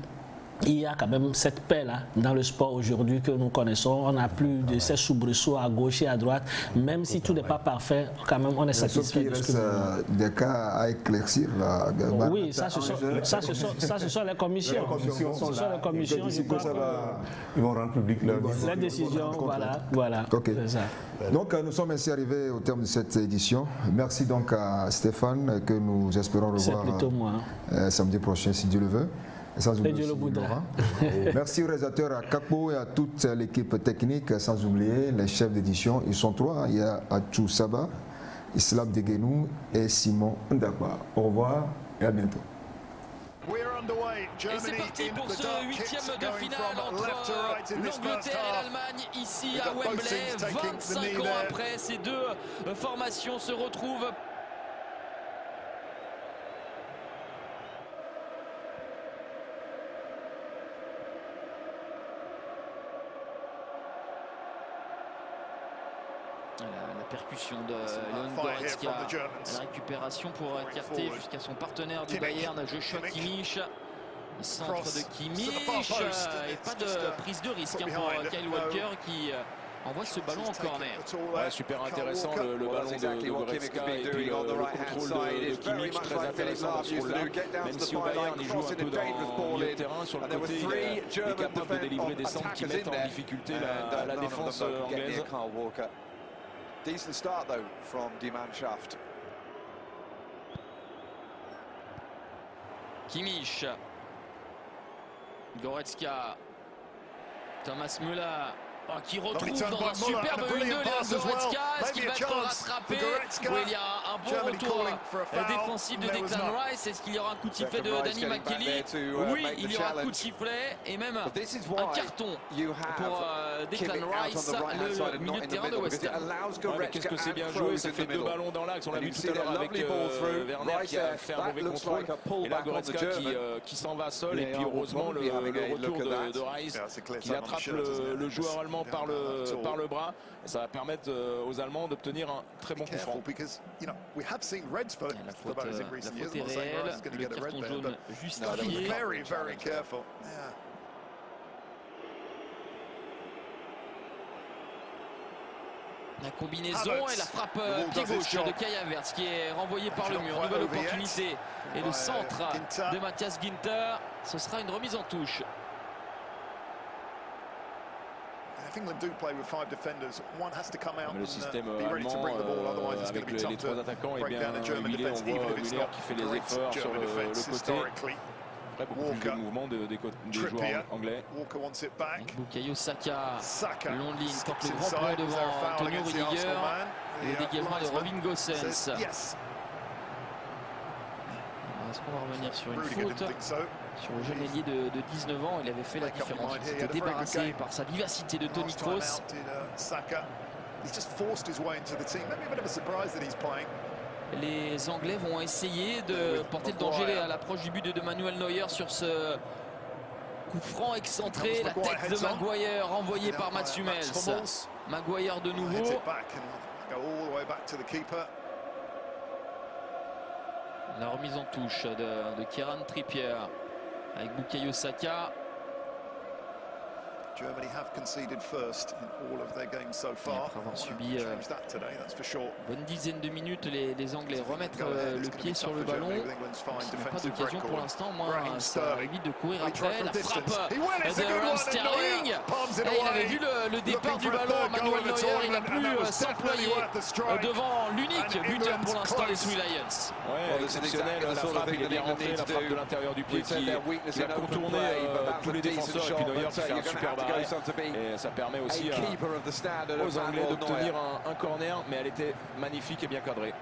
il y a quand même cette paix-là dans le sport aujourd'hui que nous connaissons. On n'a plus de ces soubresauts à gauche et à droite. Même si tout n'est pas parfait, quand même, on est satisfait. Sauf qu'il reste des cas à éclaircir. Oui, ça, ce sont les commissions. Ce sont les commissions. Ils vont rendre public la décision. Voilà. Okay. Donc, nous sommes ainsi arrivés au terme de cette édition. Merci donc à Stéphane, que nous espérons revoir samedi prochain, si Dieu le veut. Et sans oublier Dieu le voudra. Merci aux réalisateurs, à Kakpo et à toute l'équipe technique, sans oublier les chefs d'édition. Ils sont 3. Il y a Achou Saba, Islam Degenou et Simon Ndakwa. Au revoir et à bientôt. Et c'est parti pour ce 8e de finale entre l'Angleterre et l'Allemagne ici à Wembley. 25 ans après, ces deux formations se retrouvent. La percussion de Leon Goretzka, la récupération pour écarter jusqu'à son partenaire du Bayern, Joshua Kimmich. Le centre de Kimmich et pas de prise de risque pour Kyle Walker qui envoie ce ballon en corner. Ouais, super intéressant le ballon de Goretzka et puis le contrôle de Kimmich, très intéressant dans ce rôle-là. Même si au Bayern il joue un peu dans le terrain, sur le côté il est capable de délivrer des centres qui mettent en difficulté la défense anglaise. Decent start though from Die Mannschaft. Kimmich, Goretzka, Thomas Müller. Qui retrouve dans un superbe 1-2 Leon Goretzka. Est-ce qu'il va être rattrapé? Oui, il y a un bon retour défensif de Declan Rice. Est-ce qu'il y aura un coup de sifflet de Danny McKelly? Oui, il y aura un coup de sifflet et même un carton pour Declan Rice, le milieu de terrain de West Ham. Qu'est-ce que c'est bien joué, ça fait 2 ballons dans l'axe. On l'a vu tout à l'heure avec Werner qui a fait un mauvais contrôle. Et là Goretzka qui s'en va seul. Et puis heureusement le retour de Rice qui attrape le joueur allemand par le bras. Et ça va permettre aux Allemands d'obtenir un très bon coup franc. La faute est réelle, le carton jaune justifié. La combinaison et la frappe pied gauche de Kai Havertz qui est renvoyé par le mur. Nouvelle opportunité et le centre de Matthias Ginter. Ce sera une remise en touche. Mais le système allemand avec les 3 attaquants est bien huilé. On voit Müller qui fait les efforts sur le côté. Après beaucoup plus de mouvements des joueurs anglais. Bukayo Saka, long ligne, tente le grand point devant Antonio Rudiger. Et le dégagement de Robin Gosens. Est-ce qu'on va revenir sur une faute sur le jeune ailier de 19 ans? Il avait fait la différence. Il s'était débarrassé par sa vivacité de Toni Kroos. Les Anglais vont essayer de porter le danger à l'approche du but de Manuel Neuer sur ce coup franc excentré. La tête de Maguire envoyée par Mats Hummels. Maguire de nouveau. La remise en touche de Kieran Trippier avec Bukayo Saka. Après avoir subi une bonne dizaine de minutes, les Anglais remettent le pied sur le ballon. Ils n'ont pas d'occasion pour l'instant, moins ça évite de courir après. La frappe de Raheem Sterling. Et il avait vu le départ du ballon. Manuel Neuer, il n'a plus s'employer devant l'unique buteur pour l'instant des Three Lions. Ouais, exceptionnel, la frappe, il est bien rentré, la frappe de l'intérieur du pied qui a contourné tous les défenseurs. Et puis Neuer qui fait un super barrage. Et ça permet aussi aux Anglais d'obtenir un corner, mais elle était magnifique et bien cadrée.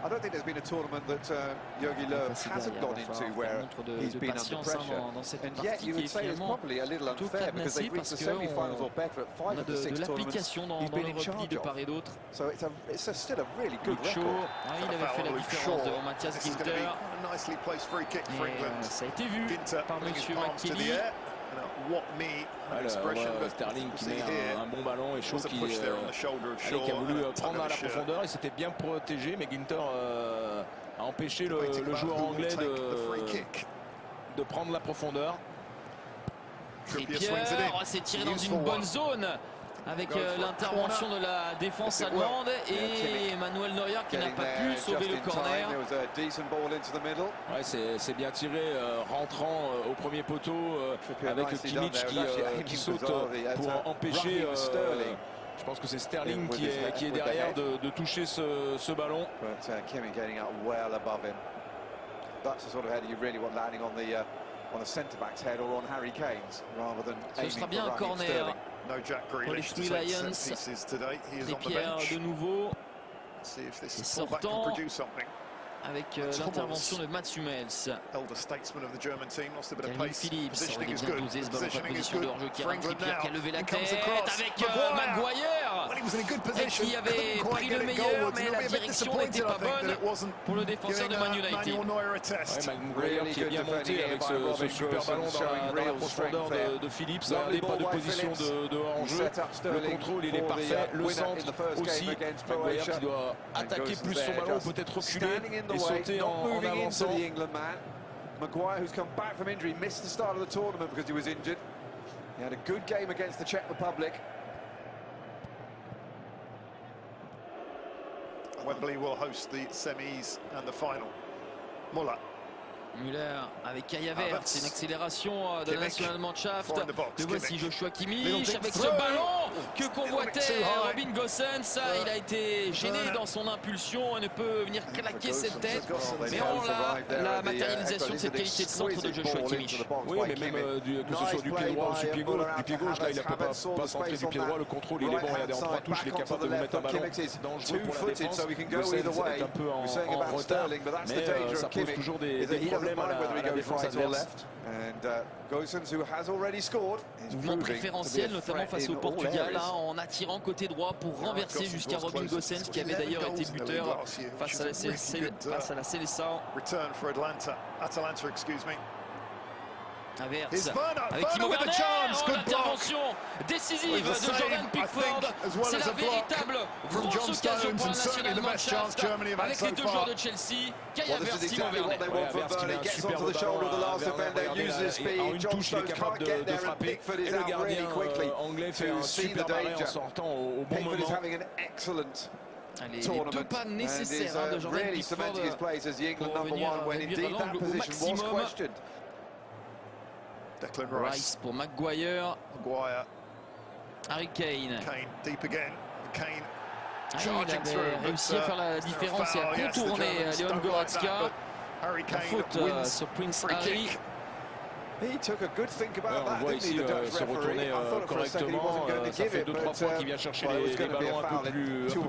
I don't think there's been a tournament that Jogi Löw hasn't gone into where he's been under pressure, and yet you would say it's probably a little unfair because they've reached the semi-finals or better at 5 of the 6 tournaments he's been in charge of. So it's still a really good record. Il avait fait la différence devant Matthias Ginter. Et ça a été vu par Monsieur McKelly. Sterling qui met un bon ballon et Shaw qui a voulu prendre à la profondeur. Il s'était bien protégé, mais Ginter a empêché le joueur anglais de prendre la profondeur. Trippier s'est tiré dans une bonne zone avec l'intervention de la défense allemande et Manuel Neuer qui n'a pas pu sauver le corner. Ouais, c'est bien tiré, rentrant au premier poteau avec Kimmich qui saute pour empêcher. Je pense que c'est Sterling qui est derrière de toucher ce ballon. That's the sort of header you really want landing on the centre-back's head or on Harry Kane's, rather than aiming for Raheem Sterling. No Jack Grealish to take set pieces today. He is on the bench. De nouveau. See if this fullback can produce something. Avec l'intervention de Mats Hummels. Elder statesman of the German team, lost a bit of pace. Phillips, Positioning is good. Positioning is good. Franklin now. Qui a levé la He comes tête across. avec Maguire. Well, he was in a good position. Qui avait pris le meilleur, mais la direction n'était pas bonne pour le défenseur de Man United. Maguire qui est bien monté avec ce super ballon dans la profondeur de Phillips. Regardez, pas de position de hors-jeu. Le contrôle, il est parfait. Le centre aussi. Maguire qui doit attaquer plus son ballon, peut-être reculer et sauter en avançant. Maguire, who's come back from injury, missed the start of the tournament because he was injured. He had a good game against the Czech Republic. Wembley will host the semis and the final. Muller. Müller avec Kai Havertz, une accélération de la Nationalmannschaft. Le voici Joshua Kimmich avec ce ballon que convoitait Robin Gosens. Il a été gêné dans son impulsion et ne peut venir claquer cette tête. Mais on a la matérialisation de cette qualité de centre de Joshua Kimmich. Oui, mais même que ce soit du pied droit ou du pied gauche, là il ne peut pas centrer du pied droit. Le contrôle il est bon, regardez en 3 touches, il est capable de vous mettre un ballon dangereux pour la défense. Gosens est un peu en retard, mais ça pose toujours des problèmes à la défense adverse. Mouvement préférentiel, notamment face au Portugal, en attirant côté droit pour renverser jusqu'à Robin Gosens, qui avait d'ailleurs été buteur face à la Seleção. Havertz avec Timo Werner, l'intervention décisive de Jordan Pickford. C'est la véritable grosse occasion pour la Nationalmannschaft avec les deux joueurs de Chelsea, Kai Havertz, Timo Werner. Havertz qui met un superbe ballon en une touche, il est capable de frapper. Et le gardien anglais fait un super arrêt en sortant au bon moment. Les deux pas nécessaires de Jordan Pickford pour venir réduire l'angle au maximum. Rice pour Maguire. Harry Kane. Il avait réussi à faire la différence et à contourner Leon Goretzka. La faute sur Prince Harry. On voit ici se retourner correctement. Ça fait 2-3 fois qu'il vient chercher les ballons un peu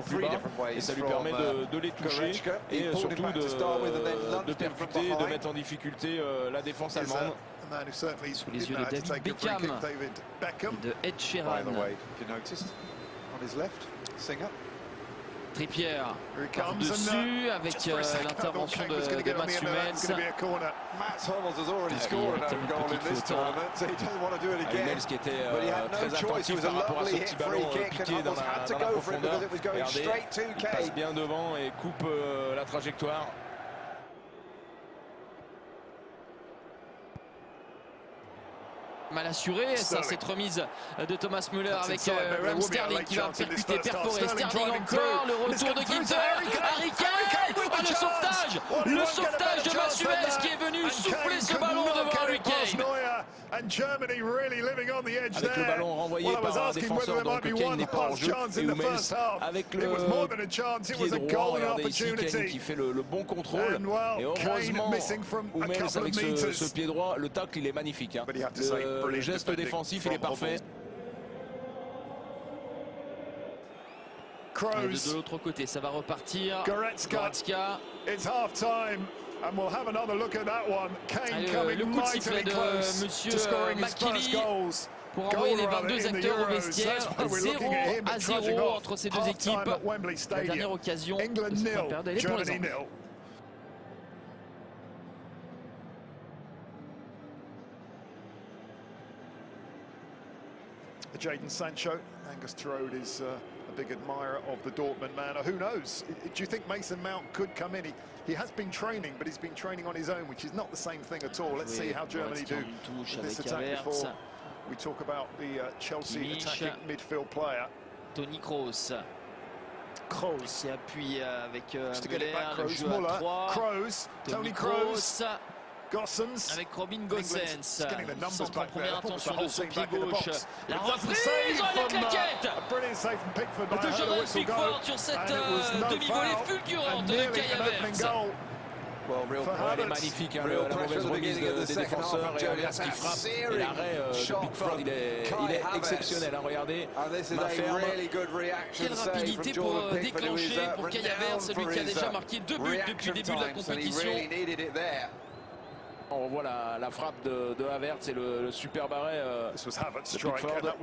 plus bas et ça lui permet de les toucher et surtout de percuter, de mettre en difficulté la défense allemande. Sous les yeux de David Beckham et de Ed Sheeran. Trippier par-dessus avec l'intervention de Mats Hummels. Hummels qui était très attentif par rapport à ce petit ballon piqué dans la profondeur. Regardez, il passe bien devant et coupe la trajectoire. Mal assuré, ça cette remise de Thomas Müller avec Raheem Sterling qui va percuter, perforer, Sterling encore, le retour de Ginter, Harry Kane, le sauvetage de Mats Hummels qui est venu souffler ce ballon devant Harry Kane. Avec le ballon renvoyé par un défenseur, donc Kane n'est pas en jeu, et Hummels avec le pied droit, regardez ici Kane qui fait le bon contrôle, et heureusement Hummels avec ce pied droit, le tacle il est magnifique, hein. Le geste défensif il est parfait. De l'autre côté, ça va repartir. Goretzka. Le coup de sifflet de monsieur McKinley pour envoyer les 22 acteurs au vestiaire. 0-0 entre ces deux équipes. La dernière occasion de se faire perdre, elle est pour les Anglais. Jadon Sancho, Angus Torode is a big admirer of the Dortmund man. Who knows? Do you think Mason Mount could come in? He has been training, but he's been training on his own, which is not the same thing at all. Let's see how Germany do with this attack before we talk about the Chelsea attacking midfield player. Toni Kroos. Kroos qui appuie avec Müller, le jeu à 3. Toni Kroos. Avec Robin Gosens, centre en première intention de son pied gauche. La reprise, oh la claquette de Jordan Pickford sur cette demi-volée fulgurante de Kai Havertz. Elle est magnifique, hein, la mauvaise remise des défenseurs et Havertz qui frappe. Et l'arrêt de Pickford, il est exceptionnel. Hein, regardez, main ferme. Quelle rapidité pour déclencher pour Kai Havertz, celui qui a déjà marqué 2 buts depuis le début de la compétition. On voit la frappe de Havertz et le super arrêt de Pickford.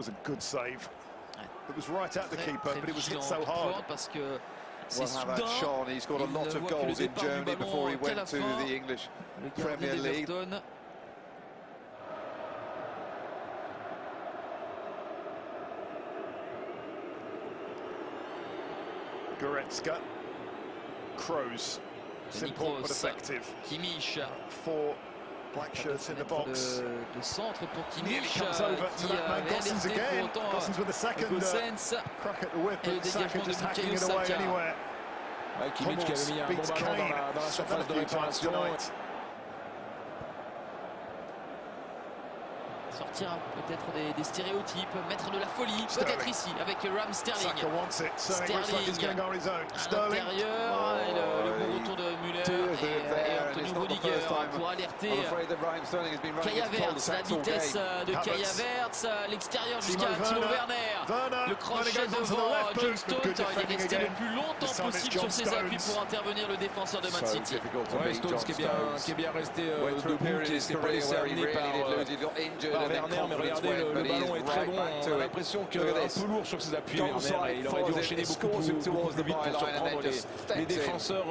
Parce que c'est soudain. He's got a lot of goals in Germany before he went to the English Premier League. Goretzka, Kroos, simple but effective. Kimmich. 4 black shirts in the box. De centre pour Kimmich. Nearly comes over to that man. Gosens again. Gosens with the second crack at the whip, but Saka just hacking it away anywhere. Kimmich qui avait mis un bon ballon dans la surface de réparation. Sortir peut-être des stéréotypes, mettre de la folie, peut-être ici avec Raheem Sterling. Sterling à l'intérieur, et le bon retour de Müller et Antonio Rudiger pour alerter Kai Havertz, la vitesse de Kai Havertz, l'extérieur jusqu'à Timo Werner. Le crochet devant John Stones, il est resté le plus longtemps possible sur ses appuis pour intervenir le défenseur de Man City. Ouais, Stones qui est bien resté debout, qui s'est pas laissé amener par Werner, mais regardez, le ballon est très bon. On a l'impression qu'il est un peu lourd sur ses appuis. Werner, il aurait dû enchaîner beaucoup plus vite pour surprendre les défenseurs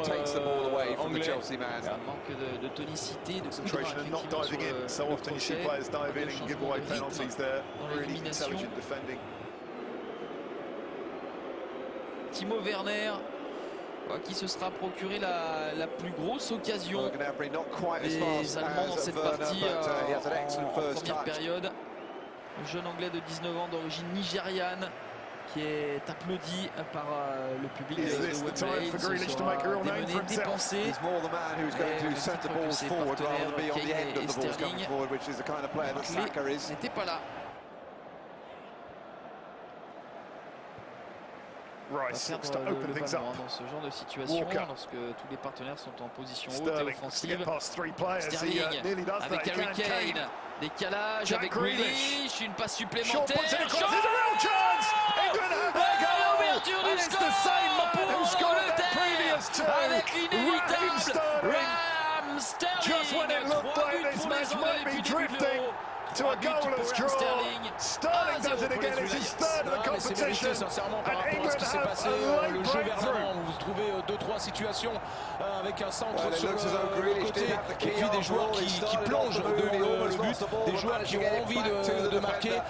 anglais. Un manque de tonicité, de contrôle effectivement sur le crochet. Dans l'élimination. Timo Werner qui se sera procuré la plus grosse occasion des Allemands dans cette partie en première période. Le jeune anglais de 19 ans d'origine nigériane qui est applaudi par le public de Wembley. Il se sera démené, dépensé. Et ses partenaires Kane et Sterling, n'étaient pas là. Rice looks to open things up. Dans ce genre de situation, lorsque tous les partenaires sont en position haute et offensive. Sterling avec Harry Kane, décalage avec Grealish, une passe supplémentaire. L'ouverture du score pour l'Angleterre avec l'inévitable Raheem Sterling. 3 buts pour les Anglais depuis le début de l'Euro. To a goalless draw. Sterling does it again. It's his third of the competition. Sincèrement, par rapport à ce qui s'est passé, le jeu vers l'avant, vous trouvez 2-3 situations avec un centre sur le côté, et puis des joueurs qui plongent devant le but, des joueurs qui ont envie de marquer.